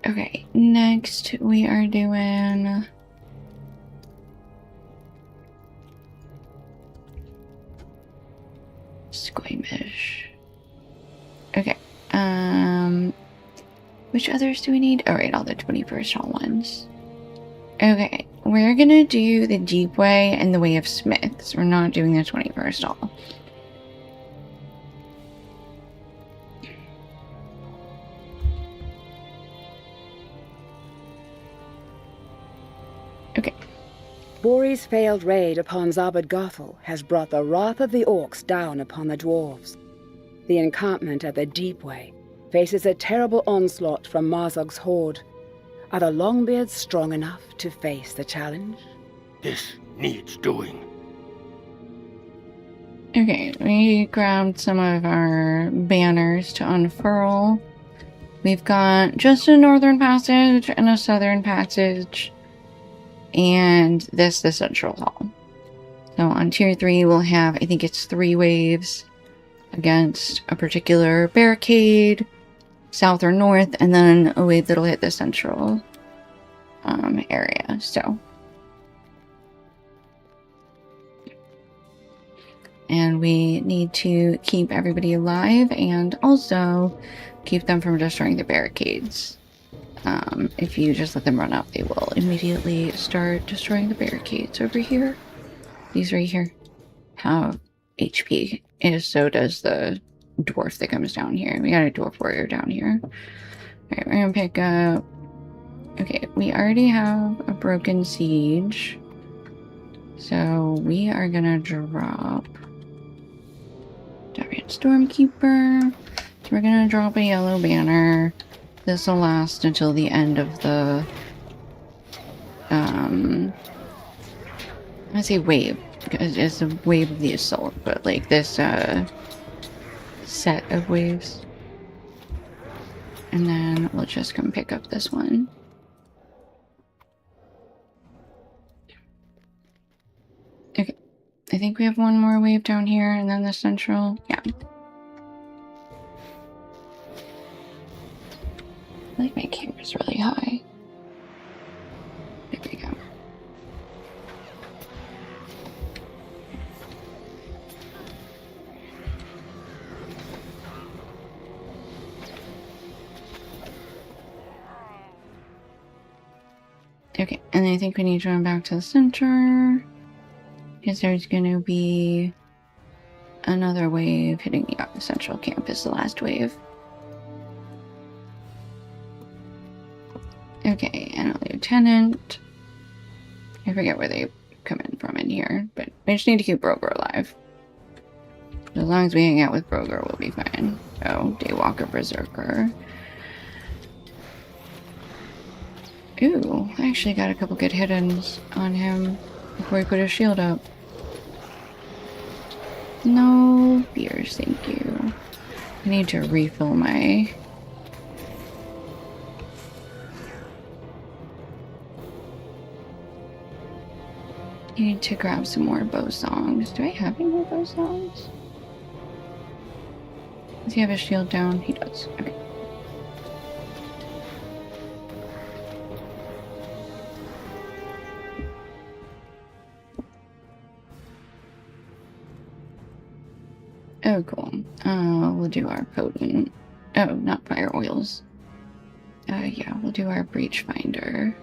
Okay, next we are doing... Squamish. Okay, which others do we need? Oh, right, all the 21st hall ones. Okay, we're gonna do the Deep Way and the Way of Smiths. We're not doing the 21st hall. Okay. Bori's failed raid upon Zabad Gothel has brought the wrath of the orcs down upon the dwarves. The encampment at the Deep Way faces a terrible onslaught from Marzog's horde. Are the Longbeards strong enough to face the challenge? This needs doing. Okay, we grabbed some of our banners to unfurl. We've got just a northern passage and a southern passage, and the central hall. So on tier 3, we'll have, I think it's 3 waves against a particular barricade, south or north, and then a wave that'll hit the central area. So, and we need to keep everybody alive and also keep them from destroying the barricades. If you just let them run out, they will immediately start destroying the barricades over here. These right here have HP, and so does the dwarf that comes down here. We got a dwarf warrior down here. Alright, we're gonna pick up... Okay, we already have a broken siege. So we are gonna drop... Giant Stormkeeper. So we're gonna drop a yellow banner. This will last until the end of the... I'm gonna say wave, because it's a wave of the assault, but like this set of waves. And then we'll just come pick up this one. Okay, I think we have one more wave down here and then the central. Yeah. I think my camera's really high. There we go. Okay, and I think we need to run back to the center, because there's gonna be another wave hitting the central campus, the last wave. Okay, and a lieutenant. I forget where they come in from in here, but we just need to keep Broger alive. As long as we hang out with Broger, we'll be fine. Oh, Daywalker Berserker. Ooh, I actually got a couple good hit-ins on him before he put his shield up. No fears, thank you. I need to refill my... I need to grab some more bow songs. Do I have any more bow songs? Does he have his shield down? He does. Okay. Oh, cool. We'll do our potent... Oh, not fire oils. Yeah, we'll do our breach finder.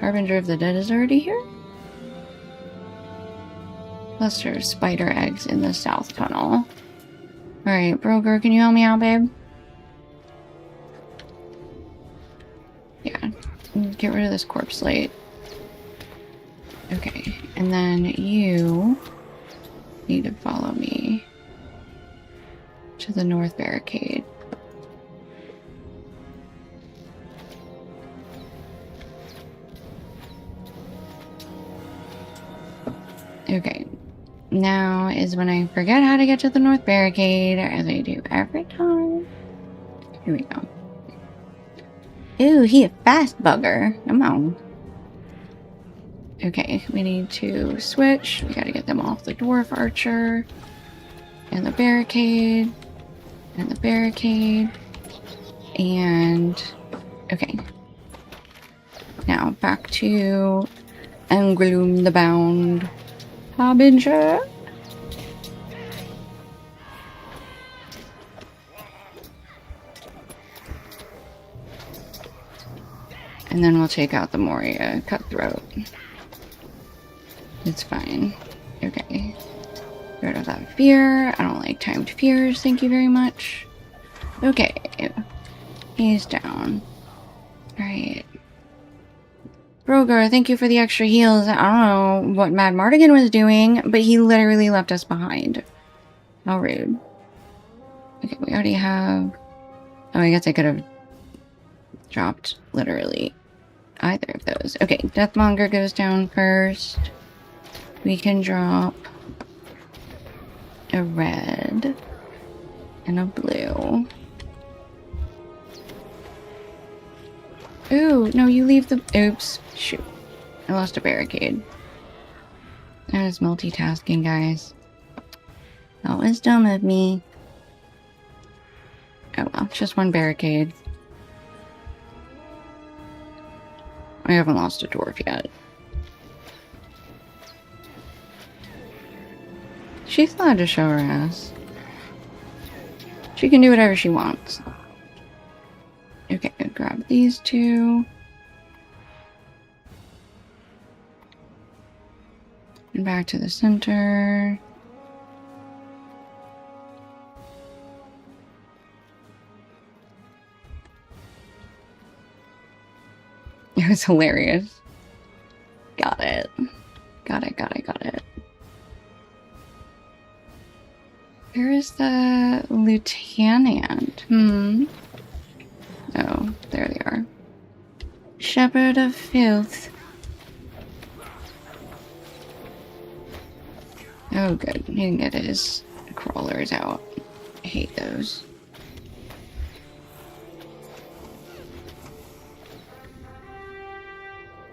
Harbinger of the Dead is already here? Cluster of spider eggs in the south tunnel. Alright, Broger, can you help me out, babe? Yeah, get rid of this corpse slate. Okay, and then you need to follow me to the north barricade. Okay, now is when I forget how to get to the north barricade, as I do every time. Here we go. Ooh, he a fast bugger. Come on. Okay, we need to switch. We gotta get them off the dwarf archer. And the barricade. And the barricade. And... okay. Now, back to... Angulum the Bound. Harbinger. And then we'll take out the Moria Cutthroat. It's fine. Okay. Get rid of that fear. I don't like timed fears. Thank you very much. Okay. He's down. Alright. Broger, thank you for the extra heals. I don't know what Mad Mardigan was doing, but he literally left us behind. How rude. Okay, we already have... oh, I guess I could have dropped, literally, either of those. Okay, Deathmonger goes down first. We can drop a red and a blue. Ooh, no, you leave the... Oops. Shoot. I lost a barricade. That is multitasking, guys. That was dumb of me. Oh well, just one barricade. I haven't lost a dwarf yet. She's allowed to show her ass. She can do whatever she wants. Okay, grab these two. And back to the center. It was hilarious. Got it. Got it. Where is the lieutenant? Oh, there they are. Shepherd of Filth. Oh, good. He didn't get his crawlers out. I hate those.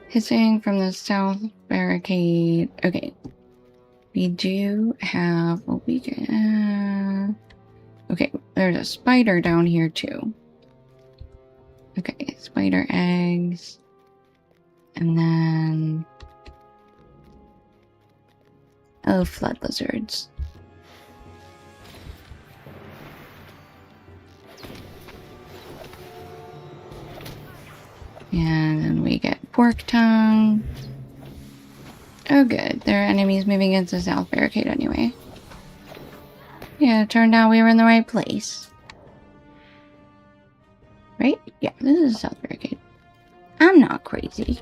Hissing from the south barricade. Okay. We do have what we can. Okay, there's a spider down here too. Okay, spider eggs. And then... oh, flood lizards. And then we get pork tongue. Oh good, there are enemies moving against the south barricade anyway. Yeah, it turned out we were in the right place. Right? Yeah, this is the south barricade. I'm not crazy.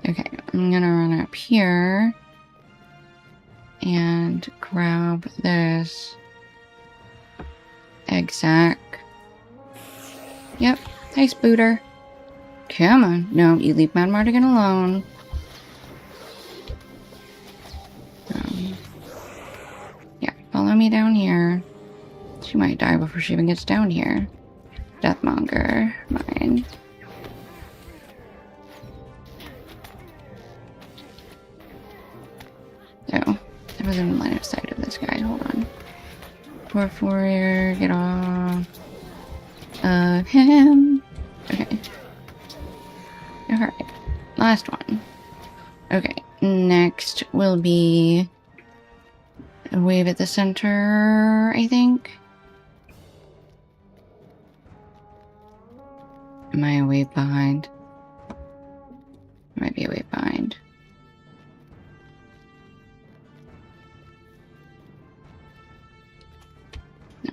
Okay, I'm gonna run up here and grab this egg sack. Yep, nice booter. Come on. No, you leave Mad Mardigan alone. Yeah, follow me down here. She might die before she even gets down here. Deathmonger, mine. Oh, I was in line of sight of this guy. Hold on. Dwarf warrior, get off of him. Okay. Alright. Last one. Okay. Next will be a wave at the center, I think. Am I a wave behind? I might be a wave behind.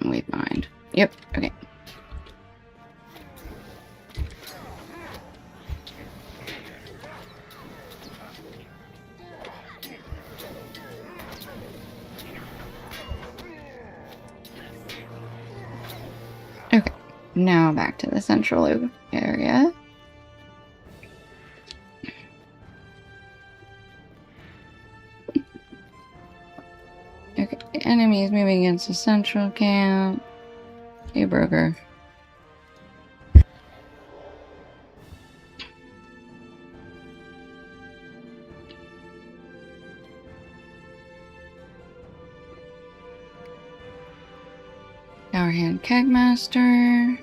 I'm way behind. Yep, okay. Okay, now back to the central area. Okay, enemies moving against the central camp. Hey, Broker. Powerhand Kegmaster.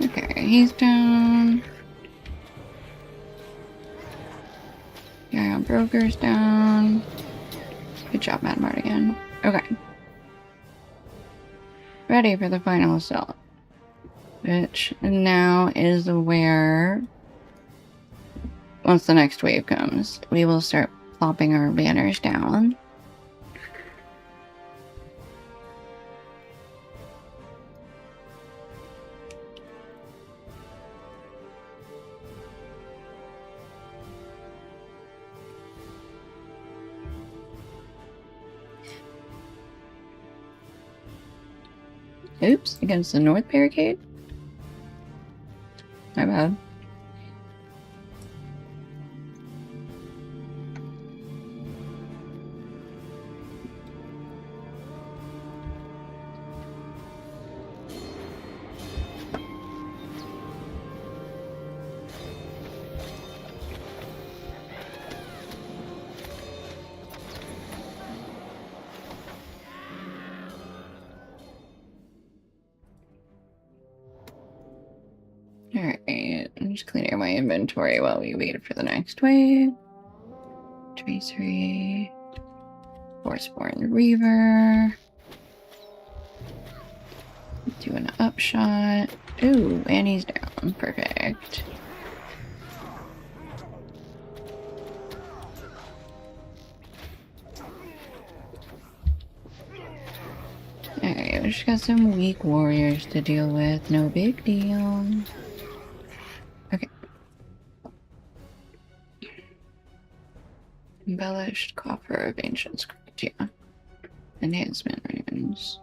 Okay, he's down. Yeah, Broker's down. Good job, Mad Mardigan. Okay. Ready for the final assault. Which now is where, once the next wave comes, we will start plopping our banners down. Oops, against the north barricade? My bad. Alright, I'm just cleaning my inventory while we wait for the next wave. Tracery. Forceborn Reaver. Do an upshot. Ooh, and he's down. Perfect. Alright, we just got some weak warriors to deal with. No big deal. Okay. Embellished coffer of ancient script, yeah. Enhancement ravens.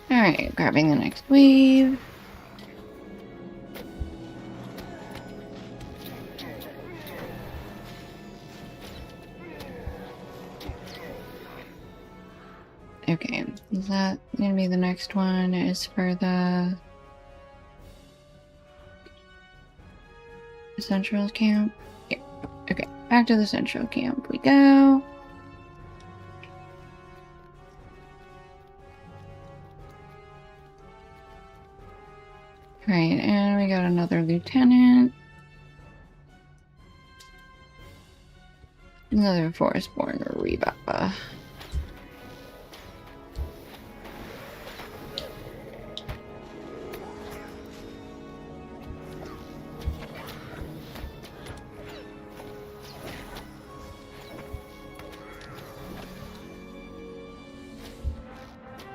Alright, grabbing the next wave. Okay, is that gonna be the next one? Is for the central camp? Yeah. Okay, back to the central camp we go. Right, and we got another lieutenant. Another Forestborn Rebappa.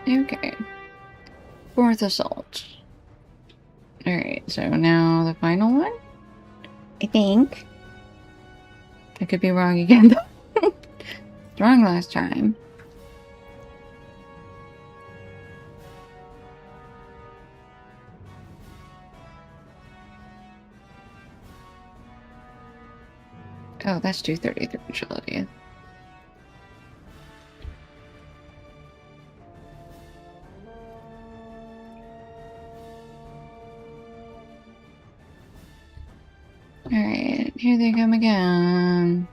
Okay. Fourth assault. Alright, so now the final one? I think. I could be wrong again, though. Wrong last time. Oh, that's 233 agility. Alright, here they come again.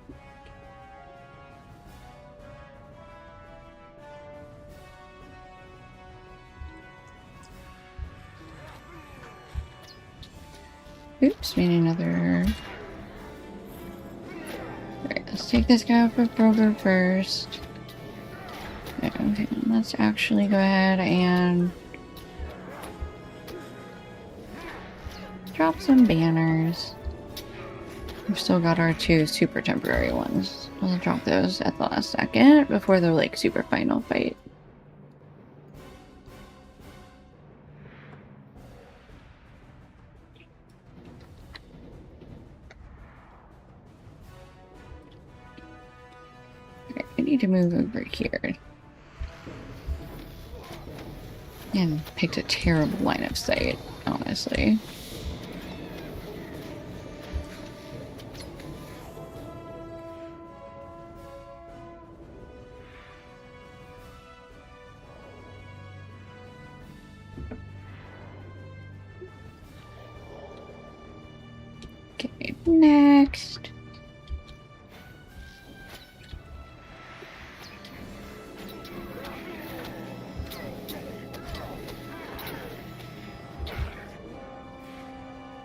Oops, we need another. Alright, let's take this guy for Broker first. Okay, let's actually go ahead and drop some banners. We've still got our two super temporary ones. We'll drop those at the last second before the like super final fight. Okay, I need to move over here. And picked a terrible line of sight, honestly. Okay, next.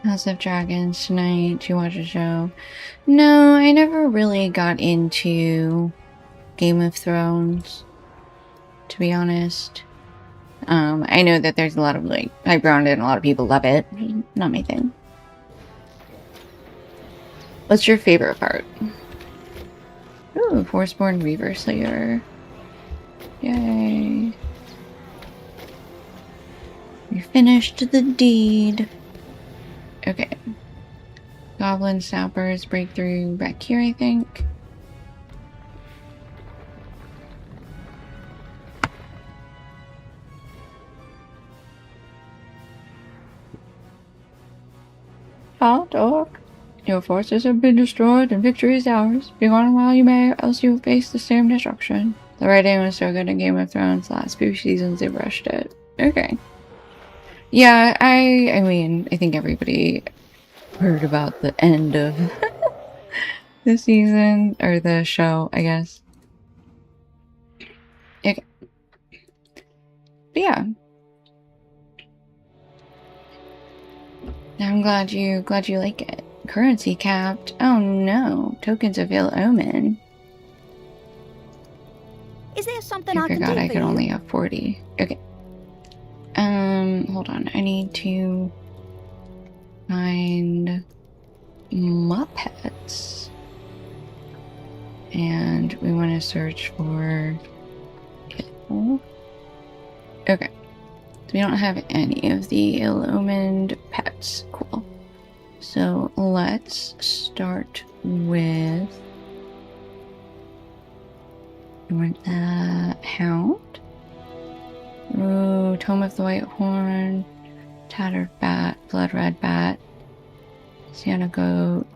House of Dragons tonight to watch a show. No, I never really got into Game of Thrones, to be honest. I know that there's a lot of like background and a lot of people love it. Not my thing. What's your favorite part? Ooh, Forceborn Reaver Slayer. Yay. We finished the deed. Okay. Goblin Sappers breakthrough back here, I think. fault, Orc. Your forces have been destroyed and victory is ours. Be gone while you may, or else you will face the same destruction. The writing was so good in Game of Thrones, the last few seasons they rushed it. Okay. Yeah, I mean, I think everybody heard about the end of the season, or the show, I guess. Okay. But yeah. I'm glad you like it. Currency capped. Oh no. Tokens of ill omen. Is there something I I can do forgot I for could you? only have 40. Okay. Hold on. I need to find Muppets. And we want to search for okay. So we don't have any of the ill-omened pets. Cool. So let's start with the hound. Ooh, Tome of the White Horn, Tattered Bat, Blood Red Bat, Sienna Goat,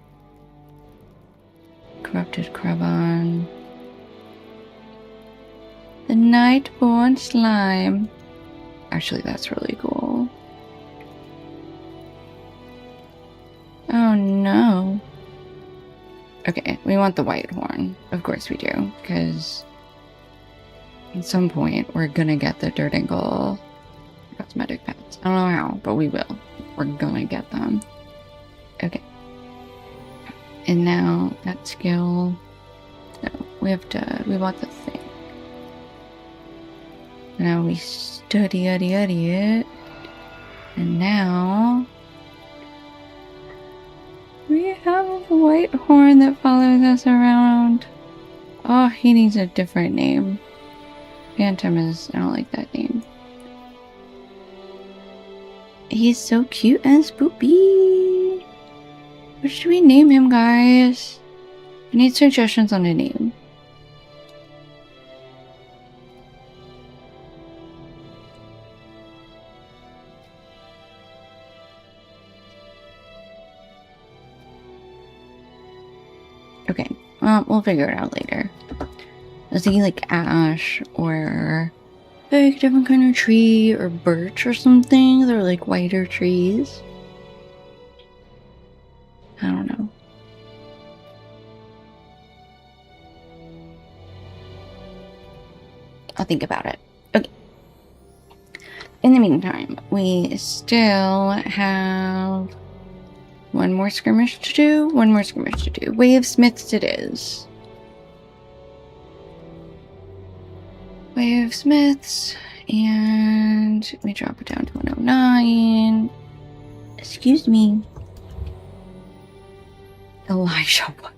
Corrupted Krabon, the Nightborn Slime. Actually, that's really cool. Oh no. Okay, we want the white horn. Of course we do, because at some point we're gonna get the Dirtingle cosmetic pets. I don't know how, but we will. We're gonna get them. Okay. And now that skill. No, we want the thing. Now we study it. And now we have a white horn that follows us around. Oh, he needs a different name. Phantom is, I don't like that name. He's so cute and spoopy. What should we name him, guys? I need suggestions on a name. Okay, well, we'll figure it out later. I was thinking like ash or like a different kind of tree or birch or something. They're like whiter trees. I don't know. I'll think about it. Okay. In the meantime, we still have one more skirmish to do. Way of Smiths it is. Way of Smiths. And we drop it down to 109. Excuse me. Elijah, what?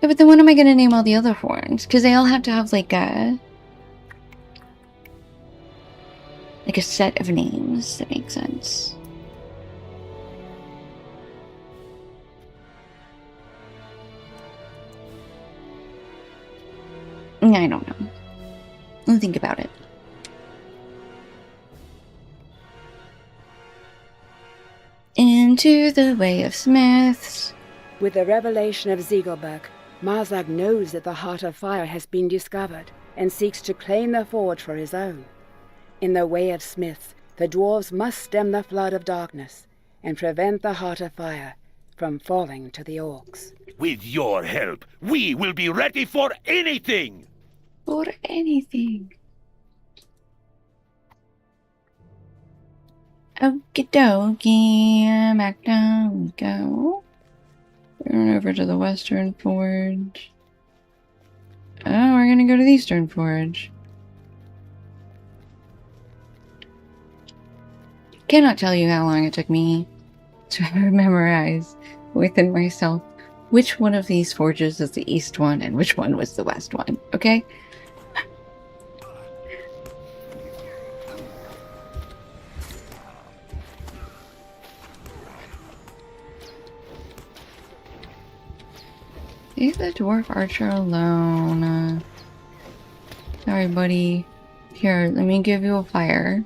Yeah, but then what am I gonna name all the other horns? Because they all have to have like a set of names that make sense. I don't know. I'll think about it. Into the Way of Smiths. With the revelation of Ziegelberg, Marzak knows that the Heart of Fire has been discovered and seeks to claim the forge for his own. In the Way of Smiths, the dwarves must stem the flood of darkness and prevent the Heart of Fire from falling to the orcs. With your help, we will be ready for anything! For anything. Okie dokie, back down we go. We're over to the Western Forge. Oh, we're gonna go to the Eastern Forge. Cannot tell you how long it took me to memorize within myself which one of these forges is the east one and which one was the west one, okay? Leave the dwarf archer alone. Sorry, buddy. Here, let me give you a fire.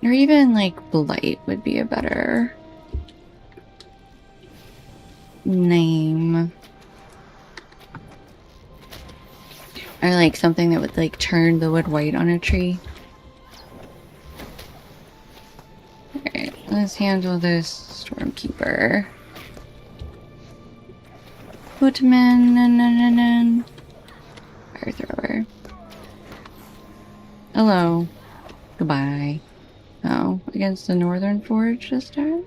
Or even, like, Blight would be a better name. Or, like, something that would, like, turn the wood white on a tree. Alright, let's handle this Stormkeeper. Footman, Fire Thrower. Hello. Goodbye. Oh, against the Northern Forge this time?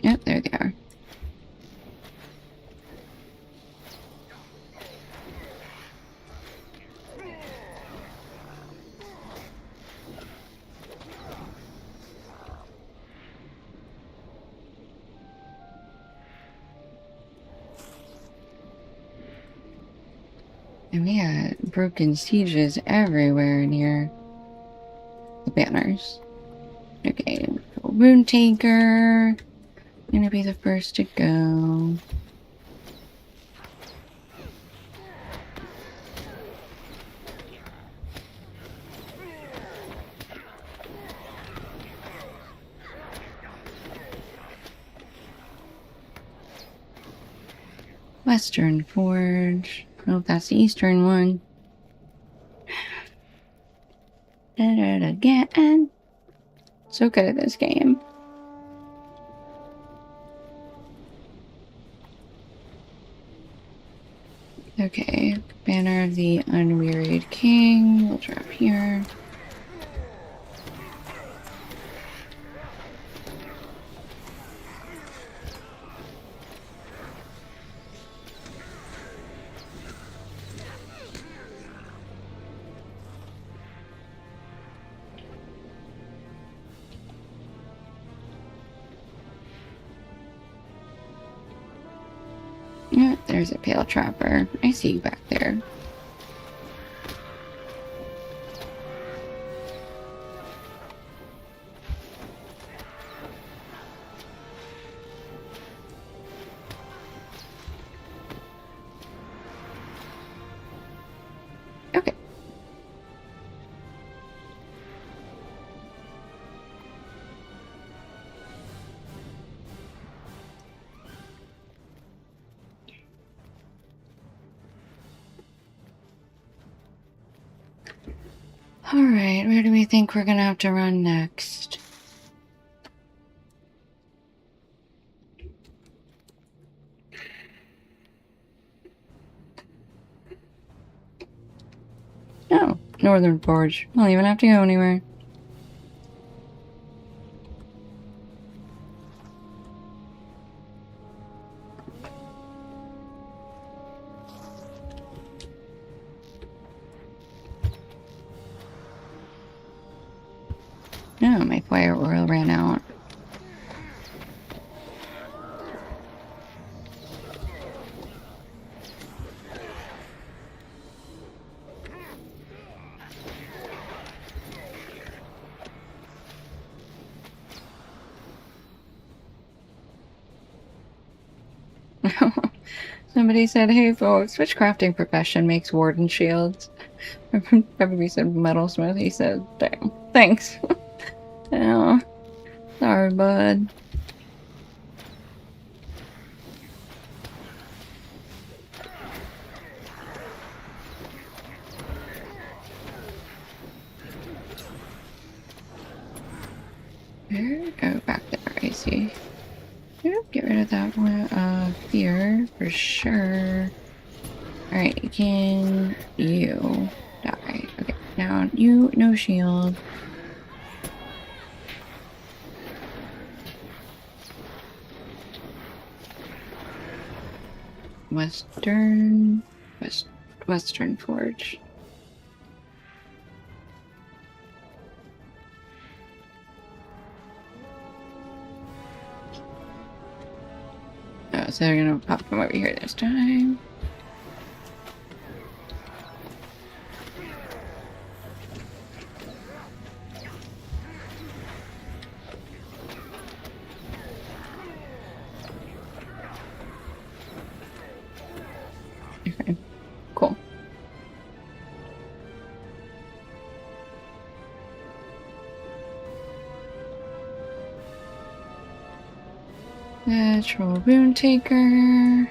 Yep, there they are. And we got broken sieges everywhere near the banners. Okay, Rune Taker. Gonna be the first to go. Western Forge. Oh, that's the eastern one. Did it again. So good at this game. Okay, Banner of the Unwearied King. We'll drop here. Yeah, there's a Pale Trapper. I see you back there. Okay. Alright, where do we think we're gonna have to run next? Oh, Northern Forge. Don't even have to go anywhere. No, my fire oil ran out. Somebody said, hey folks, which crafting profession makes warden shields? Everybody said metalsmith. He said, damn, thanks. Oh, sorry, bud. Go back there, I see. Get rid of that one here for sure. Alright, can you die? Okay, now you, no shield. Western Forge. Oh, so they're gonna pop from over here this time. Troll Rune Taker.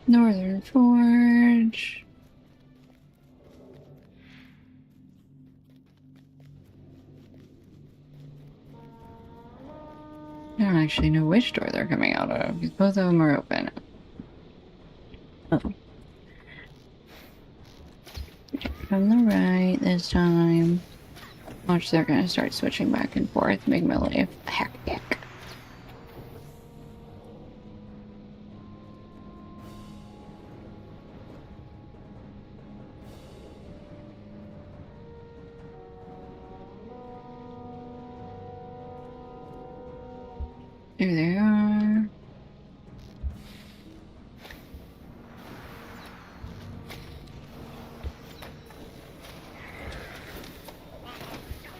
Northern Forge. I don't actually know which door they're coming out of, because both of them are open. Oh. From the right this time. Watch, they're gonna start switching back and forth, make my life hectic. There they are.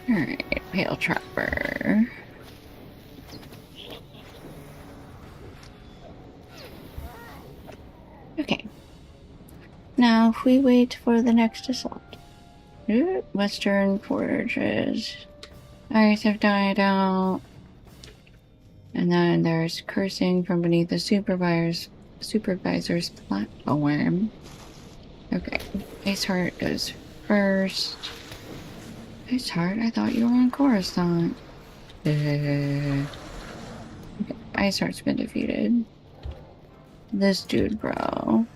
Alright, Pale Trapper. Okay. Now, if we wait for the next assault. Western Forges. Ice have died out. And then there's cursing from beneath the supervisor's platform. Okay, Ice Heart goes first. Ice Heart, I thought you were on Coruscant. Okay, Ice Heart's been defeated. This dude, bro.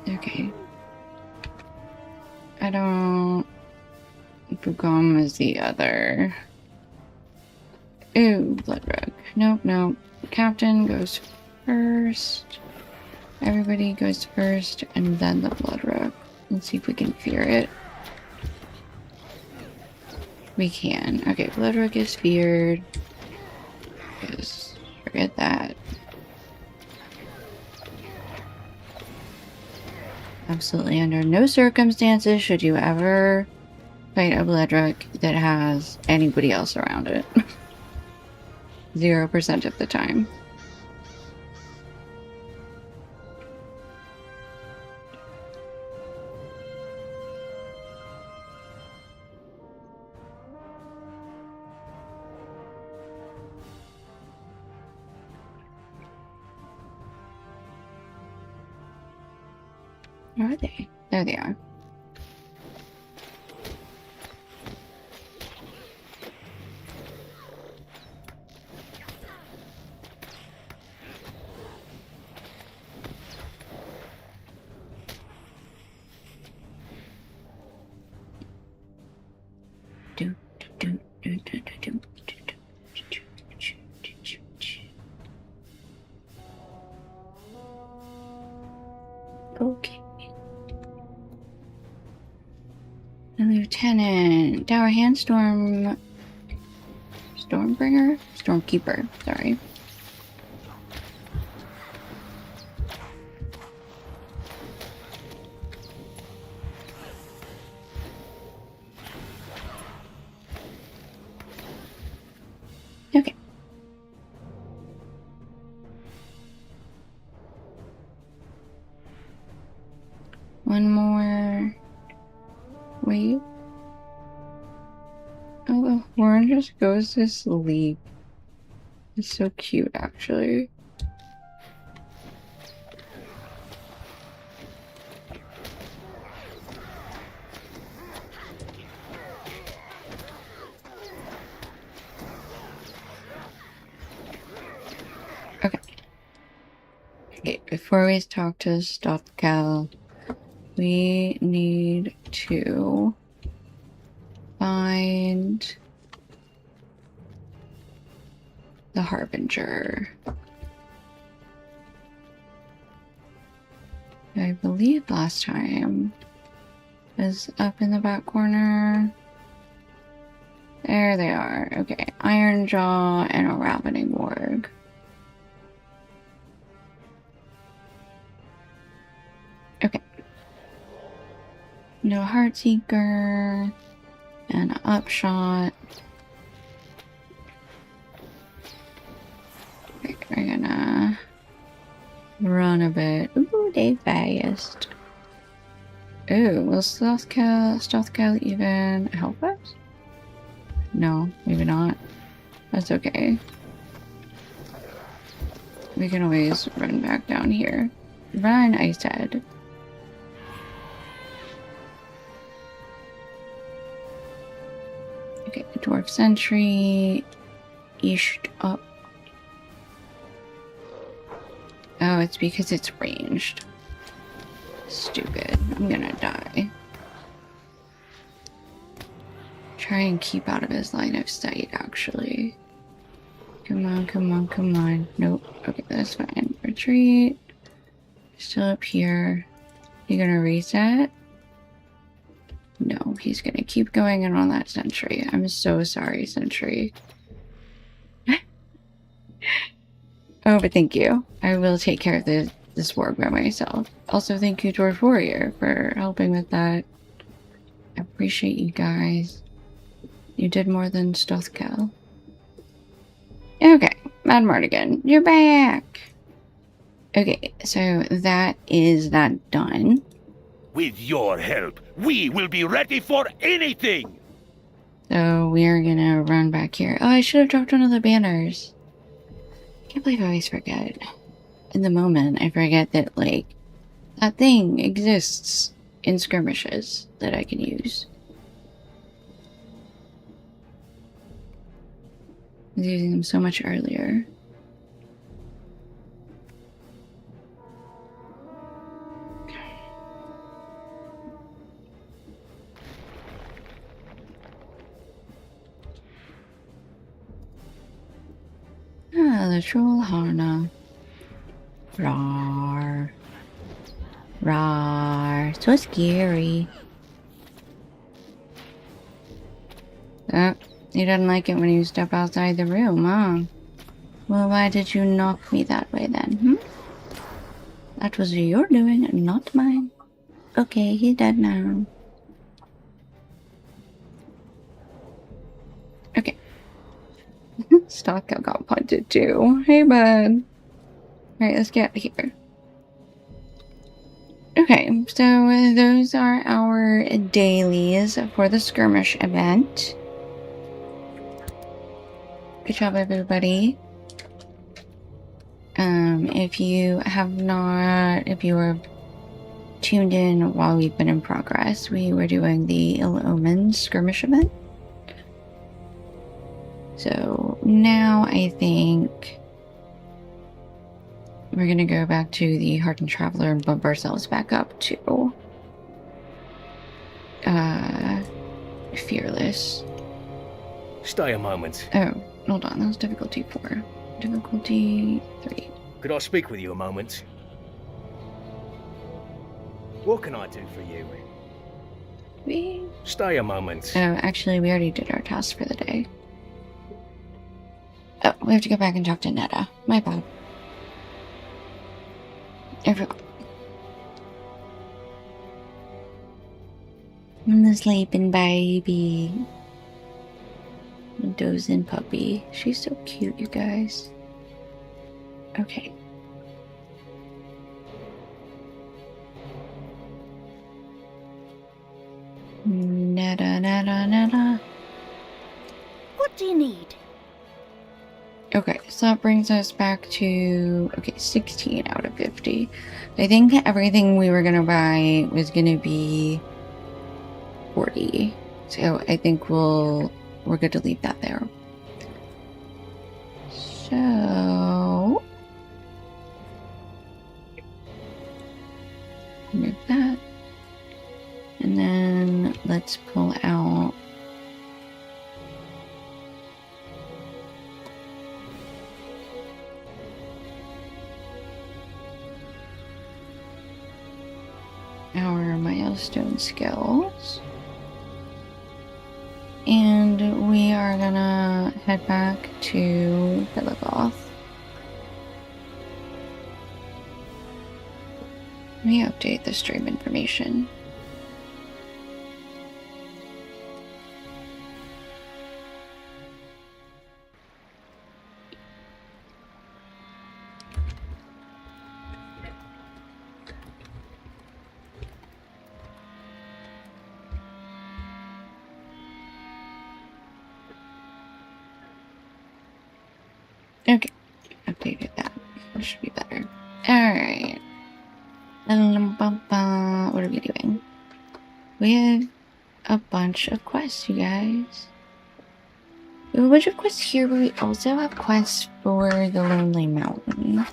Okay. I don't... Bugam is the other. Ooh, Bloodrook. Nope, nope. Captain goes first. Everybody goes first, and then the Bloodrook. Let's see if we can fear it. We can. Okay, Bloodrook is feared. Just forget that. Absolutely under no circumstances should you ever fight a Bloodrook that has anybody else around it. 0% of the time. Where are they? There they are. Okay. The Lieutenant. Dower Handstorm. Stormbringer? Stormkeeper, sorry. Okay. One more. Wait. Oh, the horn just goes to sleep. It's so cute, actually. Okay. Okay, before we talk to Stopcal, we need to find the Harbinger. I believe last time was up in the back corner. There they are. Okay, Iron Jaw and a Ravening Warg. Okay. No Heartseeker. And an upshot. We're gonna run a bit. Ooh, they fast. Ooh, will Stealth Cow even help us? No, maybe not. That's okay. We can always run back down here. Run, I said. Okay, Dwarf Sentry. East up. Oh, it's because it's ranged. Stupid. I'm gonna die. Try and keep out of his line of sight, actually. Come on, come on, come on. Nope. Okay, that's fine. Retreat. Still up here. You gonna reset? No, he's gonna keep going in on that sentry. I'm so sorry, sentry. Oh, but thank you. I will take care of this warg by myself. Also, thank you, Dwarf Warrior, for helping with that. I appreciate you guys. You did more than Stealth Cow. Okay, Mad Mardigan, you're back! Okay, so that is that done. With your help, we will be ready for anything! So we are gonna run back here. Oh, I should have dropped one of the banners. I can't believe I always forget. In the moment, I forget that, like, that thing exists in skirmishes that I can use. I was using them so much earlier. Ah, the troll Harna. Rawr. Rawr. So scary. Oh, you didn't like it when you step outside the room, huh? Well, why did you knock me that way then, That was your doing, not mine. Okay, he's dead now. Okay. Stalker got punted too. Hey, bud. Alright, let's get out of here. Okay, so those are our dailies for the skirmish event. Good job, everybody. If you were tuned in while we've been in progress, we were doing the Ill Omen skirmish event. So now I think we're gonna go back to the Hardened Traveler and bump ourselves back up to Fearless. Stay a moment. Oh, hold on, that was difficulty 4. Difficulty 3. Could I speak with you a moment? What can I do for you? Stay a moment. Oh, actually, we already did our task for the day. Oh, we have to go back and talk to Netta. My bad. Everyone. I'm the sleeping baby. The dozing puppy. She's so cute, you guys. Okay. Netta. What do you need? Okay, so that brings us back to, 16 out of 50. I think everything we were gonna buy was gonna be 40. So I think we're good to leave that there. So move that. And then let's pull out our milestone skills. And we are gonna head back to Philogoth. Let me update the stream information. Okay, updated that. That should be better. Alright. What are we doing? We have a bunch of quests, you guys. We have a bunch of quests here, but we also have quests for the Lonely Mountain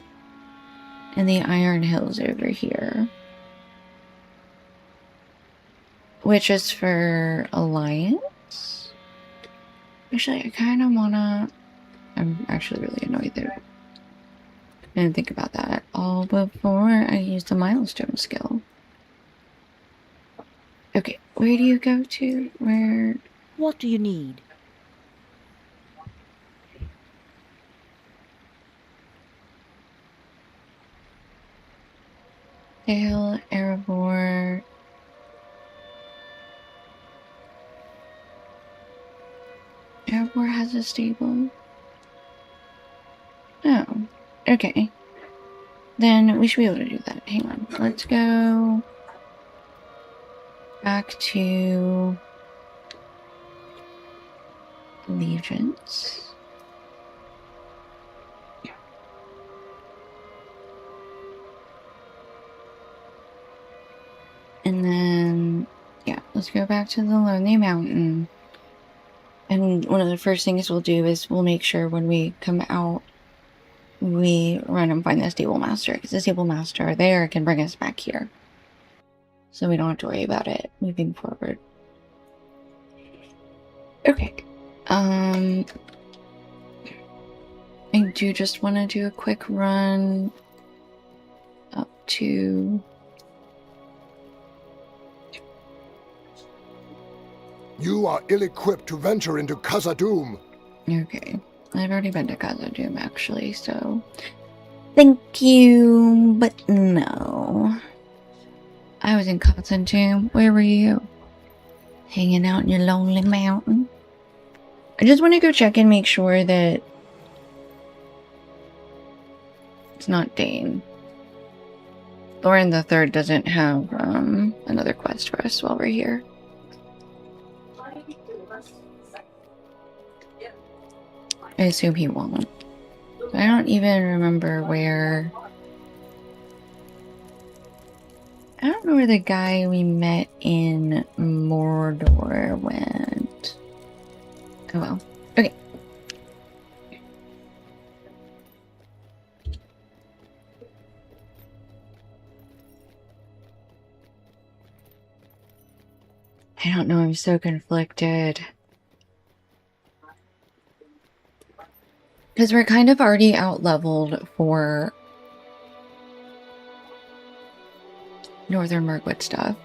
and the Iron Hills over here, which is for Alliance. Actually, I kind of wanna... I'm actually really annoyed that I didn't think about that at all before I used the milestone skill. Okay, where do you go to? Where? What do you need? Dale, Erebor. Erebor has a stable. Oh, okay. Then we should be able to do that. Hang on. Let's go back to Allegiance. And then, yeah, let's go back to the Lonely Mountain. And one of the first things we'll do is we'll make sure when we come out, we run and find the stable master. Because the stable master there can bring us back here. So we don't have to worry about it moving forward. Okay. I do just want to do a quick run up to... You are ill-equipped to venture into Khazad-dûm. Okay. I've already been to Khazad-dûm, actually, so... Thank you, but no. I was in Khazad-dûm. Where were you? Hanging out in your lonely mountain? I just want to go check and make sure that it's not Dane. Thorin the Third doesn't have another quest for us while we're here. I assume he won't. I don't even remember where... I don't know where the guy we met in Mordor went. Oh well. Okay. I don't know, I'm so conflicted. Because we're kind of already out-leveled for Northern Mirkwood stuff.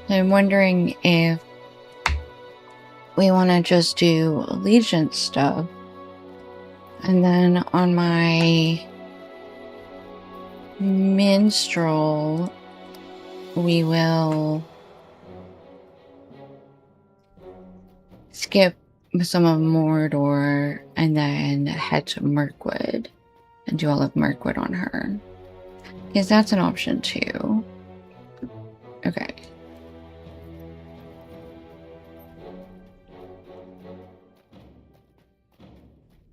I'm wondering if we want to just do Allegiance stuff. And then on my minstrel, we will skip some of Mordor and then head to Mirkwood and do all of Mirkwood on her. Because that's an option too. Okay.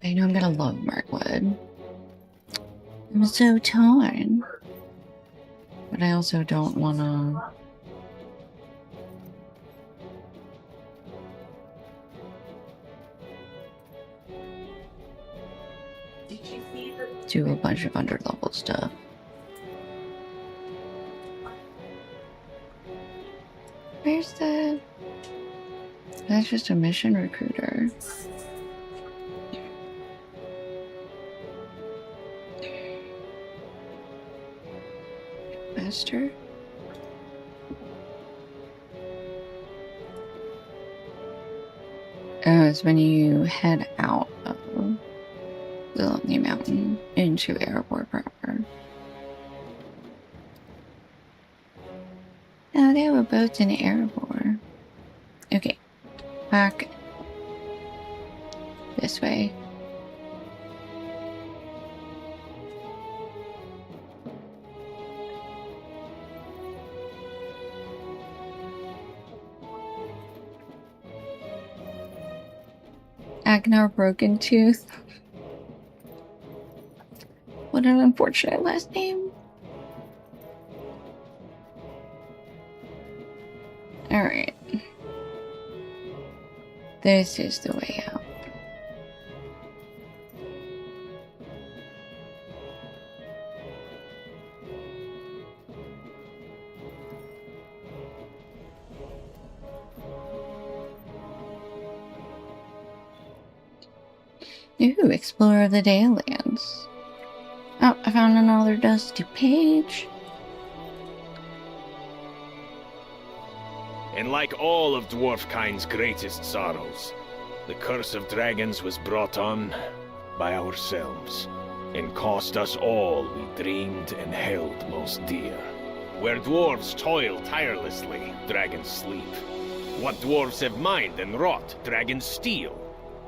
I know I'm gonna love Mirkwood. I'm so torn. But I also don't wanna... do a bunch of under-level stuff. Where's the... That's just a mission recruiter. Master? Oh, it's when you head out of the Lonely Mountain into Erebor proper. Oh, they were both in Erebor. Okay, back this way. Agnar Broken Tooth. What an unfortunate last name. Alright. This is the way out. Ooh, Explorer of the Daylands. Oh, I found another dusty page. And like all of dwarfkind's greatest sorrows, the curse of dragons was brought on by ourselves, and cost us all we dreamed and held most dear. Where dwarves toil tirelessly, dragons sleep. What dwarves have mined and wrought, dragons steal.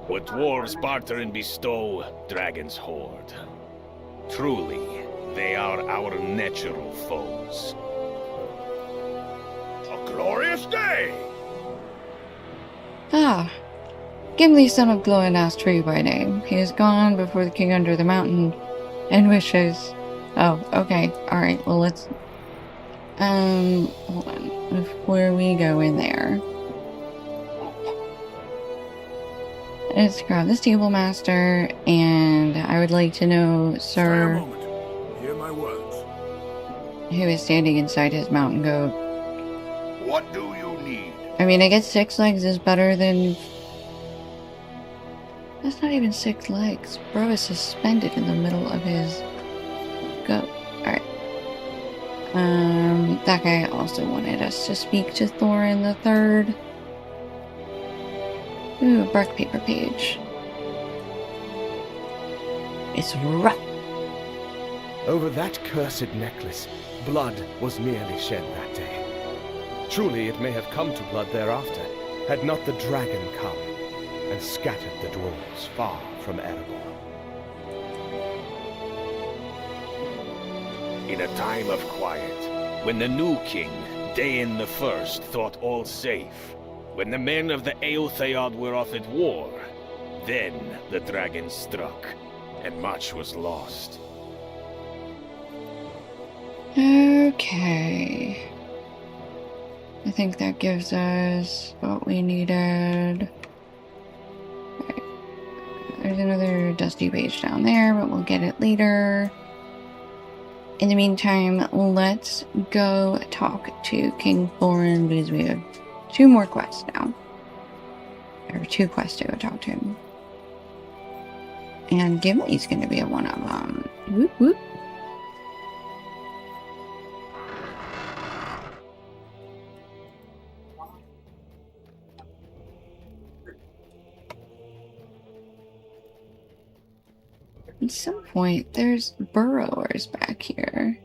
What dwarves barter and bestow, dragons hoard. Truly, they are our natural foes. A glorious day! Ah, Gimli, son of Glowing Ass Tree by name. He is gone before the king under the mountain, and wishes. Oh, okay, alright, well let's... hold on. Before we go in there, let's grab the stable master, and I would like to know, sir, Hear my words. who is standing inside his mountain goat. What do you need? I mean, I guess 6 legs is better than... That's not even 6 legs. Bro is suspended in the middle of his goat. Alright. That guy also wanted us to speak to Thorin the Third. Ooh, a bark paper page. It's rough. Over that cursed necklace, blood was nearly shed that day. Truly it may have come to blood thereafter, had not the dragon come and scattered the dwarves far from Erebor. In a time of quiet, when the new king, Dain the First, thought all safe, when the men of the Eotheod were off at war, then the dragon struck, and much was lost. Okay. I think that gives us what we needed. Right. There's another dusty page down there, but we'll get it later. In the meantime, let's go talk to King Thorin, because we have 2 more quests now. There are 2 quests to go talk to him. And Gimli's gonna be one of them. Whoop whoop. At some point, there's burrowers back here,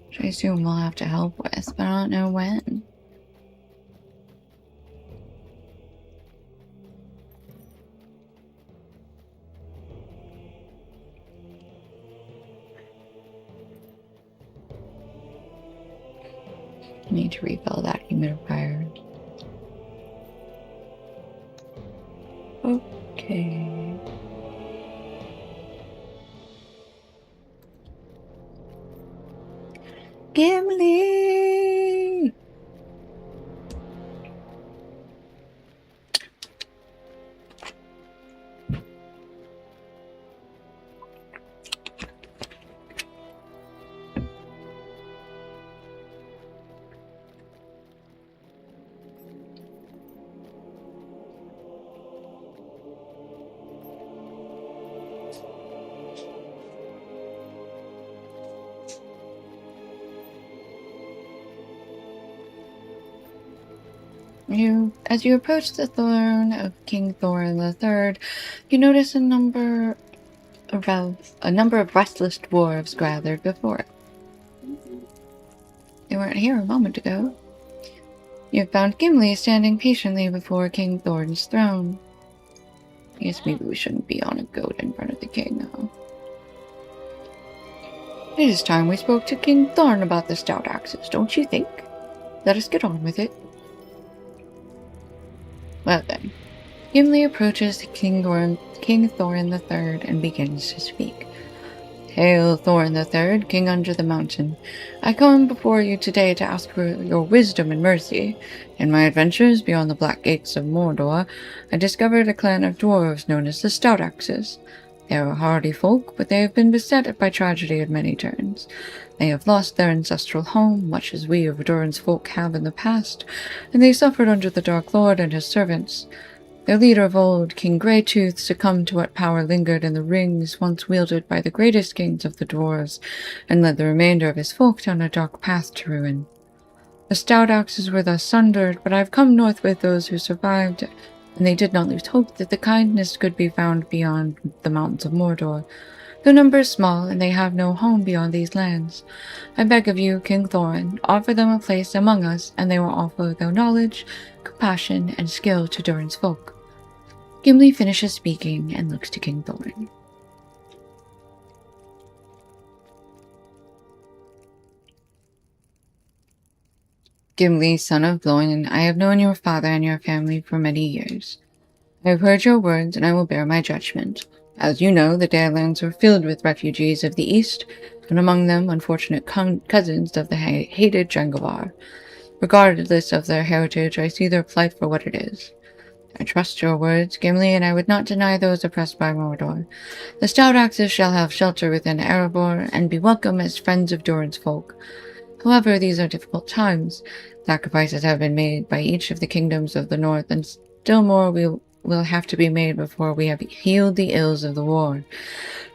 which I assume we'll have to help with, but I don't know when. I need to refill that humidifier. Okay. Gimli! As you approach the throne of King Thorin III, you notice a number of restless dwarves gathered before it. They weren't here a moment ago. You have found Gimli standing patiently before King Thorin's throne. I guess maybe we shouldn't be on a goat in front of the king, huh? It is time we spoke to King Thorin about the stout axes, don't you think? Let us get on with it. Well then, Gimli approaches King Thorin III and begins to speak. Hail, Thorin III, King under the mountain. I come before you today to ask for your wisdom and mercy. In my adventures beyond the black gates of Mordor, I discovered a clan of dwarves known as the Stout Axes. They are a hardy folk, but they have been beset by tragedy at many turns. They have lost their ancestral home, much as we of Durin's folk have in the past, and they suffered under the Dark Lord and his servants. Their leader of old, King Greytooth, succumbed to what power lingered in the rings once wielded by the greatest kings of the dwarves, and led the remainder of his folk down a dark path to ruin. The Stout Axes were thus sundered, but I have come north with those who survived, and they did not lose hope that the kindness could be found beyond the mountains of Mordor. Their number is small, and they have no home beyond these lands. I beg of you, King Thorin, offer them a place among us, and they will offer their knowledge, compassion, and skill to Durin's folk. Gimli finishes speaking and looks to King Thorin. Gimli, son of Gloin, I have known your father and your family for many years. I have heard your words, and I will bear my judgment. As you know, the Dalelands are filled with refugees of the East, and among them unfortunate cousins of the hated Jangovar. Regardless of their heritage, I see their plight for what it is. I trust your words, Gimli, and I would not deny those oppressed by Mordor. The Stout Axes shall have shelter within Erebor, and be welcome as friends of Durin's folk. However, these are difficult times. Sacrifices have been made by each of the kingdoms of the north, and still more will have to be made before we have healed the ills of the war.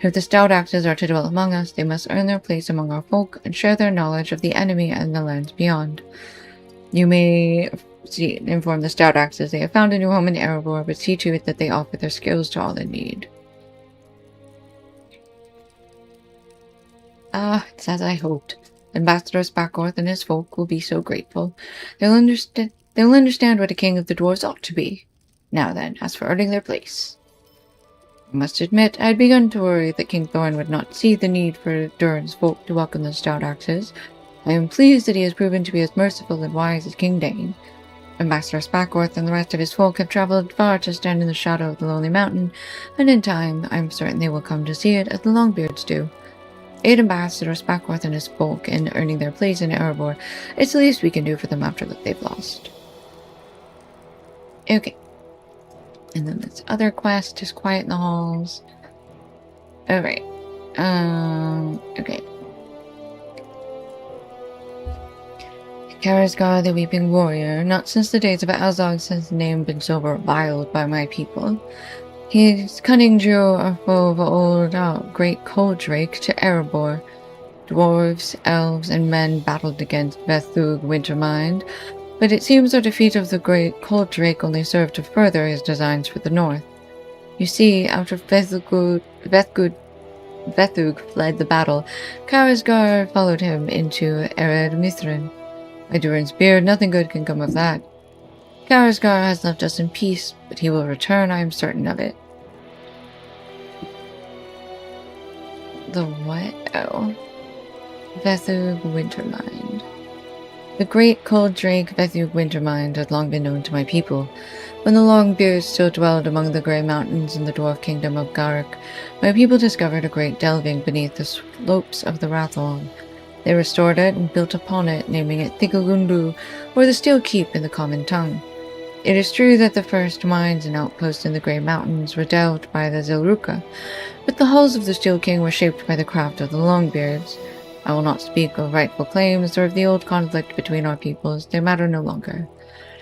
If the Stout Axes are to dwell among us, they must earn their place among our folk and share their knowledge of the enemy and the lands beyond. You may inform the Stout Axes they have found a new home in Erebor, but see to it that they offer their skills to all in need. It's as I hoped. Ambassador Spackworth and his folk will be so grateful. They'll understand what a king of the dwarves ought to be. Now then, as for earning their place. I must admit, I had begun to worry that King Thorin would not see the need for Durin's folk to welcome the Stout Axes. I am pleased that he has proven to be as merciful and wise as King Dane. Ambassador Spackworth and the rest of his folk have traveled far to stand in the shadow of the Lonely Mountain, and in time I am certain they will come to see it as the Longbeards do. Aid Ambassador Spackworth and his folk in earning their place in Erebor. It's the least we can do for them after what they've lost. Okay. And then this other quest is Quiet in the Halls. Alright. Okay. Karazgar the Weeping Warrior. Not since the days of Azog has his name been so reviled by my people. His cunning drew a foe of old great Coldrake to Erebor. Dwarves, elves, and men battled against Vethug Wintermind, but it seems the defeat of the great Coldrake only served to further his designs for the north. You see, after Vethug fled the battle, Karazgar followed him into Ered Mithrin. By Durin's beard, nothing good can come of that. Karazgar has left us in peace, but he will return, I am certain of it. The what? Oh. Vethug Wintermind. The great Coldrake Vethug Wintermind had long been known to my people. When the Longbeards still dwelled among the grey mountains in the dwarf kingdom of Garrick, my people discovered a great delving beneath the slopes of the Rathlon. They restored it and built upon it, naming it Thickelgundu, or the Steel Keep in the common tongue. It is true that the first mines and outposts in the Grey Mountains were delved by the Zilruka, but the hulls of the Steel King were shaped by the craft of the Longbeards. I will not speak of rightful claims or of the old conflict between our peoples, they matter no longer.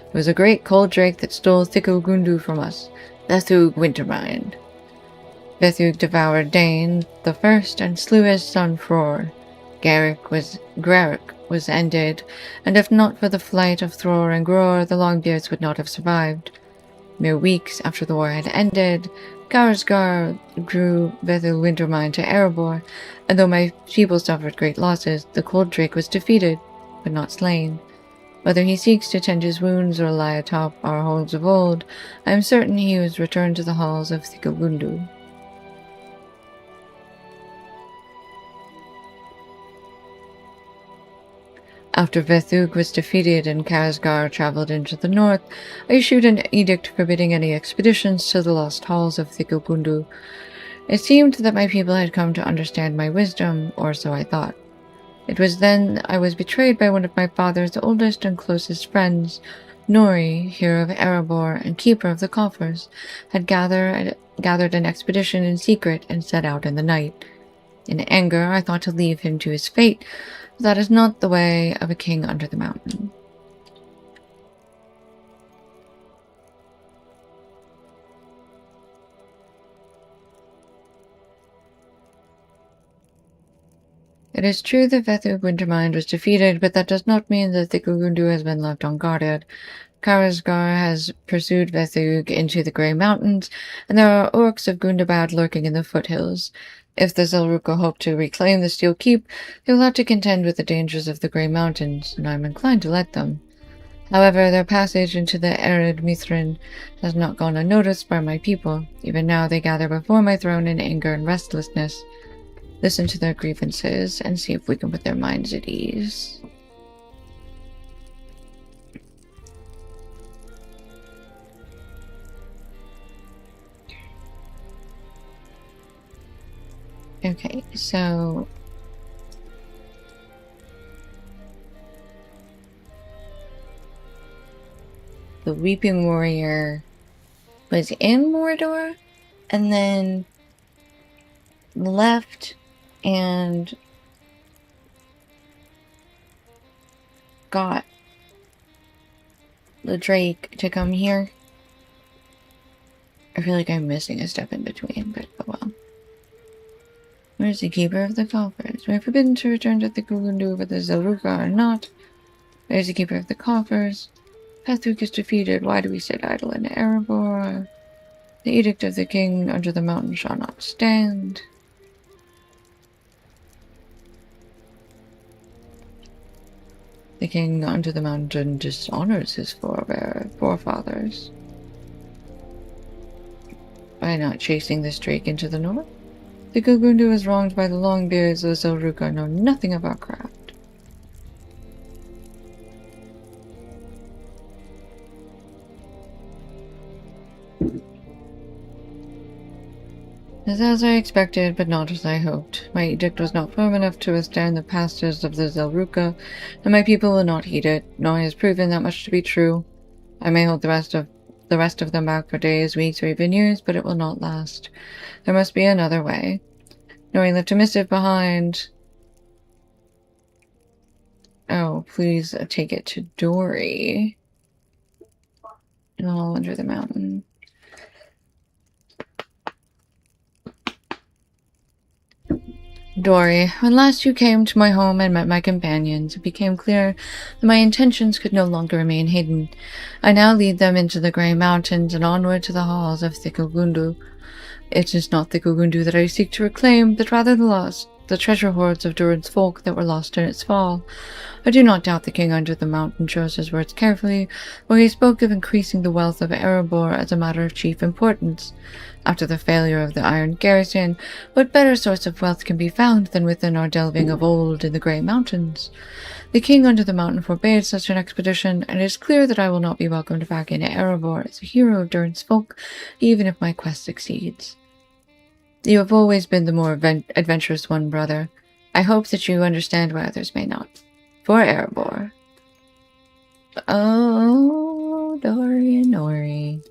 It was a great Coldrake that stole Thickelgundu from us, Vethug Wintermind. Vethug devoured Dane the first and slew his son Thror. Garrick was ended, and if not for the flight of Thror and Gror, the Longbeards would not have survived. Mere weeks after the war had ended, Karazgar drew Vethug Wintermind to Erebor, and though my people suffered great losses, the Coldrake was defeated, but not slain. Whether he seeks to tend his wounds or lie atop our halls of old, I am certain he has returned to the halls of Thickelgundu. After Vethug was defeated and Khazgar traveled into the north, I issued an edict forbidding any expeditions to the lost halls of Thikkelgundu. It seemed that my people had come to understand my wisdom, or so I thought. It was then I was betrayed by one of my father's oldest and closest friends. Nori, hero of Erebor and keeper of the coffers, had gathered an expedition in secret and set out in the night. In anger, I thought to leave him to his fate, but that is not the way of a king under the mountain. It is true that Vethug Wintermind was defeated, but that does not mean that Thikkelgundu has been left unguarded. Khazgar has pursued Vethug into the Grey Mountains, and there are orcs of Gundabad lurking in the foothills. If the Zelruka hope to reclaim the Steel Keep, they will have to contend with the dangers of the Grey Mountains, and I am inclined to let them. However, their passage into the arid Mithrin has not gone unnoticed by my people. Even now they gather before my throne in anger and restlessness. Listen to their grievances and see if we can put their minds at ease. Okay, so the Weeping Warrior was in Mordor and then left and got the Drake to come here. I feel like I'm missing a step in between, but oh well. Where's the keeper of the coffers? We're forbidden to return to Thikkelgundu, but the Zelruka are not. There's the keeper of the coffers. Vethug is defeated. Why do we sit idle in Erebor? The edict of the king under the mountain shall not stand. The king under the mountain dishonors his forefathers by not chasing this drake into the north. The Thikkelgundu is wronged by the Longbeards. The Zelruka know nothing of our craft. It's as I expected, but not as I hoped. My edict was not firm enough to withstand the pastors of the Zelruka, and my people will not heed it. Nori has proven that much to be true. I may hold the rest of them back for days, weeks, or even years, but it will not last. There must be another way. Nori left a missive behind. Oh, please take it to Dory. All under the mountain. Dory, when last you came to my home and met my companions, it became clear that my intentions could no longer remain hidden. I now lead them into the Grey Mountains and onward to the halls of Thikkelgundu. It is not Thikkelgundu that I seek to reclaim, but rather the treasure hoards of Durin's folk that were lost in its fall. I do not doubt the king under the mountain chose his words carefully, for he spoke of increasing the wealth of Erebor as a matter of chief importance. After the failure of the Iron Garrison, what better source of wealth can be found than within our delving of old in the Grey Mountains? The king under the mountain forbade such an expedition, and it is clear that I will not be welcomed back into Erebor as a hero of Durin's folk, even if my quest succeeds. You have always been the more adventurous one, brother. I hope that you understand why others may not. For Erebor. Oh, Dory and Nori.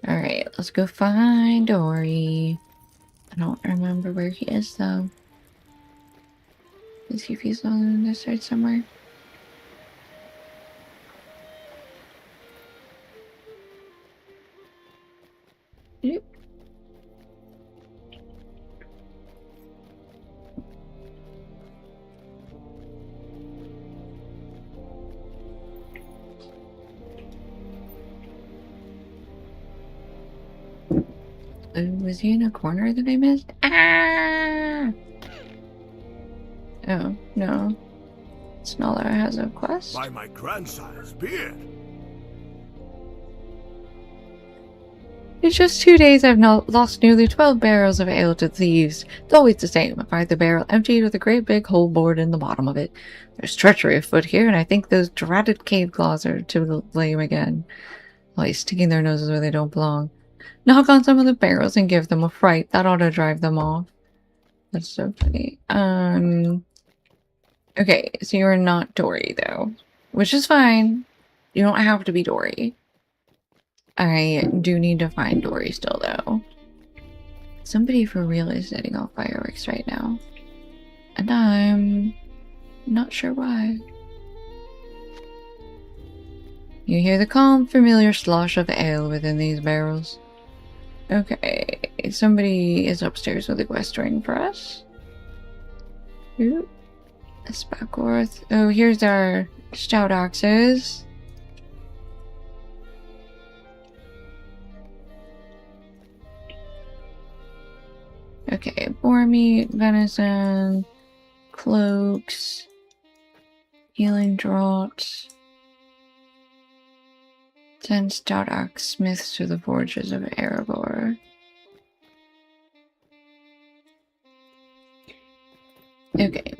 Alright, let's go find Dory. I don't remember where he is, though. Let's see if he's on this side somewhere. Yep. Was he in a corner that I missed? Ah! Oh, no. Snoller has a quest. By my grandsire's beard. In just 2 days, I've lost nearly 12 barrels of ale to thieves. It's always the same. I find the barrel emptied with a great big hole bored in the bottom of it. There's treachery afoot here, and I think those dratted cave claws are to blame again. Always sticking their noses where they don't belong. Knock on some of the barrels and give them a fright. That ought to drive them off. That's so funny. Okay, so you're not Dory, though. Which is fine. You don't have to be Dory. I do need to find Dory still, though. Somebody for real is setting off fireworks right now. And I'm not sure why. You hear the calm, familiar slosh of ale within these barrels. Okay, somebody is upstairs with a quest ring for us. Ooh, Spackworth. Oh, here's our stout axes. Okay, boar meat, venison, cloaks, healing draughts. 10 stout axe smiths to the forges of Erebor. Okay.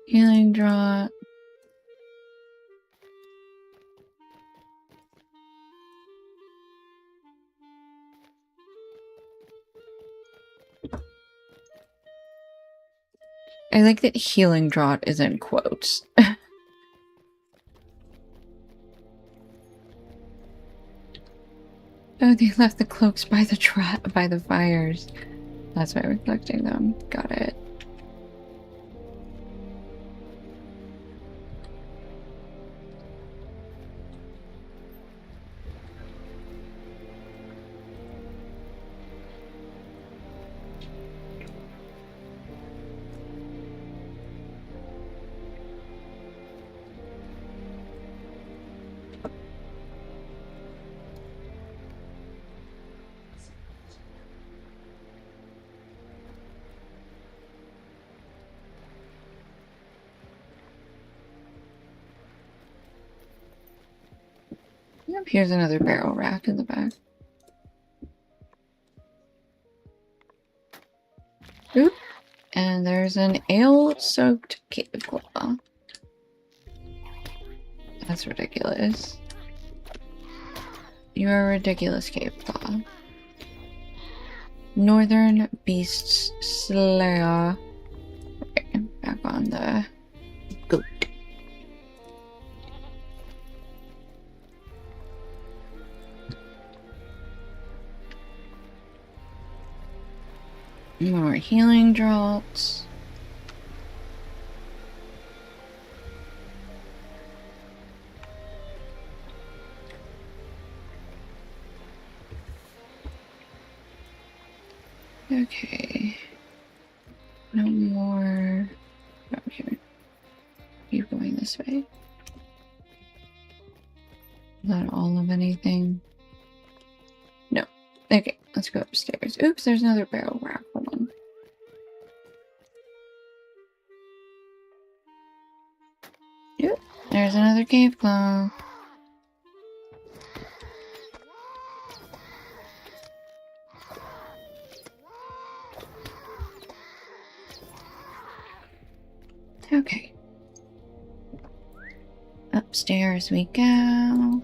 Healing draught. I like that healing draught is in quotes. Oh, they left the cloaks by the fires. That's why we're collecting them. Got it. Yep, here's another barrel rack in the back. Oop. And there's an ale-soaked cave claw. That's ridiculous. You're a ridiculous cave claw. Northern Beasts Slayer. Okay, back on the goat. More healing draughts. Okay. No more. Okay. Keep going this way. Is that all of anything? No. Okay, let's go upstairs. Oops, there's another barrel rack. Hold on. Yep, there's another cave claw. Okay. Upstairs we go.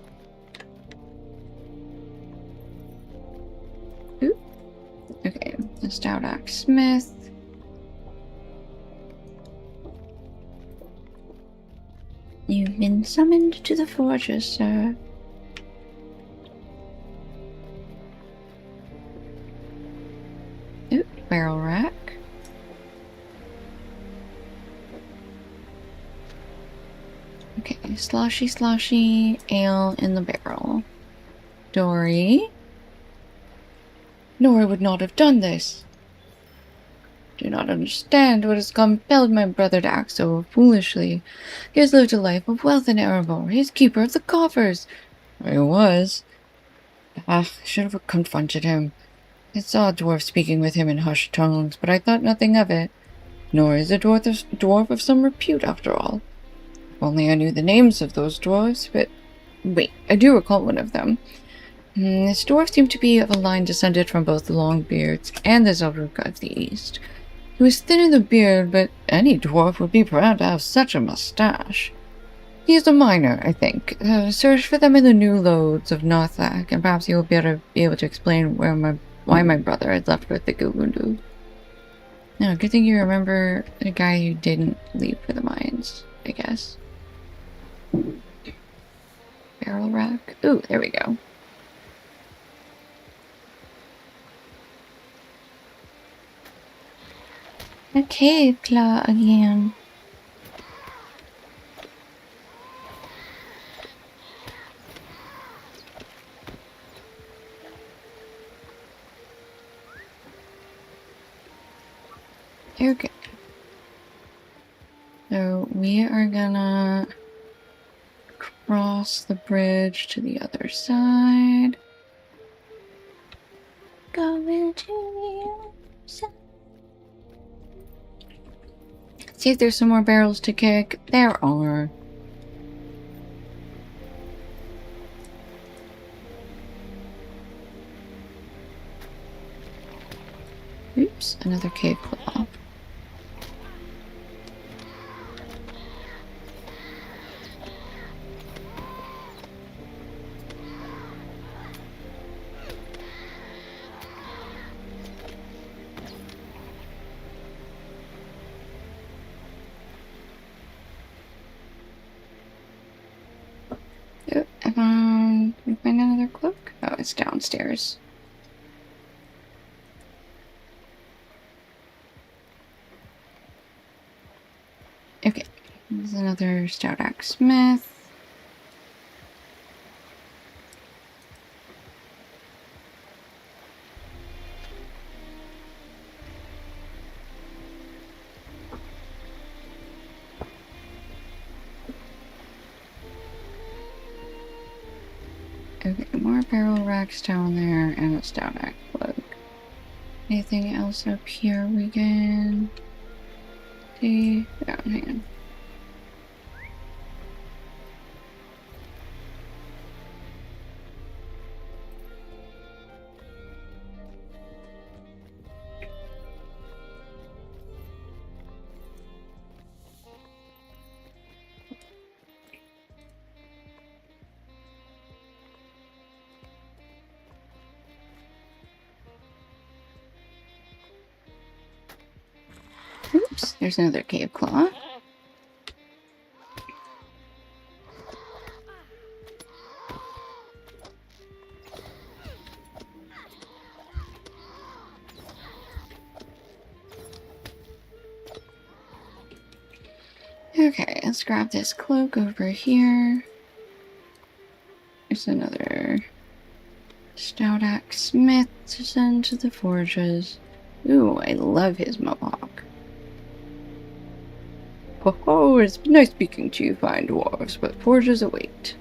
Ooh. Okay, the stout axe smith. You've been summoned to the fortress, sir. Ooh, barrel rack. Okay, sloshy ale in the barrel. Dory? Nora would not have done this. Do not understand what has compelled my brother to act so foolishly. He has lived a life of wealth in Erebor. He is keeper of the coffers. I was. I should have confronted him. I saw a dwarf speaking with him in hushed tones, but I thought nothing of it. Nor is a dwarf of some repute, after all. If only I knew the names of those dwarves, but... Wait, I do recall one of them. This dwarf seemed to be of a line descended from both the Longbeards and the Zelruk of the East. He was thin in the beard, but any dwarf would be proud to have such a mustache. He is a miner, I think. Search for them in the new loads of Nothak, and perhaps he will be able to explain why my brother had left with the Gubundu. No, good thing you remember the guy who didn't leave for the mines, I guess. Barrel rack. Ooh, there we go. A cave claw again. Okay. So we are gonna cross the bridge to the other side. Going to the other side. See if there's some more barrels to kick. There are. Oops, another cave claw. Can we find another cloak? Oh, it's downstairs. Okay, there's another stout axe smith. Okay, more barrel racks down there and a stout axe plug. Anything else up here we can see? Oh, hang on. Oops, there's another cave claw. Okay, let's grab this cloak over here. There's another stout axe smith to send to the forges. Ooh, I love his mohawk. Ho-ho, it's been nice speaking to you fine dwarves, but forges await.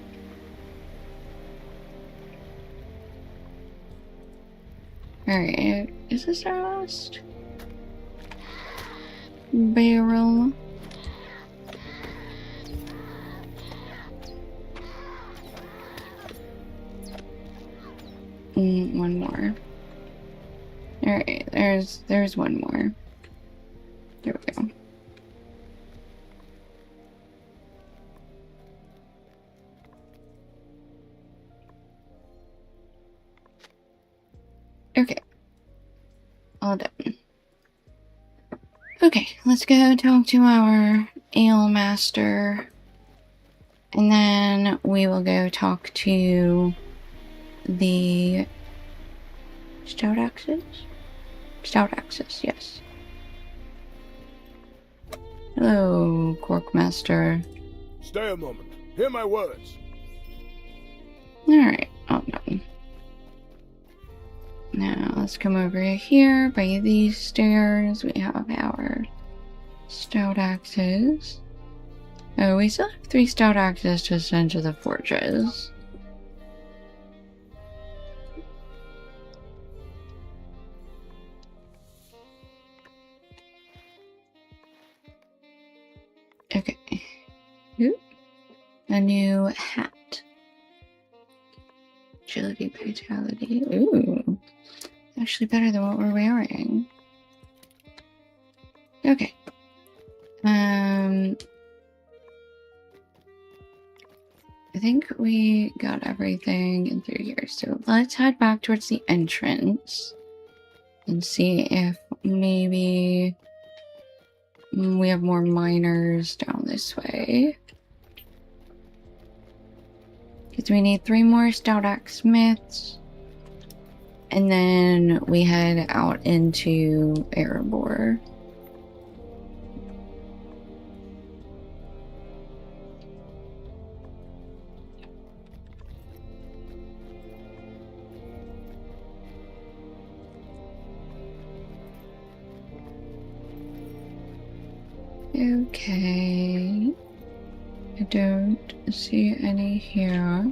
Alright, is this our last barrel? One more. Alright, there's one more. There we go. Okay. All done. Okay, let's go talk to our ale master. And then we will go talk to the stout axes? Stout axes, yes. Hello, Corkmaster. Stay a moment. Hear my words. Alright, all done. Now let's come over here by these stairs. We have our stout axes. Oh, we still have 3 stout axes to send to the forges. Okay. Ooh. A new hat. Agility, vitality. Ooh. Actually better than what we're wearing. Okay. I think we got everything in through here. So let's head back towards the entrance and see if maybe we have more miners down this way. Because we need 3 more stout axe smiths. And then we head out into Erebor. Okay. I don't see any here.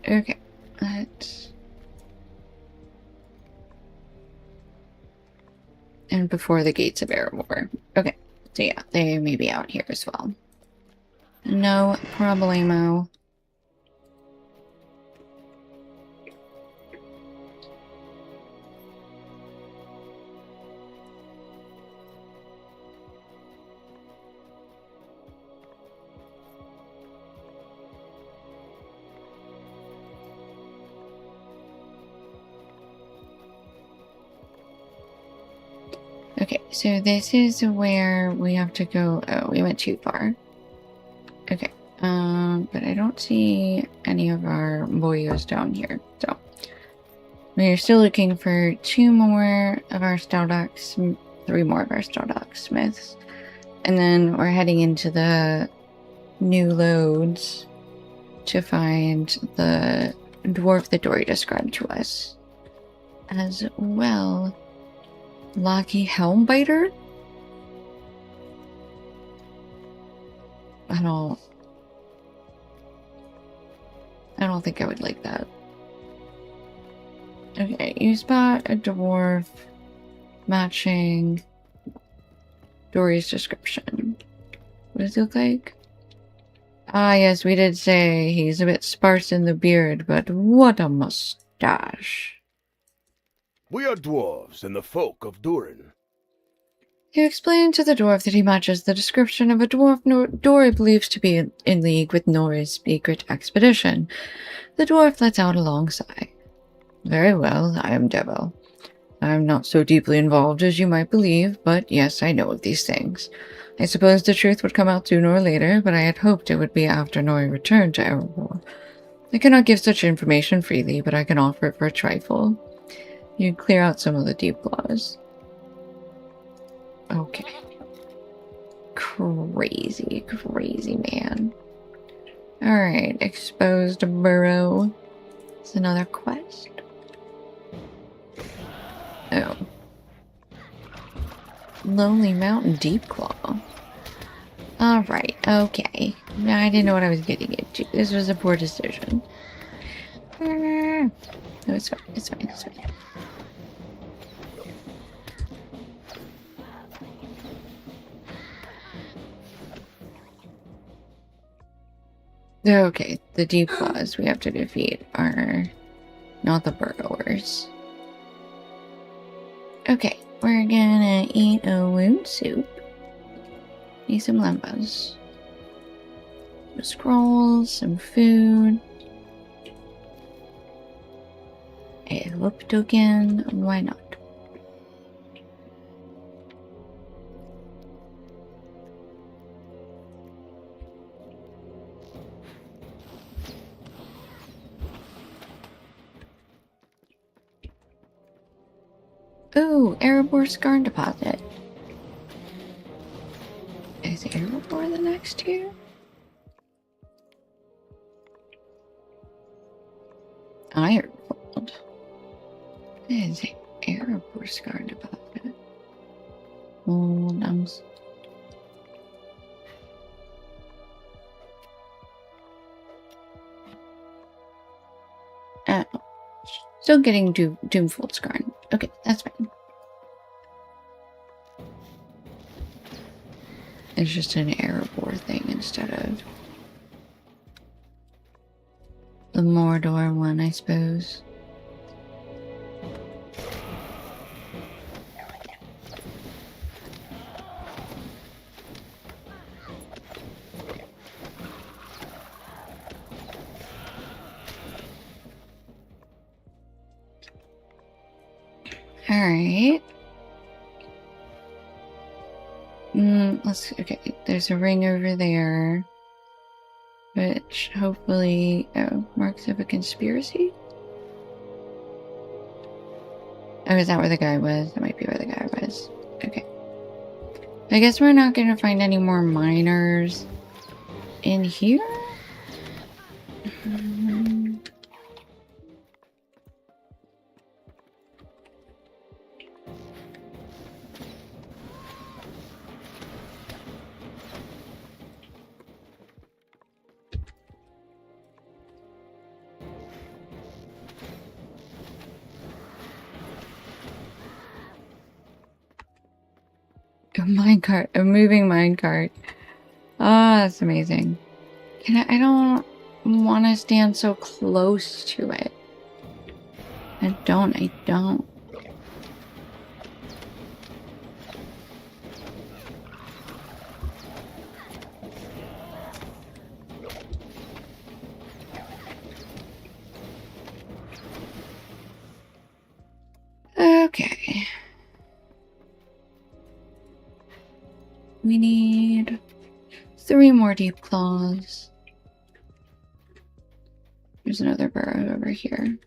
Okay, let's... And before the gates of Erebor. Okay, so yeah, they may be out here as well. No problemo. Okay, so this is where we have to go. Oh, we went too far. Okay, but I don't see any of our boyos down here, so we're still looking for 2 more of our stout axe, 3 more of our stout axe smiths, and then we're heading into the new loads to find the dwarf that Dory described to us, as well. Lucky Helmbiter? I don't think I would like that. Okay, you spot a dwarf matching Dory's description. What does he look like? Ah, yes, we did say he's a bit sparse in the beard, but what a mustache. We are dwarves and the folk of Durin. You explained to the dwarf that he matches the description of a dwarf Dory believes to be in league with Nori's secret expedition. The dwarf lets out a long sigh. Very well, I am Devo. I am not so deeply involved as you might believe, but yes, I know of these things. I suppose the truth would come out sooner or later, but I had hoped it would be after Nori returned to Erebor. I cannot give such information freely, but I can offer it for a trifle. You clear out some of the deep flaws. Okay. Crazy, crazy man. Alright, exposed burrow. It's another quest. Oh. Lonely Mountain Deep Claw. Alright, okay. I didn't know what I was getting into. This was a poor decision. No, it's fine, it's fine, it's fine. Okay, the deep claws we have to defeat are not the burrowers. Okay, we're gonna eat a wound soup. Need some lembas. Some scrolls, some food. A hope token, why not? Ooh, Erebor Scar Deposit. Is Erebor the next tier? Ironfold. Is Erebor Scar Deposit? Hold on. Oh. Still getting Doomfold Scar. Okay, that's fine. It's just an Erebor thing instead of Mordor one, I suppose. Alright. Okay, there's a ring over there. Which, hopefully... Oh, marks of a conspiracy? Oh, is that where the guy was? That might be where the guy was. Okay. I guess we're not gonna find any more miners in here? A minecart, a moving minecart. Ah, that's amazing. I don't want to stand so close to it. I don't. Okay. We need 3 more deep claws. There's another burrow over here.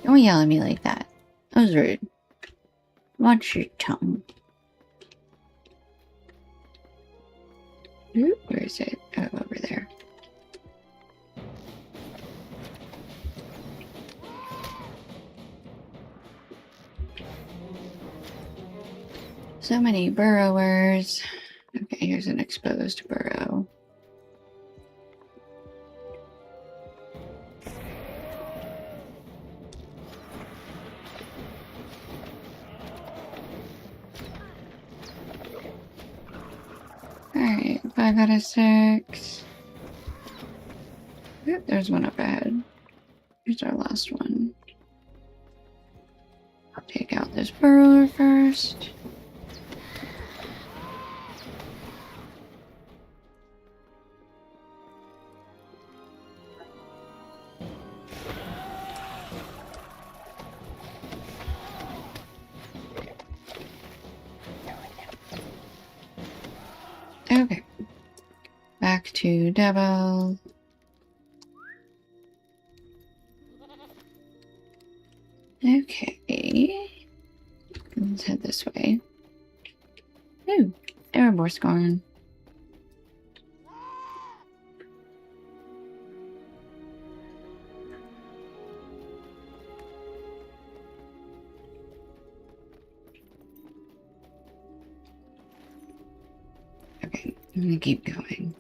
Don't yell at me like that. That was rude. Watch your tongue. Ooh, where is it? Oh, over there. So many burrowers. Okay, here's an exposed burrow. Alright, 5 out of 6. Oop, there's one up ahead. Here's our last one. I'll take out this burrower first. Okay. Back to Devil. Okay. Let's head this way. Ooh, Erebor's gone. Okay, I'm gonna keep going.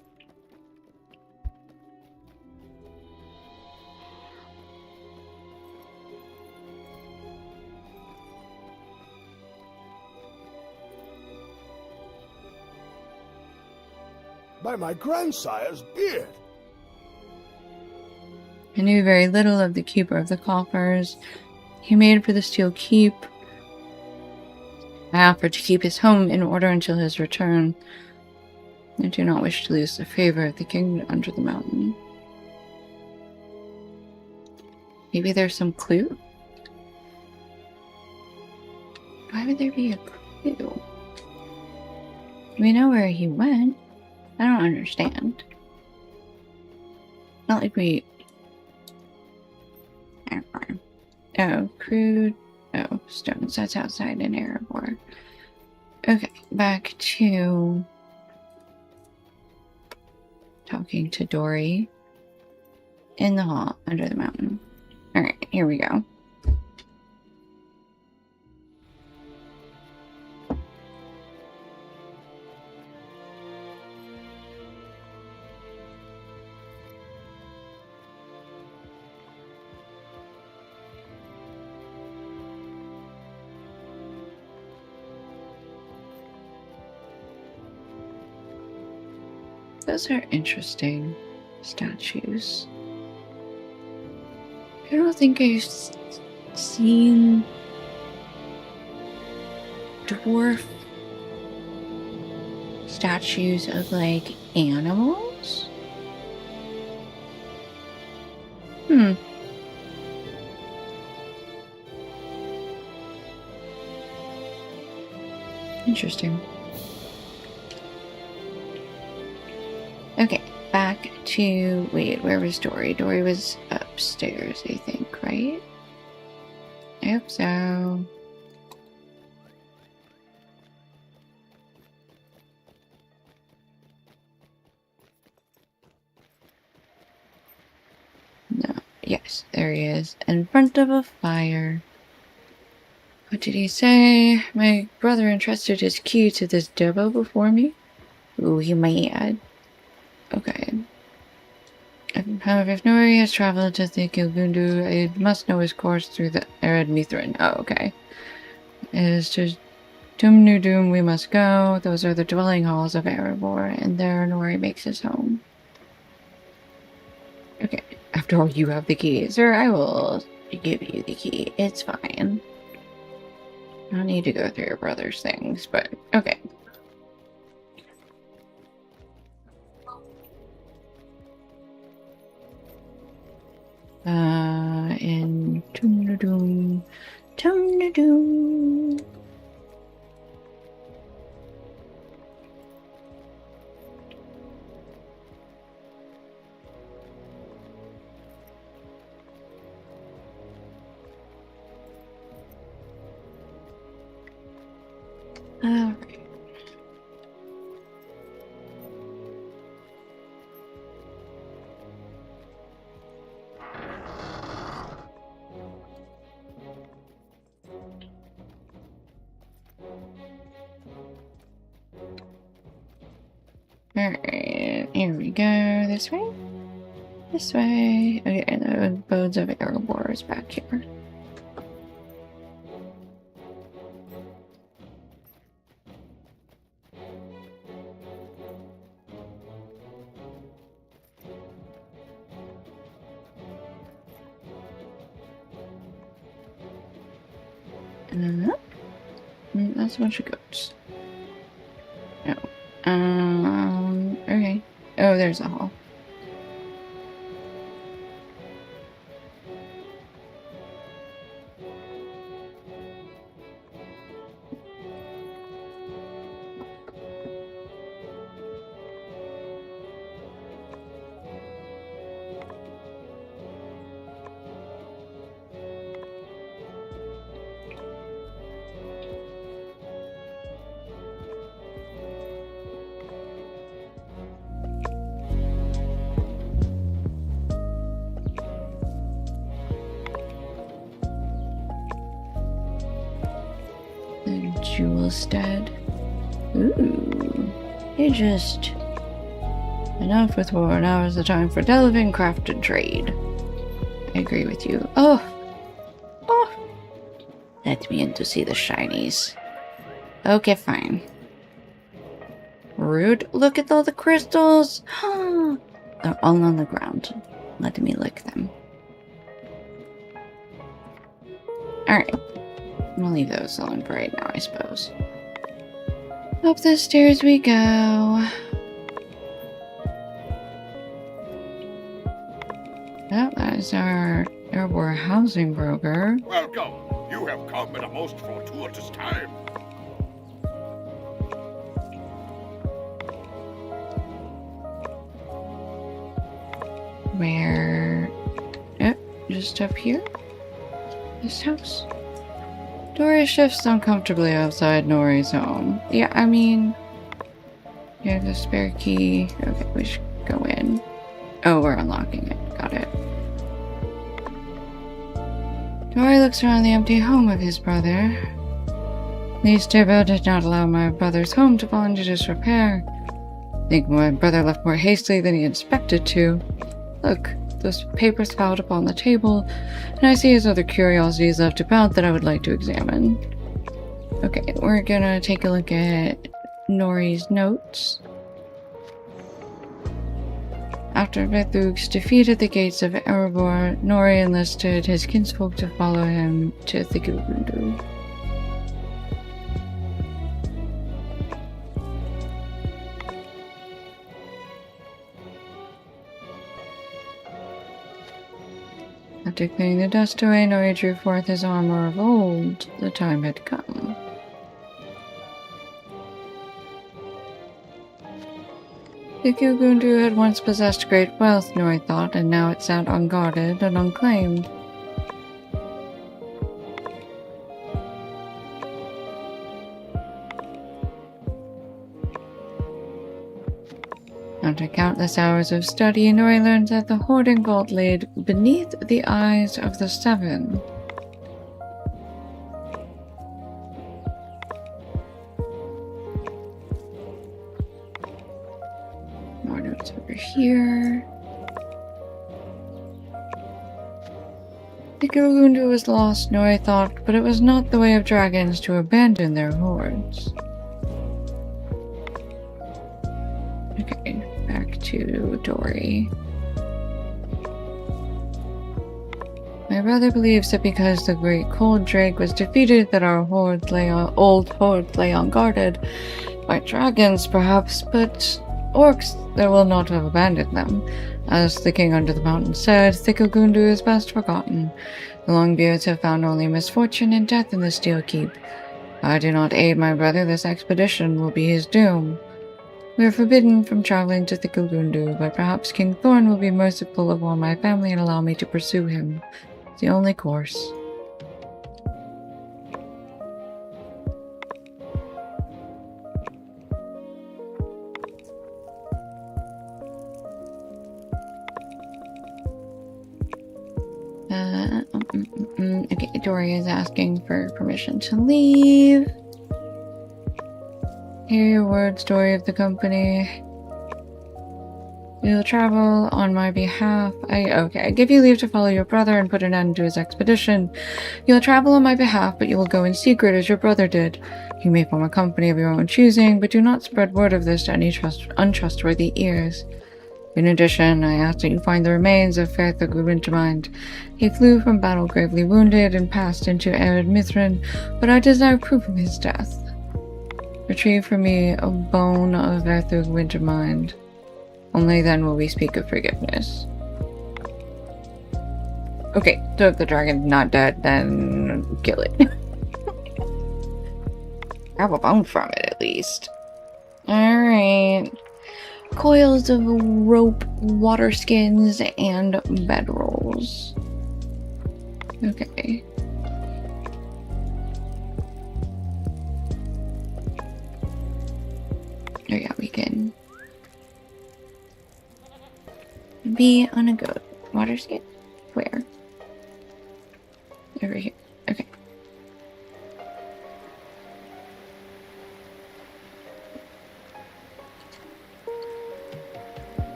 By my grandsire's beard! I knew very little of the keeper of the coffers. He made for the steel keep. I offered to keep his home in order until his return. I do not wish to lose the favor of the king under the mountain. Maybe there's some clue? Why would there be a clue? We know where he went. I don't understand. Not like we... Oh, crude... Oh, stones. That's outside in Erebor. Okay, back to... talking to Dory. In the hall, under the mountain. Alright, here we go. Those are interesting statues. I don't think I've seen dwarf statues of, like, animals? Interesting. Okay, back to... Wait, where was Dory? Dory was upstairs, I think, right? I hope so. No. Yes, there he is. In front of a fire. What did he say? My brother entrusted his key to this depot before me? Ooh, he mad. Okay. However, if Nori has traveled to the Gilgundu, I must know his course through the arid Mithrin. Oh, okay. It is to Doom we must go. Those are the dwelling halls of Erebor, and there Nori makes his home. Okay. After all, you have the key. Sir, I will give you the key. It's fine. I don't need to go through your brother's things, but okay. In Tumnadoom. Alright. Alright, here we go. This way? This way. Okay, and the abodes of Erebor is back here. That's a bunch of goats. No. Okay. Oh, there's a hall. Jewelstead. Ooh. You just... Enough with war, now is the time for delving, craft, and trade. I agree with you. Oh! Let me in to see the shinies. Okay, fine. Rude. Look at all the crystals! They're all on the ground. Let me lick them. Alright. I'm gonna leave those alone for right now, I suppose. Up the stairs we go. Well, that is our Erebor housing broker. Welcome. You have come at a most fortuitous time. Where? Yep, just up here. This house. Dory shifts uncomfortably outside Nori's home. Yeah, I mean... You have the spare key. Okay, we should go in. Oh, we're unlocking it. Got it. Dory looks around the empty home of his brother. These Turbo did not allow my brother's home to fall into disrepair. I think my brother left more hastily than he expected to. Look, those papers piled up on the table, and I see his other curiosities left about that I would like to examine. Okay, we're gonna take a look at Nori's notes. After Bethug's defeated the gates of Erebor, Nori enlisted his kinsfolk to follow him to Thigugundu. After clearing the dust away, Nori drew forth his armor of old. The time had come. Thigugundu had once possessed great wealth, Nori thought, and now it sat unguarded and unclaimed. After countless hours of study, Nori learned that the hoarding vault lay beneath the eyes of the Seven. More notes over here. Thigugundu was lost, Nori thought, but it was not the way of dragons to abandon their hoards. Okay, back to Dory. My brother believes that because the great cold drake was defeated, that our old hoard lay unguarded by dragons, perhaps, but orcs that will not have abandoned them. As the king under the mountain said, Thigugundu is best forgotten. The Longbeards have found only misfortune and death in the Steel Keep. If I do not aid my brother, this expedition will be his doom. We are forbidden from traveling to Thigugundu, but perhaps King Thorn will be merciful upon my family and allow me to pursue him. It's the only course. Okay, Dory is asking for permission to leave. Hear your words, Dory of the company. You will travel on my behalf. I give you leave to follow your brother and put an end to his expedition. You will travel on my behalf, but you will go in secret as your brother did. You may form a company of your own choosing, but do not spread word of this to any untrustworthy ears. In addition, I ask that you find the remains of Ferthur Wintermind. He flew from battle gravely wounded and passed into Ered Mithrin, but I desire proof of his death. Retrieve for me a bone of Ferthur Wintermind. Only then will we speak of forgiveness. Okay, so if the dragon's not dead, then kill it. Grab a bone from it, at least. Alright. Coils of rope, water skins, and bedrolls. Okay. Oh yeah, we can be on a goat. Water skin? Where? Over here. Okay.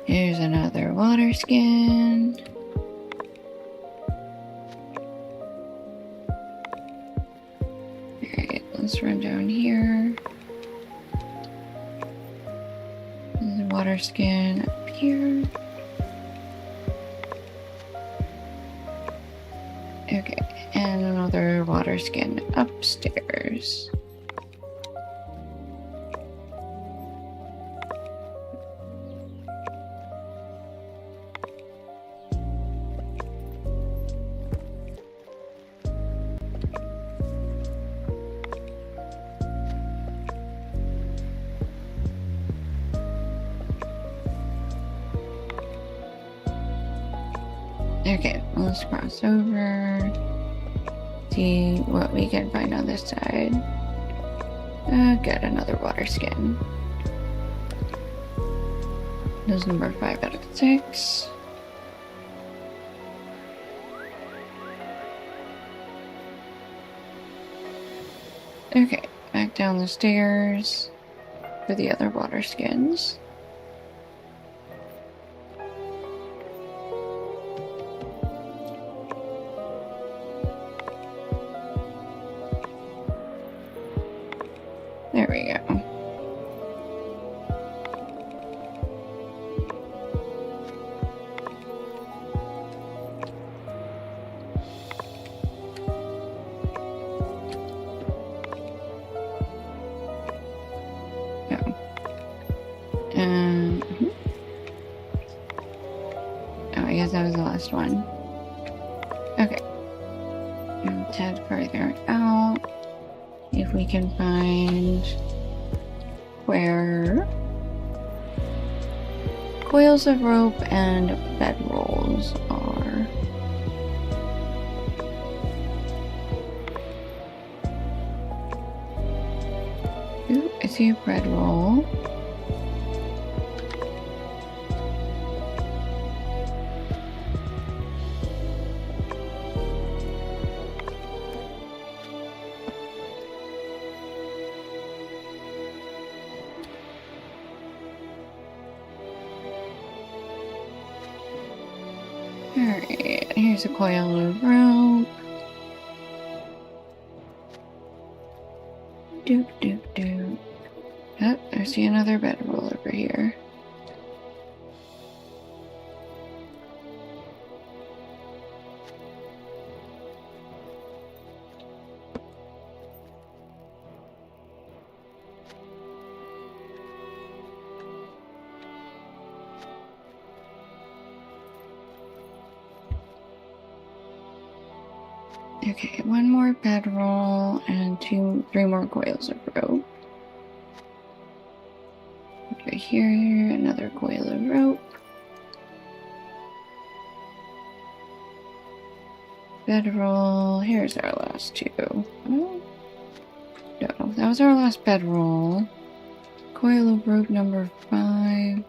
Here's another water skin. Alright, let's run down here. There's a water skin up here. Okay, and another water skin upstairs. Okay, let's cross over. See what we can find on this side. Get another water skin. This is number 5 out of 6. Okay, back down the stairs for the other water skins. There we go. I guess that was the last one. Okay. Let's head further out. If we can find where coils of rope and bedrolls are. Ooh, I see a bedroll. Alright, here's a coil of rope. Doop doop doop. Oh, I see another bedroll over here. Okay, one more bedroll and three more coils of rope. Right here, another coil of rope. Bedroll, here's our last two. Oh, no, that was our last bedroll. Coil of rope number 5.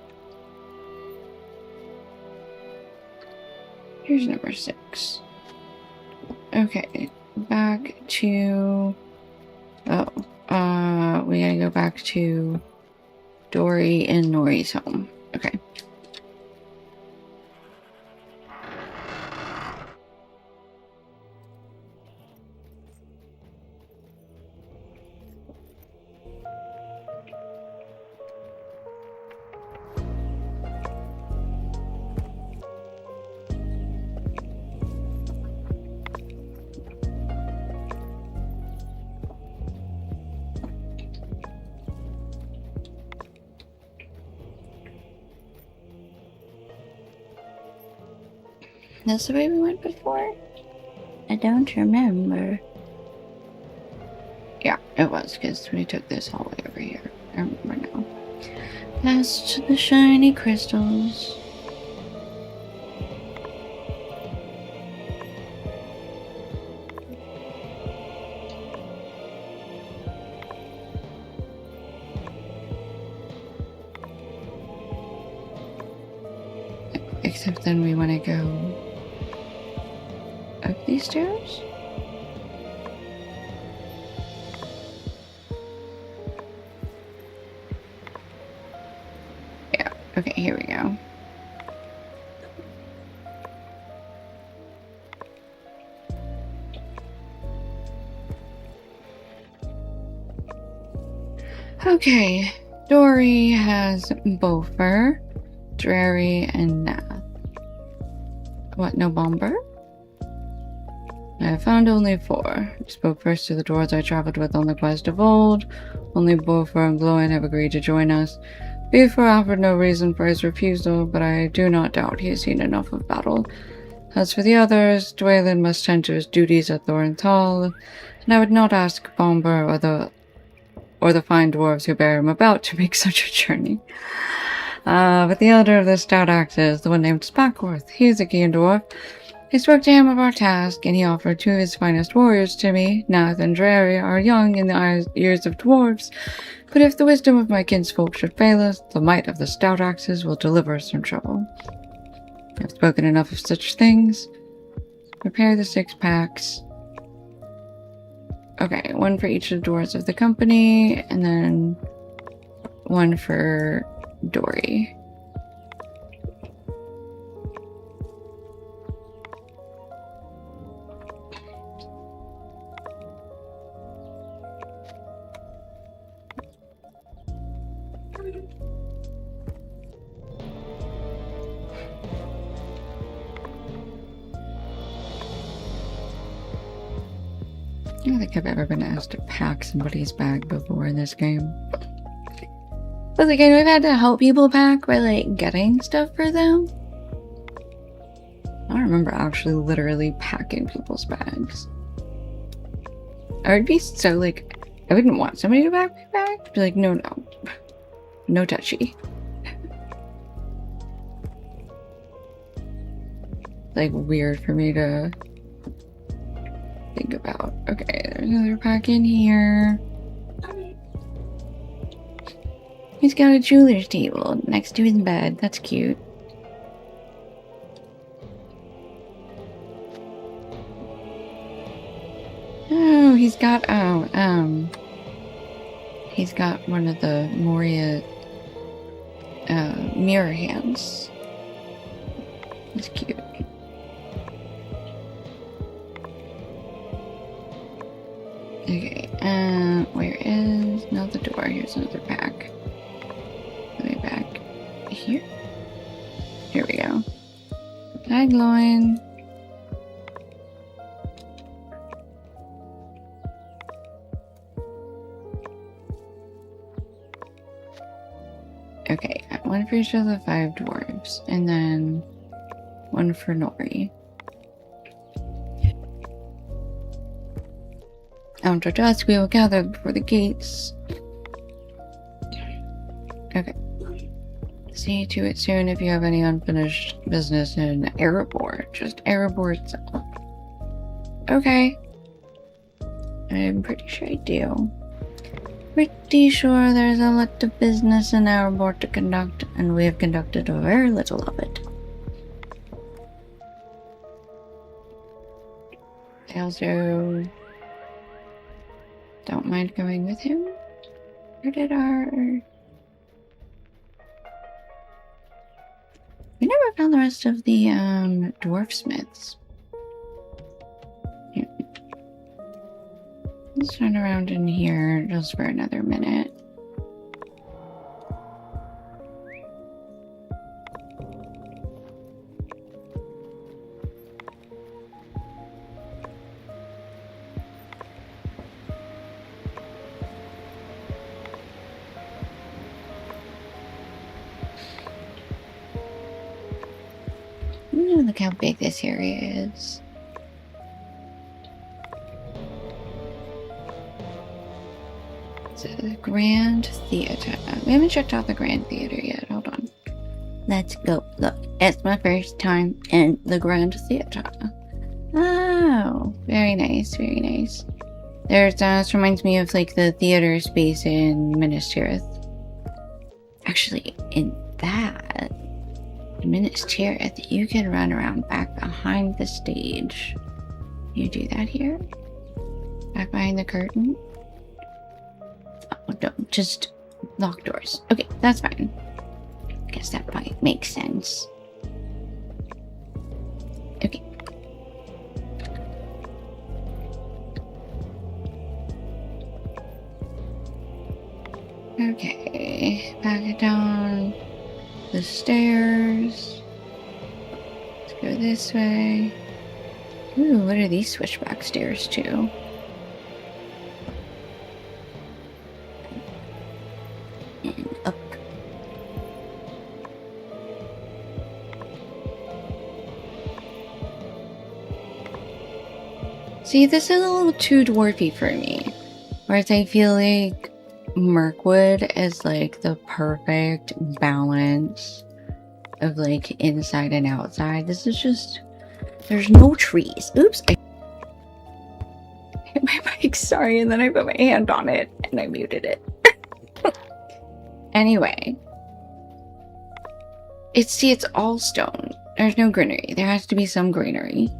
Here's number 6. Okay, back to... Oh, we gotta go back to Dory and Nori's home. Okay. That's the way we went before? I don't remember. Yeah, it was, because we took this hallway over here. I remember now. Past the shiny crystals. Except then we want to go up these stairs? Yeah, okay, here we go. Okay, Dory has Bofer, Drary, and Nath. What, no bomber? I have found only 4. I spoke first to the dwarves I traveled with on the quest of old. Only Bofer and Gloin have agreed to join us. Bofer offered no reason for his refusal, but I do not doubt he has seen enough of battle. As for the others, Dwaylen must tend to his duties at Thorin's Hall, and I would not ask Bomber or the fine dwarves who bear him about to make such a journey. But the elder of the stout axes, the one named Spackworth, he is a keen dwarf. I spoke to him of our task, and he offered 2 of his finest warriors to me. Nath and Drary are young in the years of dwarves, but if the wisdom of my kinsfolk should fail us, the might of the stout axes will deliver us from trouble. I've spoken enough of such things. Prepare the 6 packs. Okay, 1 for each of the dwarves of the company, and then 1 for Dory. I don't think I've ever been asked to pack somebody's bag before in this game. But like, we've had to help people pack by like getting stuff for them. I remember actually literally packing people's bags. I would be so like, I wouldn't want somebody to pack my bag. I'd be like, no, no. No touchy. Like weird for me to think about. Okay, there's another pack in here. He's got a jeweler's table next to his bed. That's cute. Oh, he's got he's got one of the Moria mirror hands. It's cute. Okay, where is not the door? Here's another pack. Way back here. Here we go. Tagline. Okay, one for each of the 5 dwarves, and then one for Nori. After dusk, we will gather before the gates. Okay. See to it soon if you have any unfinished business in Erebor. Just Erebor itself. Okay. I'm pretty sure I do. Pretty sure there's a lot of business in Erebor to conduct, and we have conducted very little of it. I also don't mind going with him. Where did our... We never found the rest of the dwarf smiths. Here. Let's turn around in here just for another minute. Ooh, look how big this area is. So the Grand Theater. We haven't checked out the Grand Theater yet. Hold on. Let's go. Look, it's my first time in the Grand Theater. Oh, very nice, very nice. There's, this reminds me of like the theater space in Minas Tirith. Actually, in that, in Minas Tirith, you can run around back behind the stage. You do that here? Back behind the curtain? Oh, no, just lock doors. Okay, that's fine. I guess that might make sense. Okay. Okay, back it down the stairs. Let's go this way. Ooh, what are these switchback stairs to? And up. See, this is a little too dwarfy for me. Whereas I feel like Mirkwood is like the perfect balance of like inside and outside. This is just, there's no trees. Oops, I hit my mic, sorry, and then I put my hand on it and I muted it. Anyway, it's all stone. There's no greenery. There has to be some greenery.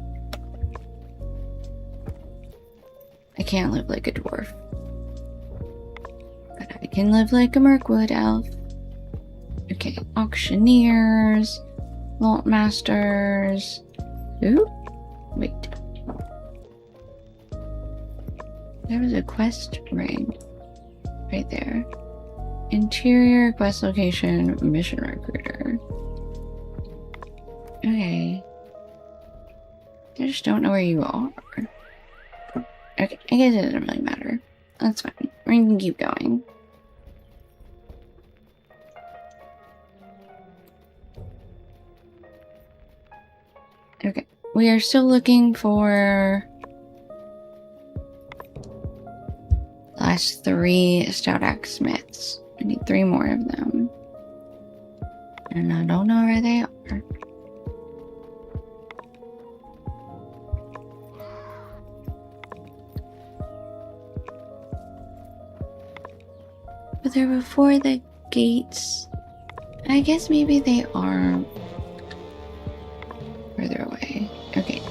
I can't live like a dwarf. But I can live like a Mirkwood elf. Okay, auctioneers, vault masters. Ooh, wait. There was a quest ring right there. Interior, quest location, mission recruiter. Okay. I just don't know where you are. Okay, I guess it doesn't really matter. That's fine. We're gonna keep going. Okay. We are still looking for last 3 stout axe smiths. I need 3 more of them. And I don't know where they are. But they're before the gates. I guess maybe they are further away. Okay,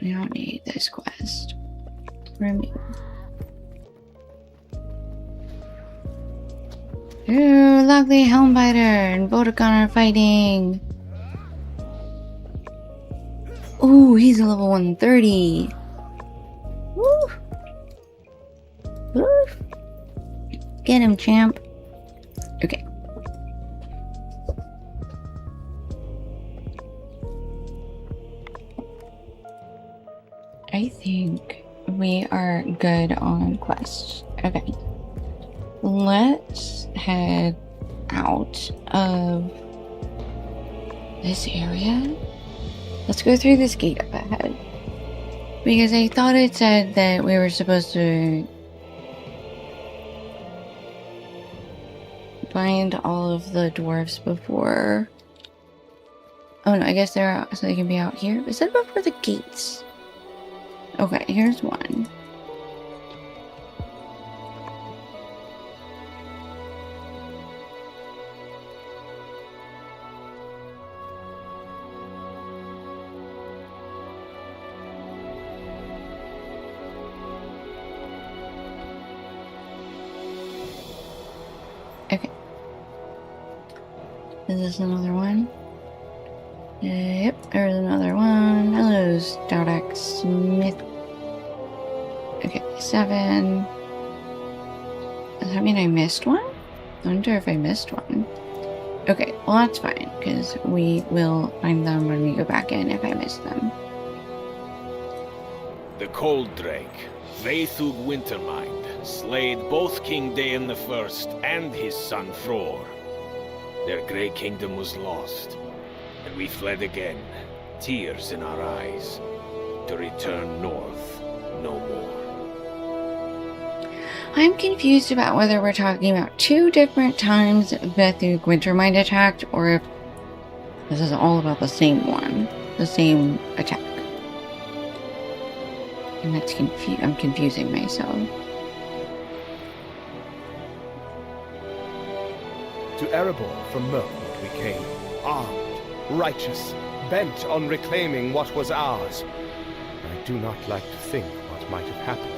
we don't need this quest. Remove. Ooh, lovely Helmbiter and Vodacon are fighting. Ooh, he's a level 130. Woo! Woo! Get him, champ. Okay. I think we are good on quests. Okay. Let's head out of this area. Let's go through this gate up ahead. Because I thought it said that we were supposed to find all of the dwarves before. Oh no, I guess they're so they can be out here. Is that before the gates? Okay, here's one. Okay. Is this another one? Yep, there's another one. Hello, Stout Axe Smith. Okay, 7. Does that mean I missed one? I wonder if I missed one. Okay, well that's fine, because we will find them when we go back in if I miss them. The Cold Drake, Vaethug Wintermind, slayed both King Dain the First and his son Thror. Their grey kingdom was lost, and we fled again, tears in our eyes, to return north no more. I'm confused about whether we're talking about 2 different times Vaethug Wintermind attacked, or if this is all about the same one, the same attack. And that's I'm confusing myself. To Erebor from Mirkwood we came, armed, righteous, bent on reclaiming what was ours. I do not like to think what might have happened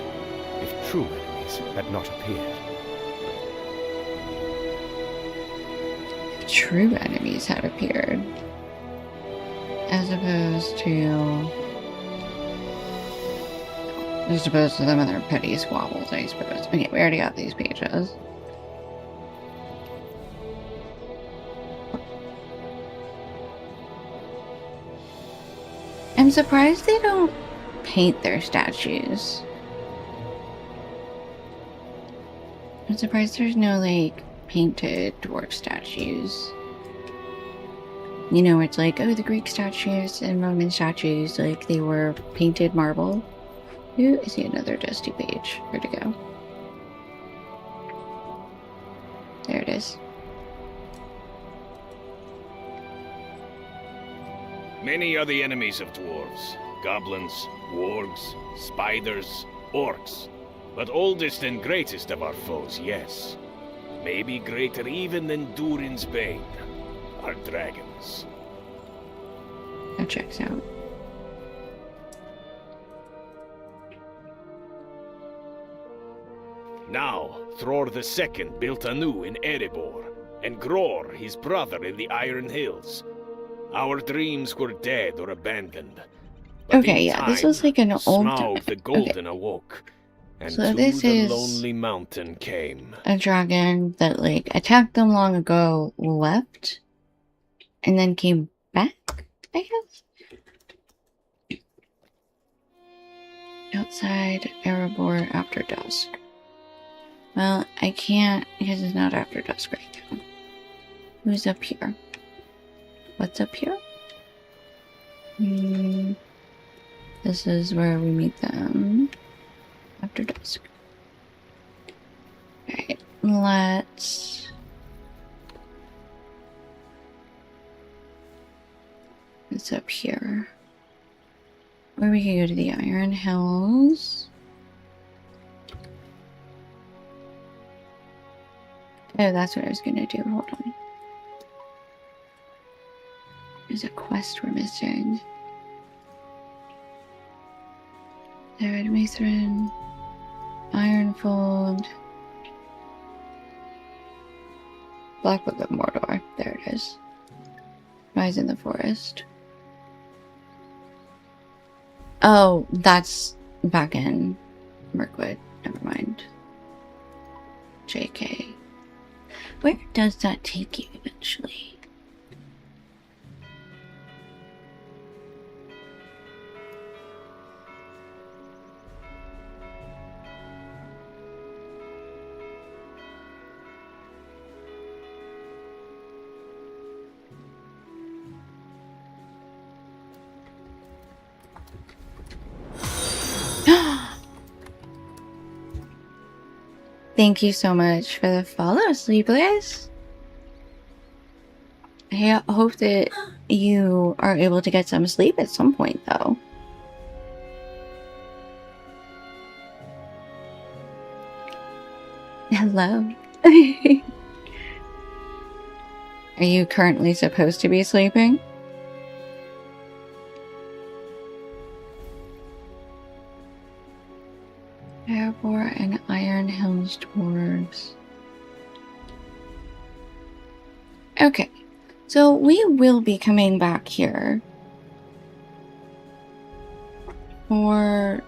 if true enemies had not appeared. If true enemies had appeared. As opposed to them and their petty squabbles, I suppose. Okay, we already got these pages. I'm surprised they don't paint their statues. I'm surprised there's no, like, painted dwarf statues. You know, it's like, oh, the Greek statues and Roman statues, like, they were painted marble. Ooh, I see another dusty page. Where'd it go? There it is. Many are the enemies of dwarves. Goblins, wargs, spiders, orcs. But oldest and greatest of our foes, yes. Maybe greater even than Durin's Bane, are dragons. That checks out. Now, Thror II built anew in Erebor, and Gror, his brother, in the Iron Hills. Our dreams were dead or abandoned. But Okay, yeah, this was like an old... Smaug the Golden awoke, and so to this the is Lonely Mountain came. a dragon that, like, attacked them long ago, left, and then came back, I guess? Outside Erebor after dusk. Well, I can't, because it's not after dusk right now. Who's up here? What's up here? This is where we meet them after dusk. Alright, let's... It's up here. Or we could go to the Iron Hills. Oh, that's what I was gonna do. Hold on. There's a quest we're missing. There, Mathrin, Ironfold, Black Book of Mordor. There it is. Rise in the Forest. Oh, that's back in Mirkwood. Never mind. JK. Where does that take you eventually? Thank you so much for the follow, Sleepless. I hope that you are able to get some sleep at some point, though. Hello. Are you currently supposed to be sleeping? Erebor and Iron Hills dwarves. Okay, so we will be coming back here for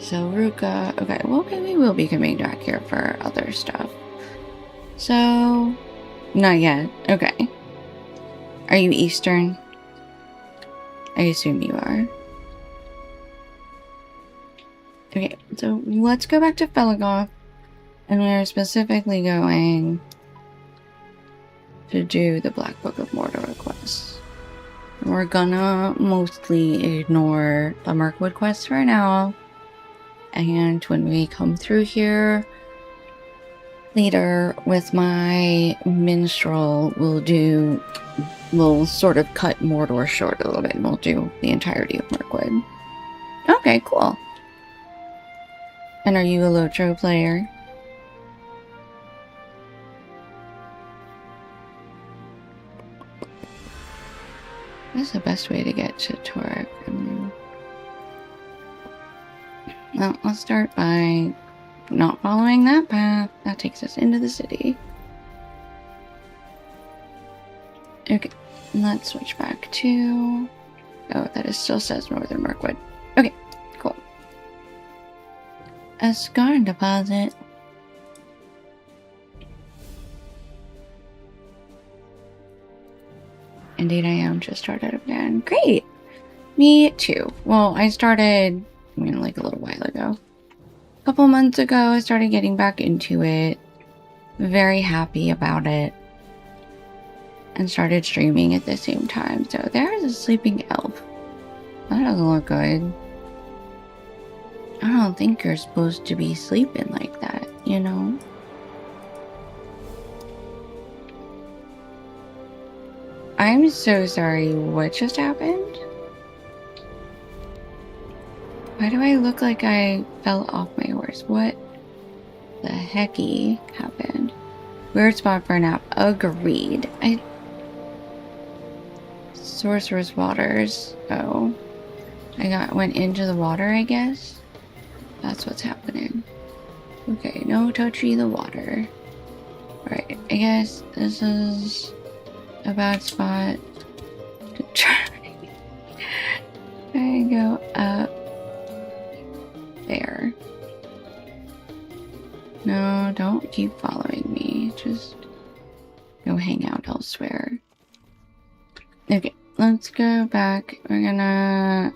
so Ruka. Okay, well, we will be coming back here for other stuff. So, not yet. Okay. Are you Eastern? I assume you are. Okay, so let's go back to Felgoth, and we're specifically going to do the Black Book of Mordor quest. We're gonna mostly ignore the Mirkwood quest for now, and when we come through here later with my minstrel, we'll sort of cut Mordor short a little bit, and we'll do the entirety of Mirkwood. Okay, cool. And are you a Lotro player? What's the best way to get to Torek? Well, let's start by not following that path. That takes us into the city. Okay, let's switch back to... Oh, that still says Northern Mirkwood. Okay, cool. A scar deposit. Indeed I am. Just started again. Great! Me too. Well, I started, like a little while ago. A couple months ago, I started getting back into it. Very happy about it. And started streaming at the same time. So there is a sleeping elf. That doesn't look good. I don't think you're supposed to be sleeping like that, you know? I'm so sorry, what just happened? Why do I look like I fell off my horse? What the hecky happened? Weird spot for a nap. Agreed. Sorcerer's Waters. Oh. Went into the water, I guess? That's what's happening. Okay, no touchy the water. Alright, I guess this is a bad spot to try. I go up there. No, don't keep following me. Just go hang out elsewhere. Okay, let's go back. We're gonna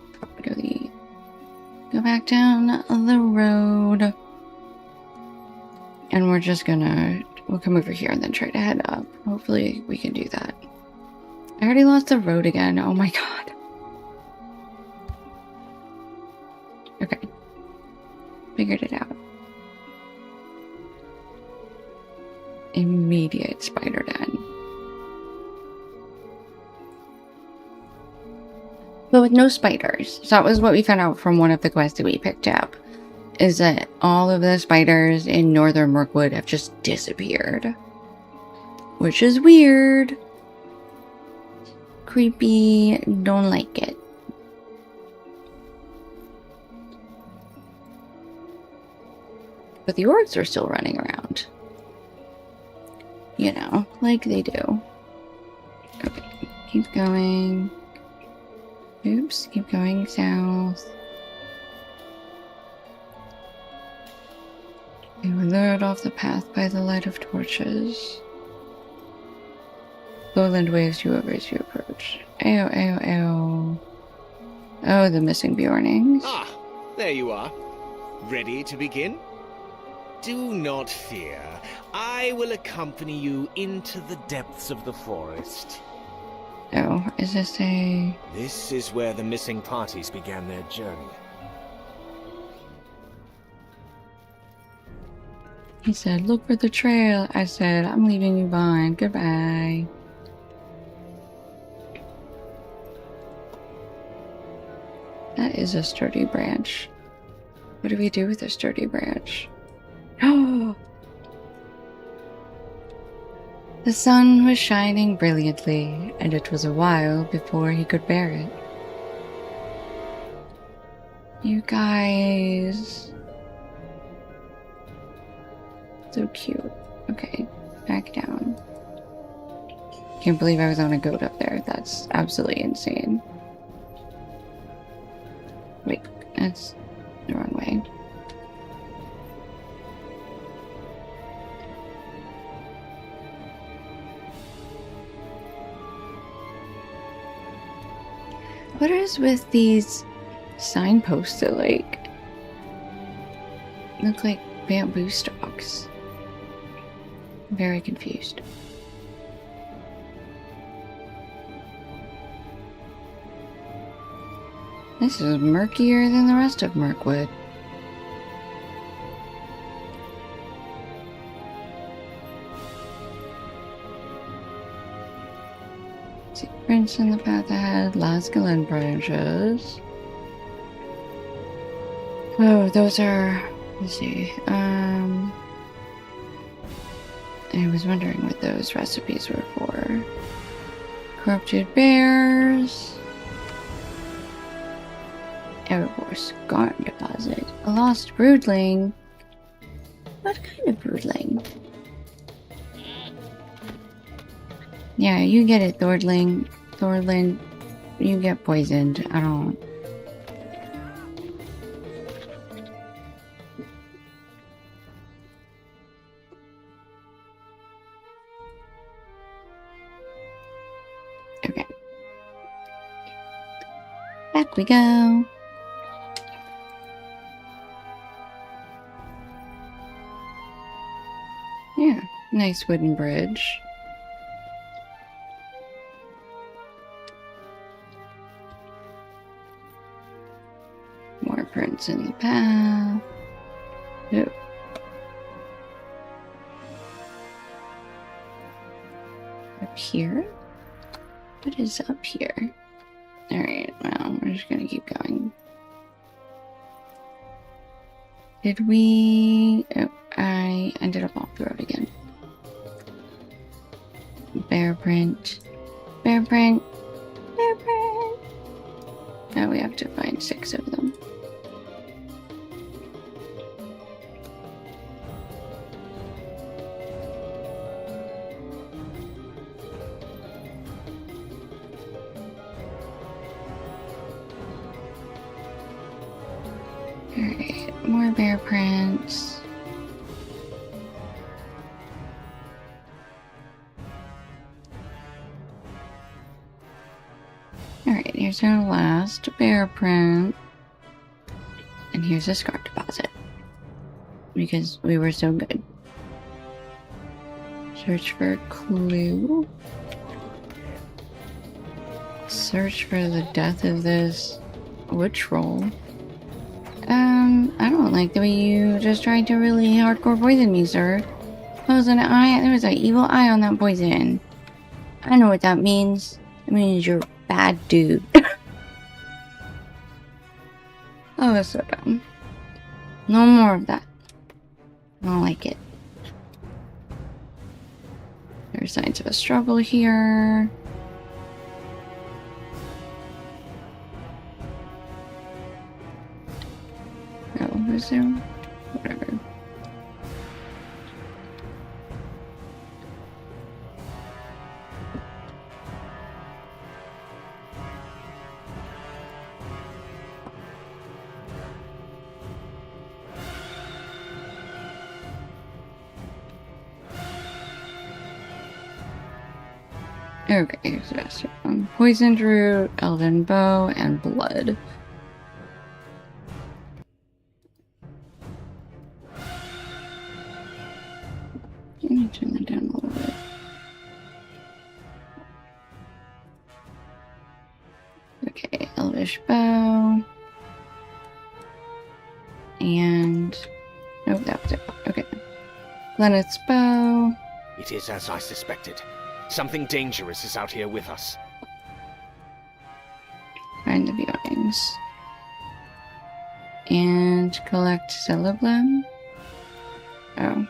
go go back down the road. And we'll come over here and then try to head up. Hopefully we can do that. I already lost the road again. Oh my god. Okay. Figured it out. Immediate spider den. But with no spiders. So that was what we found out from one of the quests that we picked up. Is that all of the spiders in northern Mirkwood have just disappeared. Which is weird. Creepy. Don't like it. But the orcs are still running around. You know, like they do. Okay, keep going. Oops, keep going south. They were lured off the path by the light of torches. Lowland waves you over as you approach. Ayo, ayo, ayo. Oh, the missing Bjornings. Ah, there you are. Ready to begin? Do not fear. I will accompany you into the depths of the forest. Oh, is this a... This is where the missing parties began their journey. He said, look for the trail. I said, I'm leaving you behind. Goodbye. That is a sturdy branch. What do we do with a sturdy branch? Oh! The sun was shining brilliantly, and it was a while before he could bear it. You guys... So cute. Okay, back down. Can't believe I was on a goat up there. That's absolutely insane. Wait, that's the wrong way. What is with these signposts that look like bamboo stalks? I'm very confused. This is murkier than the rest of Mirkwood. See prints in the path ahead, Lascalen branches. Oh, those are... Let's see. I was wondering what those recipes were for. Corrupted bears. Erebor Scarn deposit. A lost broodling. What kind of broodling? Yeah, you get it, Thordling. Thorlin, you get poisoned. I don't... Okay. Back we go. Yeah, nice wooden bridge. More prints in the path. Oh. Up here? What is up here? Alright, well, we're just gonna keep going. Did we... Oh, I ended up off the road again. Bear print. Bear print. Bear print. Now we have to find 6 of them. Alright, more bear prints. Alright, here's our last bear print. And here's a scar deposit. Because we were so good. Search for a clue. Search for the death of this witch troll. I don't like the way you just tried to really hardcore poison me, sir. There was an evil eye on that poison. I know what that means. It means you're a bad dude. Oh, that's so dumb. No more of that. I don't like it. There's signs of a struggle here. Oh, is there? Whatever. Okay, so that's poisoned root, elven bow, and blood. Let me turn that down a little bit. Okay, elvish bow. And... nope, that was it. Okay. Gleneth's bow. It is as I suspected. Something dangerous is out here with us. Find the belongings. And collect Celeblam. Oh.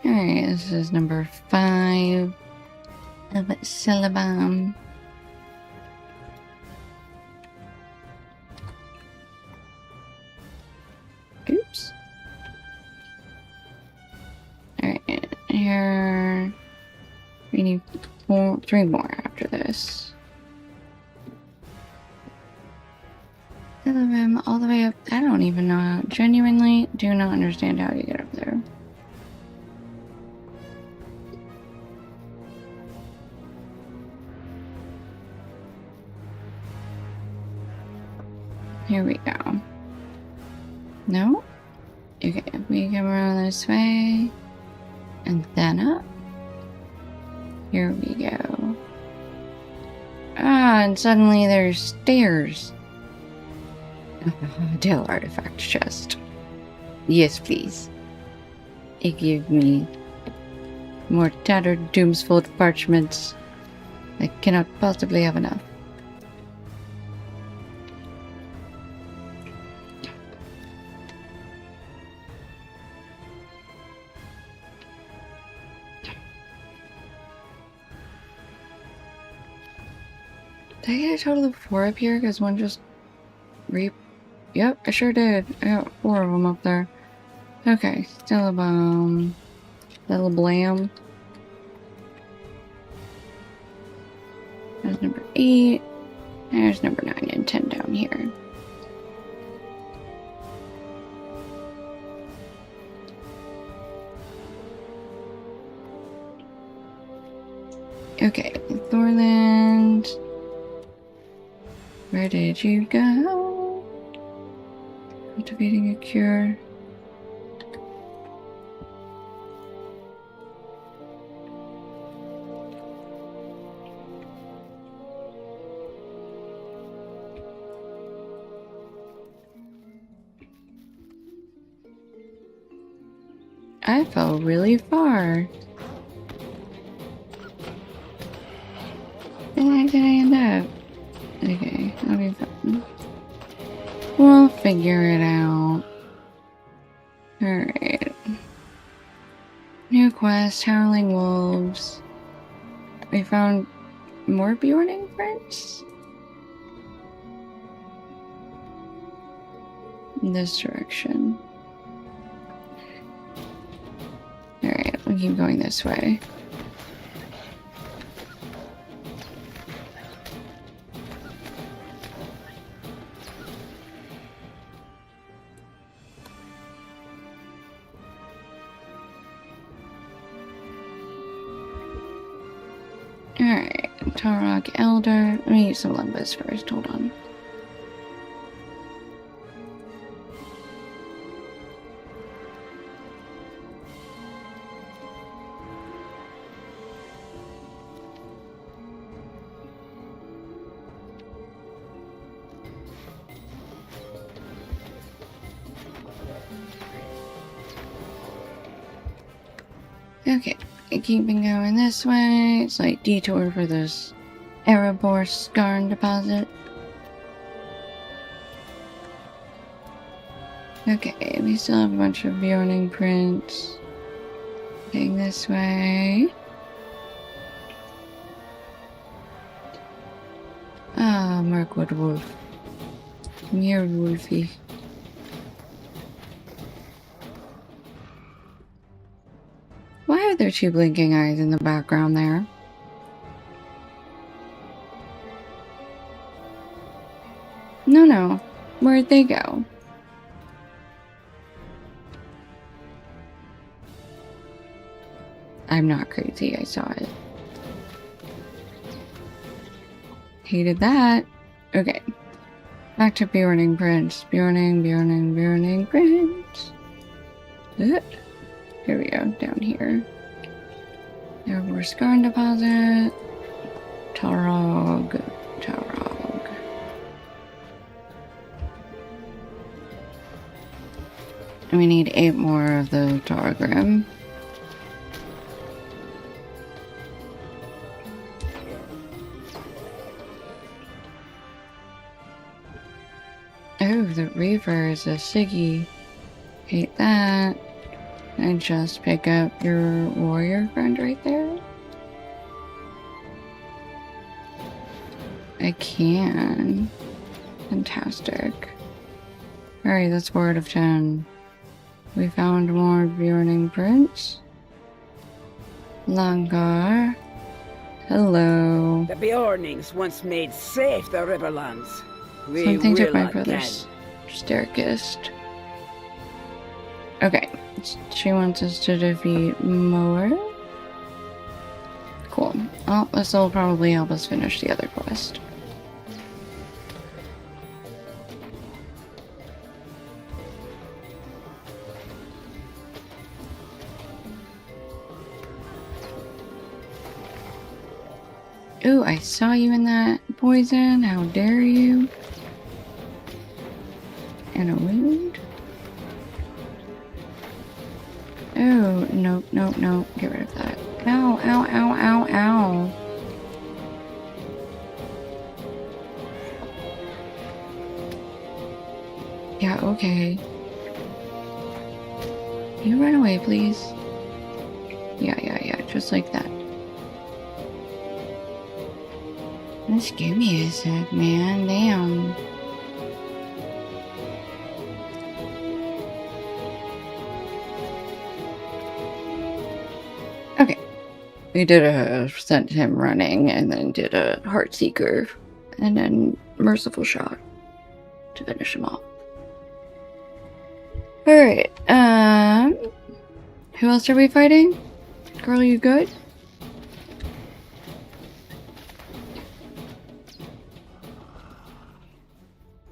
Alright, this is number 5 of Celeblam. Oops. Alright, here we need 3 more after this. Celeblam all the way up. I don't even know. Genuinely do not understand how you get up there. Here we go. No? Okay, we come around this way. And then up. Here we go. Ah, and suddenly there's stairs. Dale artifact chest. Yes, please. It gives me more tattered doomsfold parchments. I cannot possibly have enough. Did I get a total of 4 up here? Because one just Yep, I sure did. I got 4 of them up there. Okay, still a bomb. Little blam. There's number 8. There's number 9 and 10 down here. Okay, Thorland. Where did you go? Cultivating a cure. I fell really far. Where the heck did I end up? Okay, that'll be fun. We'll figure it out. Alright. New quest, Howling Wolves. We found more Bjorning prints? In this direction. Alright, we'll keep going this way. Alright, Tarok Elder. Let me use some Limbus first, hold on. Okay, keeping going this way. It's like detour for this Erebor Skarn deposit. Okay, we still have a bunch of Bjorning prints. Heading this way. Ah, Mirkwood Wolf. Come here, Wolfie. Why are there two blinking eyes in the background there? No. Where'd they go? I'm not crazy, I saw it. Hated that. Okay. Back to Bjorning Prince. Bjorning Prince. Here we go, down here. Erebor Skarn deposit. Tarog. And we need 8 more of the Targrim. Oh, the Reaver is a Siggy. Hate that. And just pick up your warrior friend right there. I can. Fantastic. Alright, that's 4 out of 10. We found more Bjorning Prince. Langar. Hello. The Bjornings once made safe the Riverlands. Something took my brother's staircase. Okay, she wants us to defeat Moer. Cool. Well, this will probably help us finish the other quest. Ooh, I saw you in that poison. How dare you? And a wound? Oh, no. Get rid of that. Ow. Yeah, okay. You run away, please. Yeah, just like that. Just give me a sec, man. Damn. Okay. We sent him running, and then did a Heartseeker, and then Merciful Shot to finish him off. Alright, who else are we fighting? Girl, you good?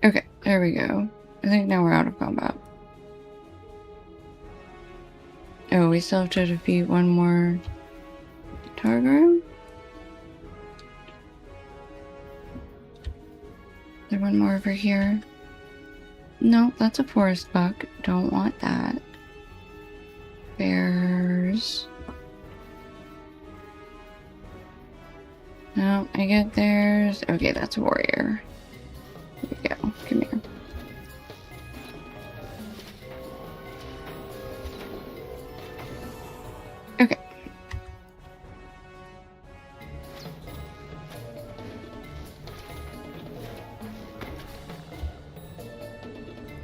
Okay, there we go. I think now we're out of combat. Oh, we still have to defeat one more Targaryen? Is there one more over here? No, that's a forest buck. Don't want that. Bears. No, I get theirs. Okay, that's a warrior. Here we go. Come here. Okay.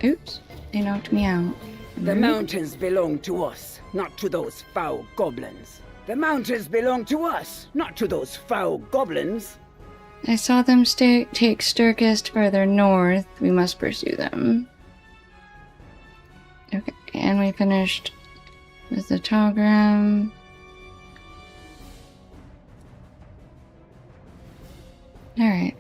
Oops, they knocked me out. The mountains belong to us, not to those foul goblins. The mountains belong to us, not to those foul goblins. I saw them take Sturkist further north. We must pursue them. Okay, and we finished with the Targrim. Alright.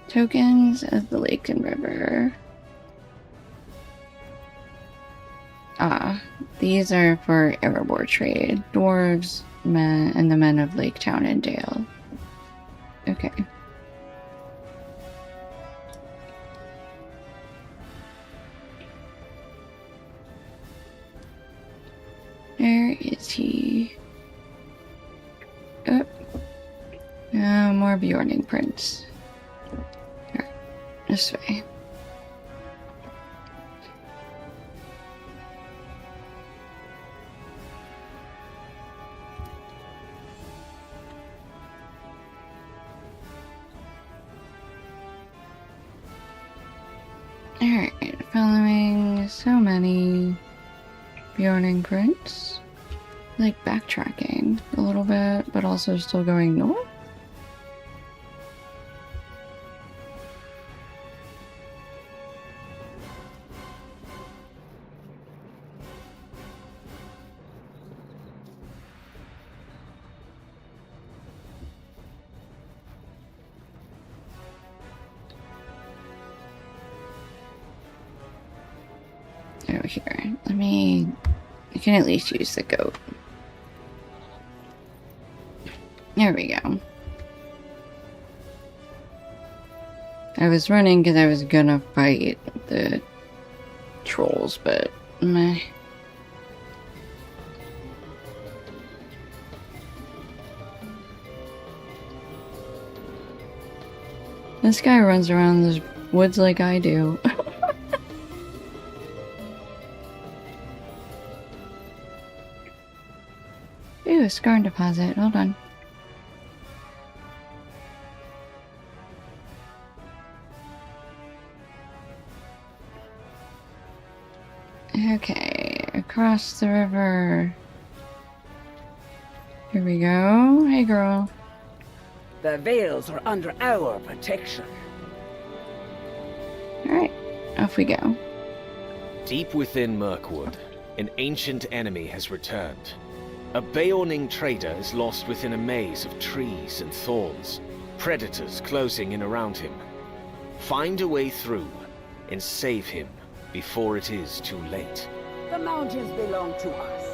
Tokens of the lake and river. Ah, these are for Erebor trade. Dwarves, men, and the men of Lake Town and Dale. Okay. Where is he? Oh. More Bjorning prints. Right. This way. Alright, following so many Bjorning prints. Like backtracking a little bit, but also still going north? Over here. I can at least use the goat. There we go. I was running because I was gonna fight the trolls, but meh. This guy runs around those woods like I do. Ooh, a scar deposit. Hold on. Okay, across the river. Here we go. Hey, girl. The Vales are under our protection. Alright, off we go. Deep within Mirkwood, an ancient enemy has returned. A Beorning trader is lost within a maze of trees and thorns, predators closing in around him. Find a way through and save him before it is too late. The mountains belong to us,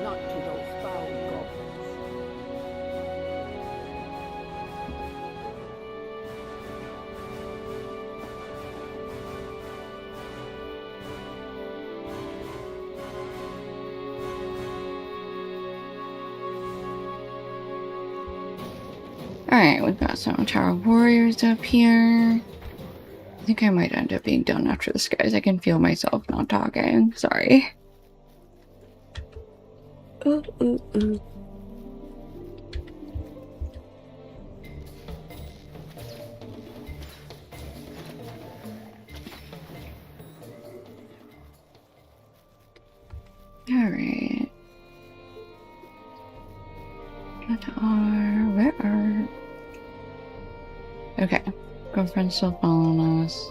not to those foul goblins. Alright, we've got some Tower Warriors up here. I think I might end up being done after this, guys. I can feel myself not talking. Sorry. Ooh, ooh, ooh. Alright. Where are... Okay. Girlfriend's still following us.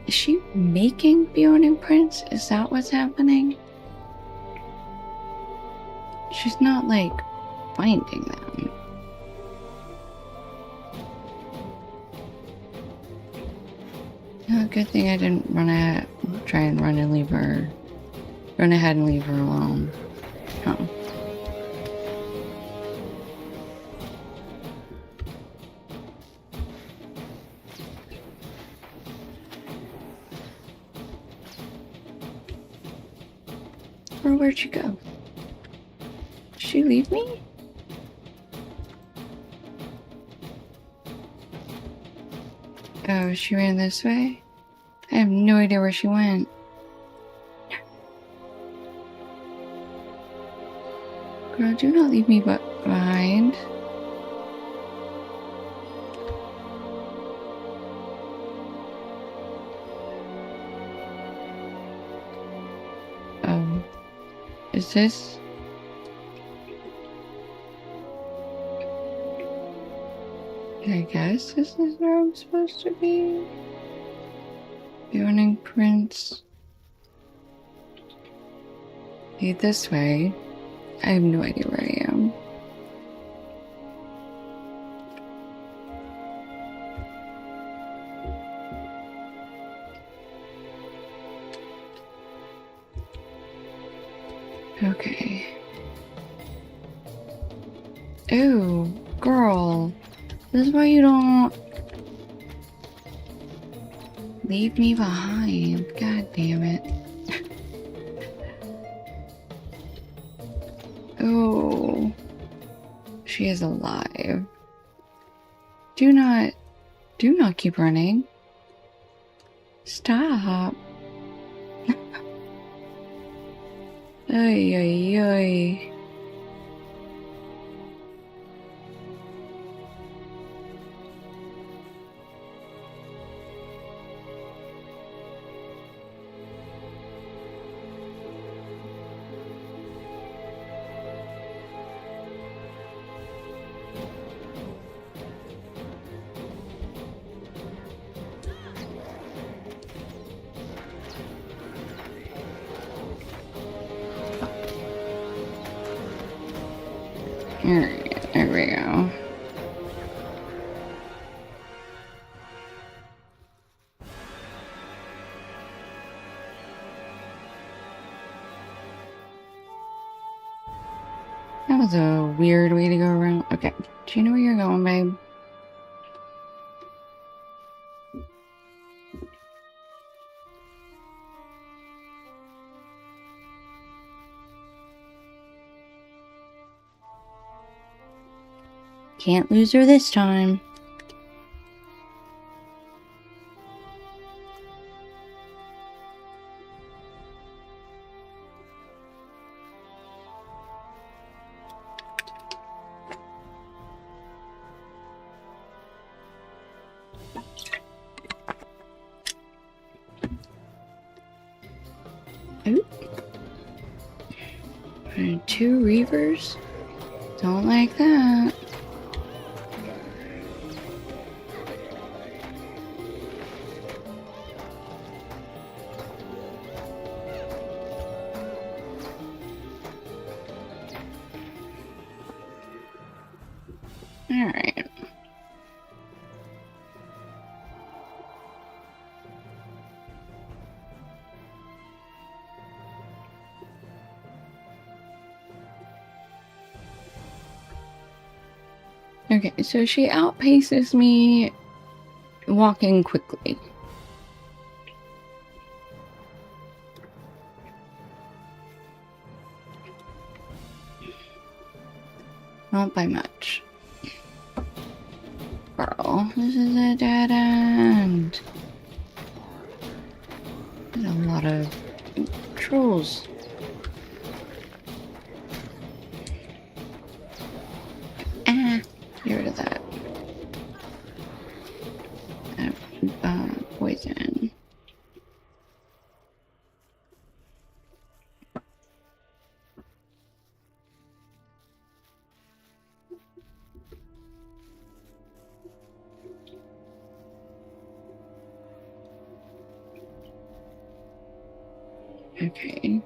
Is she making Bjorning prints? Is that what's happening? She's not, like, finding them. Oh, good thing I didn't run ahead and leave her alone. Oh. Or where'd she go? Did she leave me? Oh, she ran this way? I have no idea where she went. Girl, do not leave me behind. Is this? I guess this is where I'm supposed to be. Yawning Prince. Lead this way. I have no idea where I am. Okay. Ew, girl. This is why you don't leave me behind. God damn it. Oh. She is alive. Do not keep running. Stop. Ay, ay, ay. Alright, there we go. That was a weird way to go around. Okay, do you know where you're going, babe? Can't lose her this time. Oop. And 2 Reavers? Don't like that. Alright. Okay, so she outpaces me walking quickly. Not by much. Girl, this is a dead end. There's a lot of trolls. Ah, get rid of that. Poison. Okay.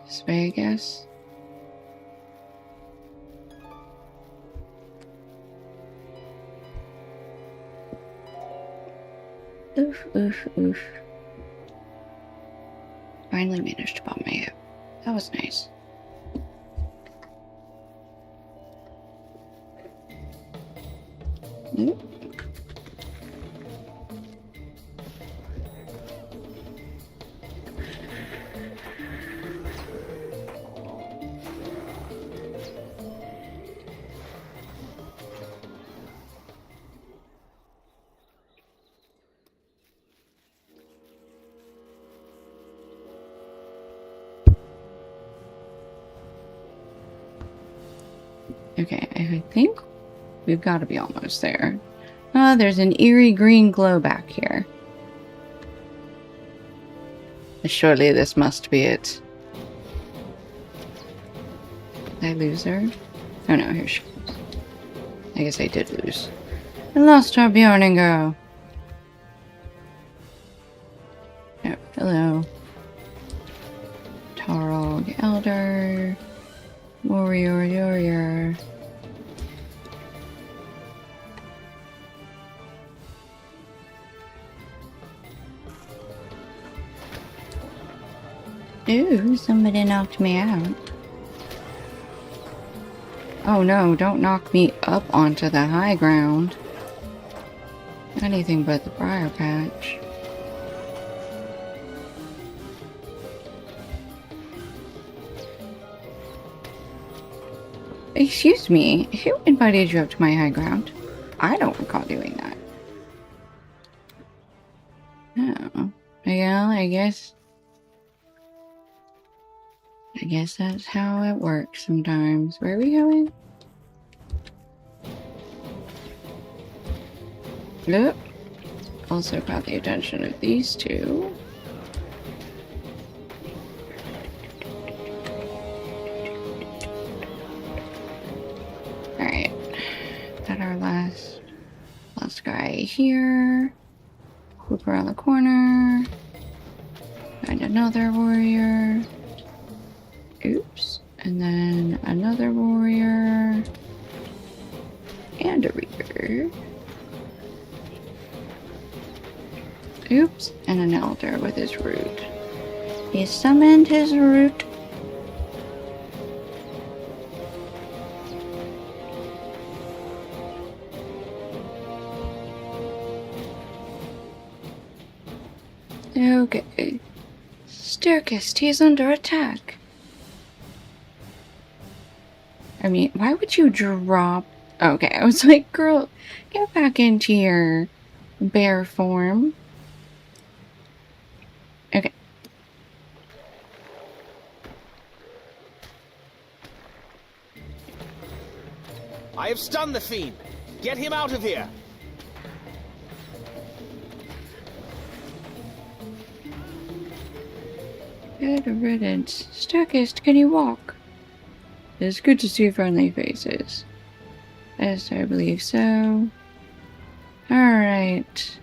This way, I guess. Oof, oof, oof. Finally managed to pop my hip. That was nice. Nope. Okay, I think we've got to be almost there. Oh, there's an eerie green glow back here. Surely this must be it. Did I lose her? Oh no, here she comes. I guess I did lose. I lost our Bjorn girl. Oh, hello. Tarog Elder. Warrior. Ooh, somebody knocked me out. Oh no, don't knock me up onto the high ground. Anything but the briar patch. Excuse me, who invited you up to my high ground? I don't recall doing that. Oh, well, I guess that's how it works sometimes. Where are we going? Look. Also caught the attention of these two. Alright. Got our last guy here. Hoop around the corner. Find another warrior. Oops. And then another warrior. And a reaper. Oops. And an elder with his root. He summoned his root. Okay. Staircase, he's under attack. I mean, why would you drop... Okay, I was like, girl, get back into your bear form. Okay. I have stunned the fiend. Get him out of here. Good riddance. Staircase, can you walk? It's good to see friendly faces. Yes, I believe so. Alright.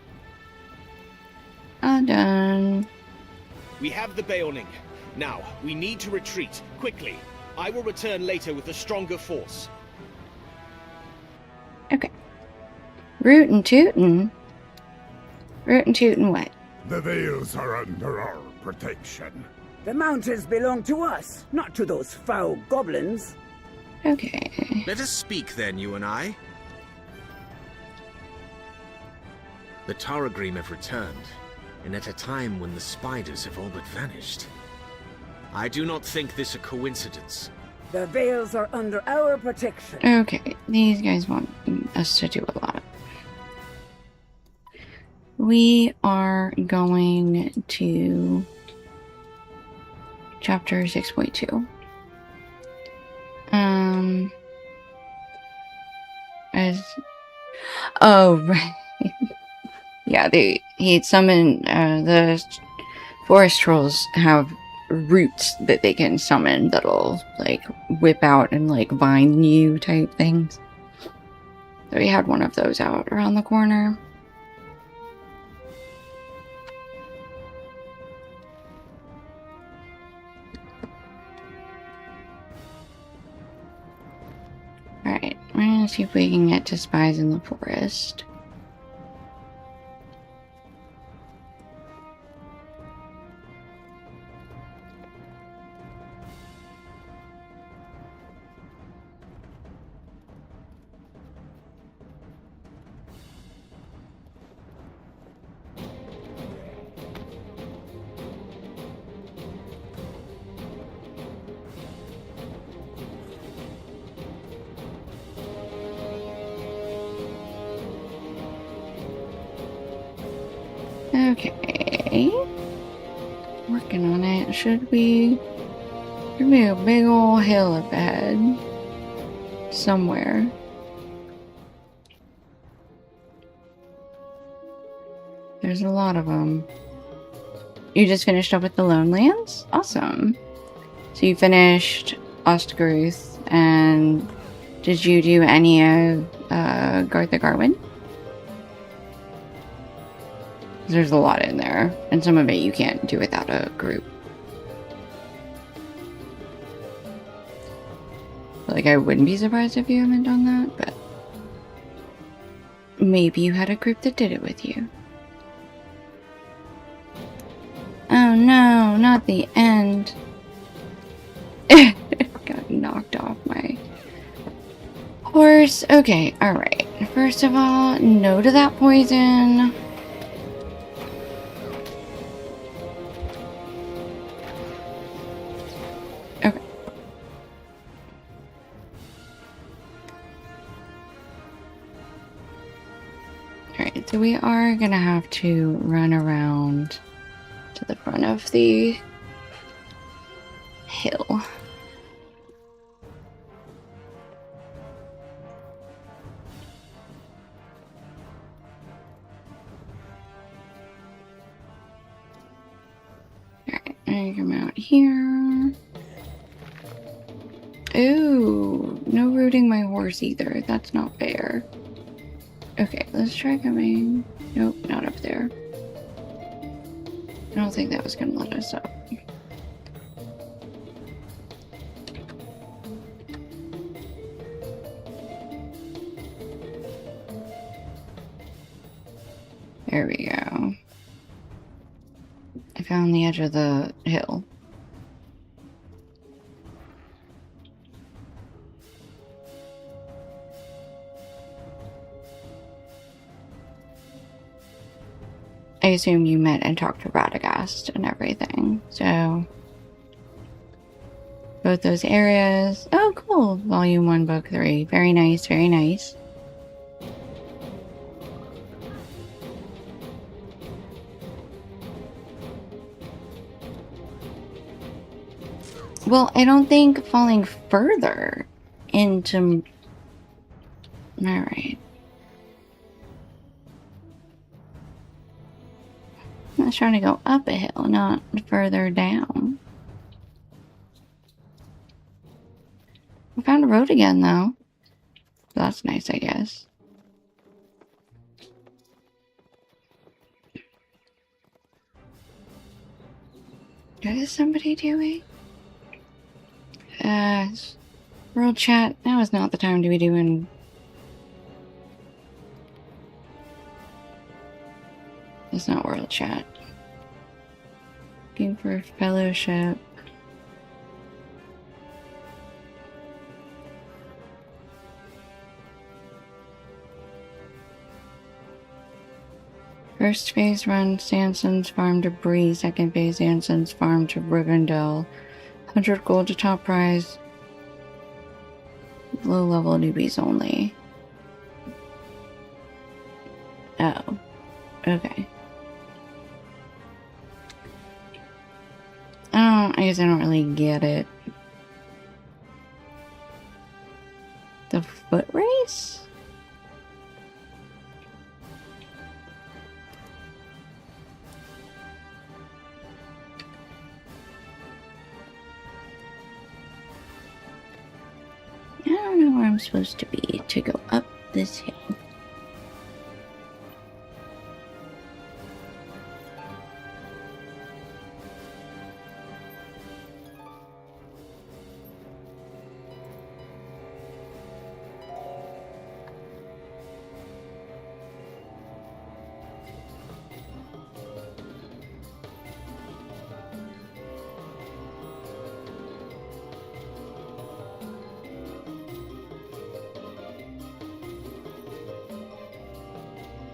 All done. We have the Beoning. Now, we need to retreat, quickly. I will return later with a stronger force. Okay. Rootin' tootin'. Rootin' tootin' what? The Vales are under our protection. The mountains belong to us, not to those foul goblins. Okay. Let us speak then, you and I. The Taragrim have returned, and at a time when the spiders have all but vanished. I do not think this a coincidence. The Vales are under our protection. Okay, these guys want us to do a lot. We are going to chapter 6.2. Oh, right. Yeah, he summoned, the forest trolls have roots that they can summon that'll, like, whip out and, like, bind you type things. So we had one of those out around the corner. Alright, we're gonna see if we can get to spies in the forest. Okay. Working on it. Should be a big old hill up ahead. Somewhere. There's a lot of them. You just finished up with the Lone Lands? Awesome. So you finished Ostgaruth, and did you do any of Garth the Garwin? There's a lot in there, and some of it you can't do without a group. Like, I wouldn't be surprised if you haven't done that, but maybe you had a group that did it with you. Oh no, not the end. Got knocked off my horse. Okay, alright. First of all, no to that poison. Okay. Alright, so we are gonna have to run around to the front of the hill. Alright, I come out here. Ooh, no rooting my horse either. That's not fair. Okay, let's try coming. Nope, not up there. I don't think that was gonna let us up. There we go. I found the edge of the hill. I assume you met and talked to Radagast and everything, so both those areas. Oh, cool. Volume 1, Book 3. Very nice, very nice. Well, I don't think falling further into... Alright. I was trying to go up a hill, not further down. I found a road again, though. That's nice, I guess. What is somebody doing? World chat, now is not the time to be doing... It's not world chat. Looking for fellowship. First phase run, Sanson's farm to Bree. Second phase, Sanson's farm to Rivendell. 100 gold to top prize. Low level newbies only. Oh. Okay. I guess I don't really get it. The foot race? I don't know where I'm supposed to be to go up this hill.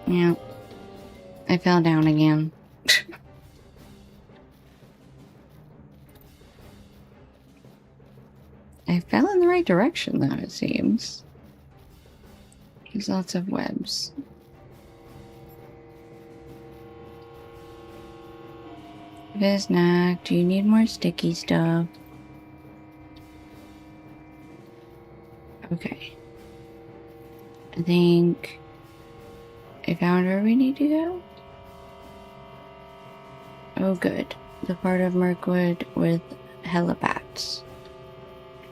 Yeah. I fell down again. I fell in the right direction, though, it seems. There's lots of webs. Visnac, do you need more sticky stuff? Okay. I think I found where we need to go. Oh, good. The part of Mirkwood with helibats.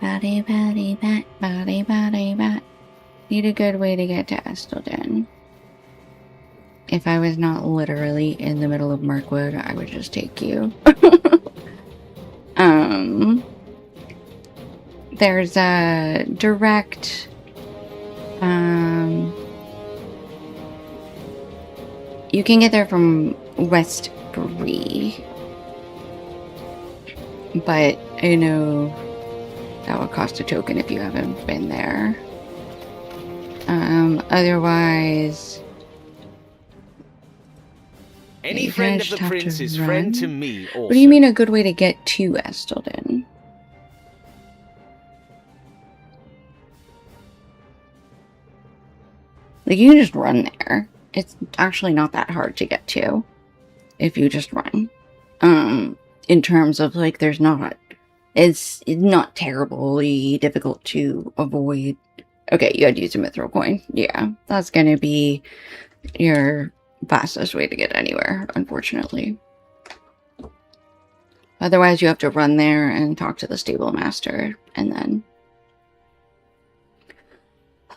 Batty, batty, bat, batty, batty, bat. Need a good way to get to Estelden. if I was not literally in the middle of Mirkwood, I would just take you. There's a direct, you can get there from West Bree, but I know that would cost a token if you haven't been there. Otherwise, Any friend of the prince is friend to me also. What do you mean a good way to get to Estelden? Like, you can just run there. It's actually not that hard to get to if you just run. In terms of, like, it's not terribly difficult to avoid. Okay, you had to use a mithril coin. Yeah, that's gonna be your fastest way to get anywhere, unfortunately. Otherwise, you have to run there and talk to the stable master, and then...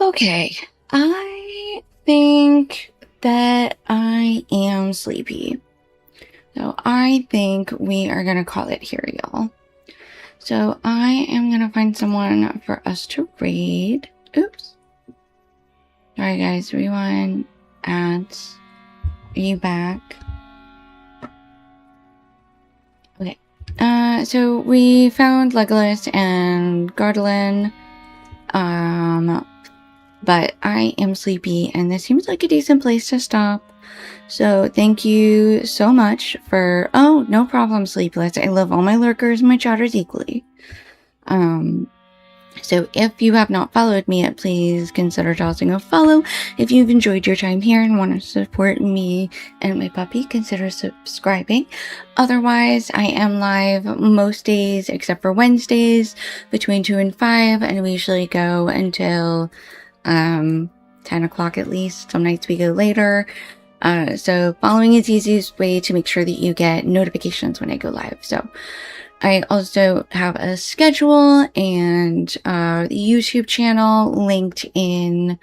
Okay, I think that I am sleepy. So I think we are gonna call it here, y'all. So I am gonna find someone for us to raid. Oops. Sorry guys, rewind, ads. Are you back? Okay. So we found Legolas and Gardelin. But I am sleepy and this seems like a decent place to stop. So thank you so much for... Oh, no problem, Sleepless. I love all my lurkers and my chatters equally. So if you have not followed me yet, please consider tossing a follow. If you've enjoyed your time here and want to support me and my puppy, consider subscribing. Otherwise, I am live most days except for Wednesdays between 2 and 5, and we usually go until 10 o'clock at least. Some nights we go later. So following is the easiest way to make sure that you get notifications when I go live. So I also have a schedule and the YouTube channel linked in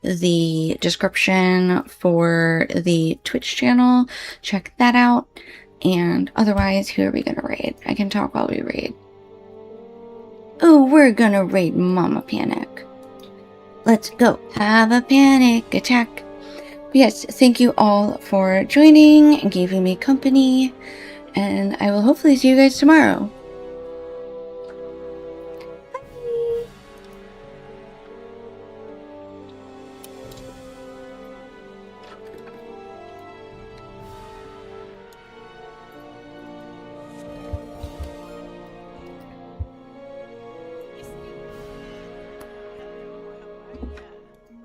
the description for the Twitch channel. Check that out. And otherwise, who are we gonna raid? I can talk while we raid. Oh, we're gonna raid Mama Panic. Let's go. Have a panic attack. But yes, thank you all for joining and giving me company. And I will hopefully see you guys tomorrow.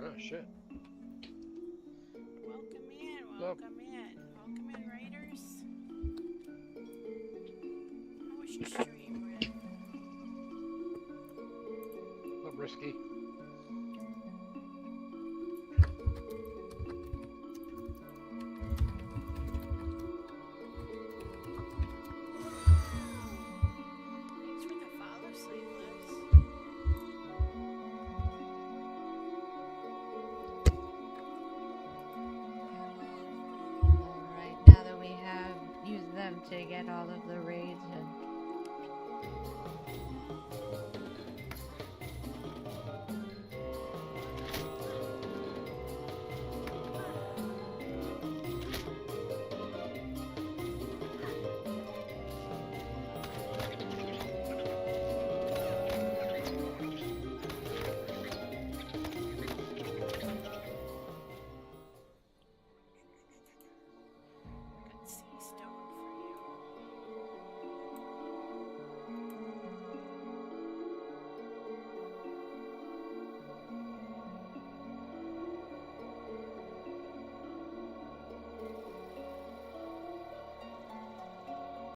Oh, shit. Welcome in, Raiders. How was your stream, Red? A little risky. Thanks for the follow, Sleepless. Alright, now that we have used them to get all of the raids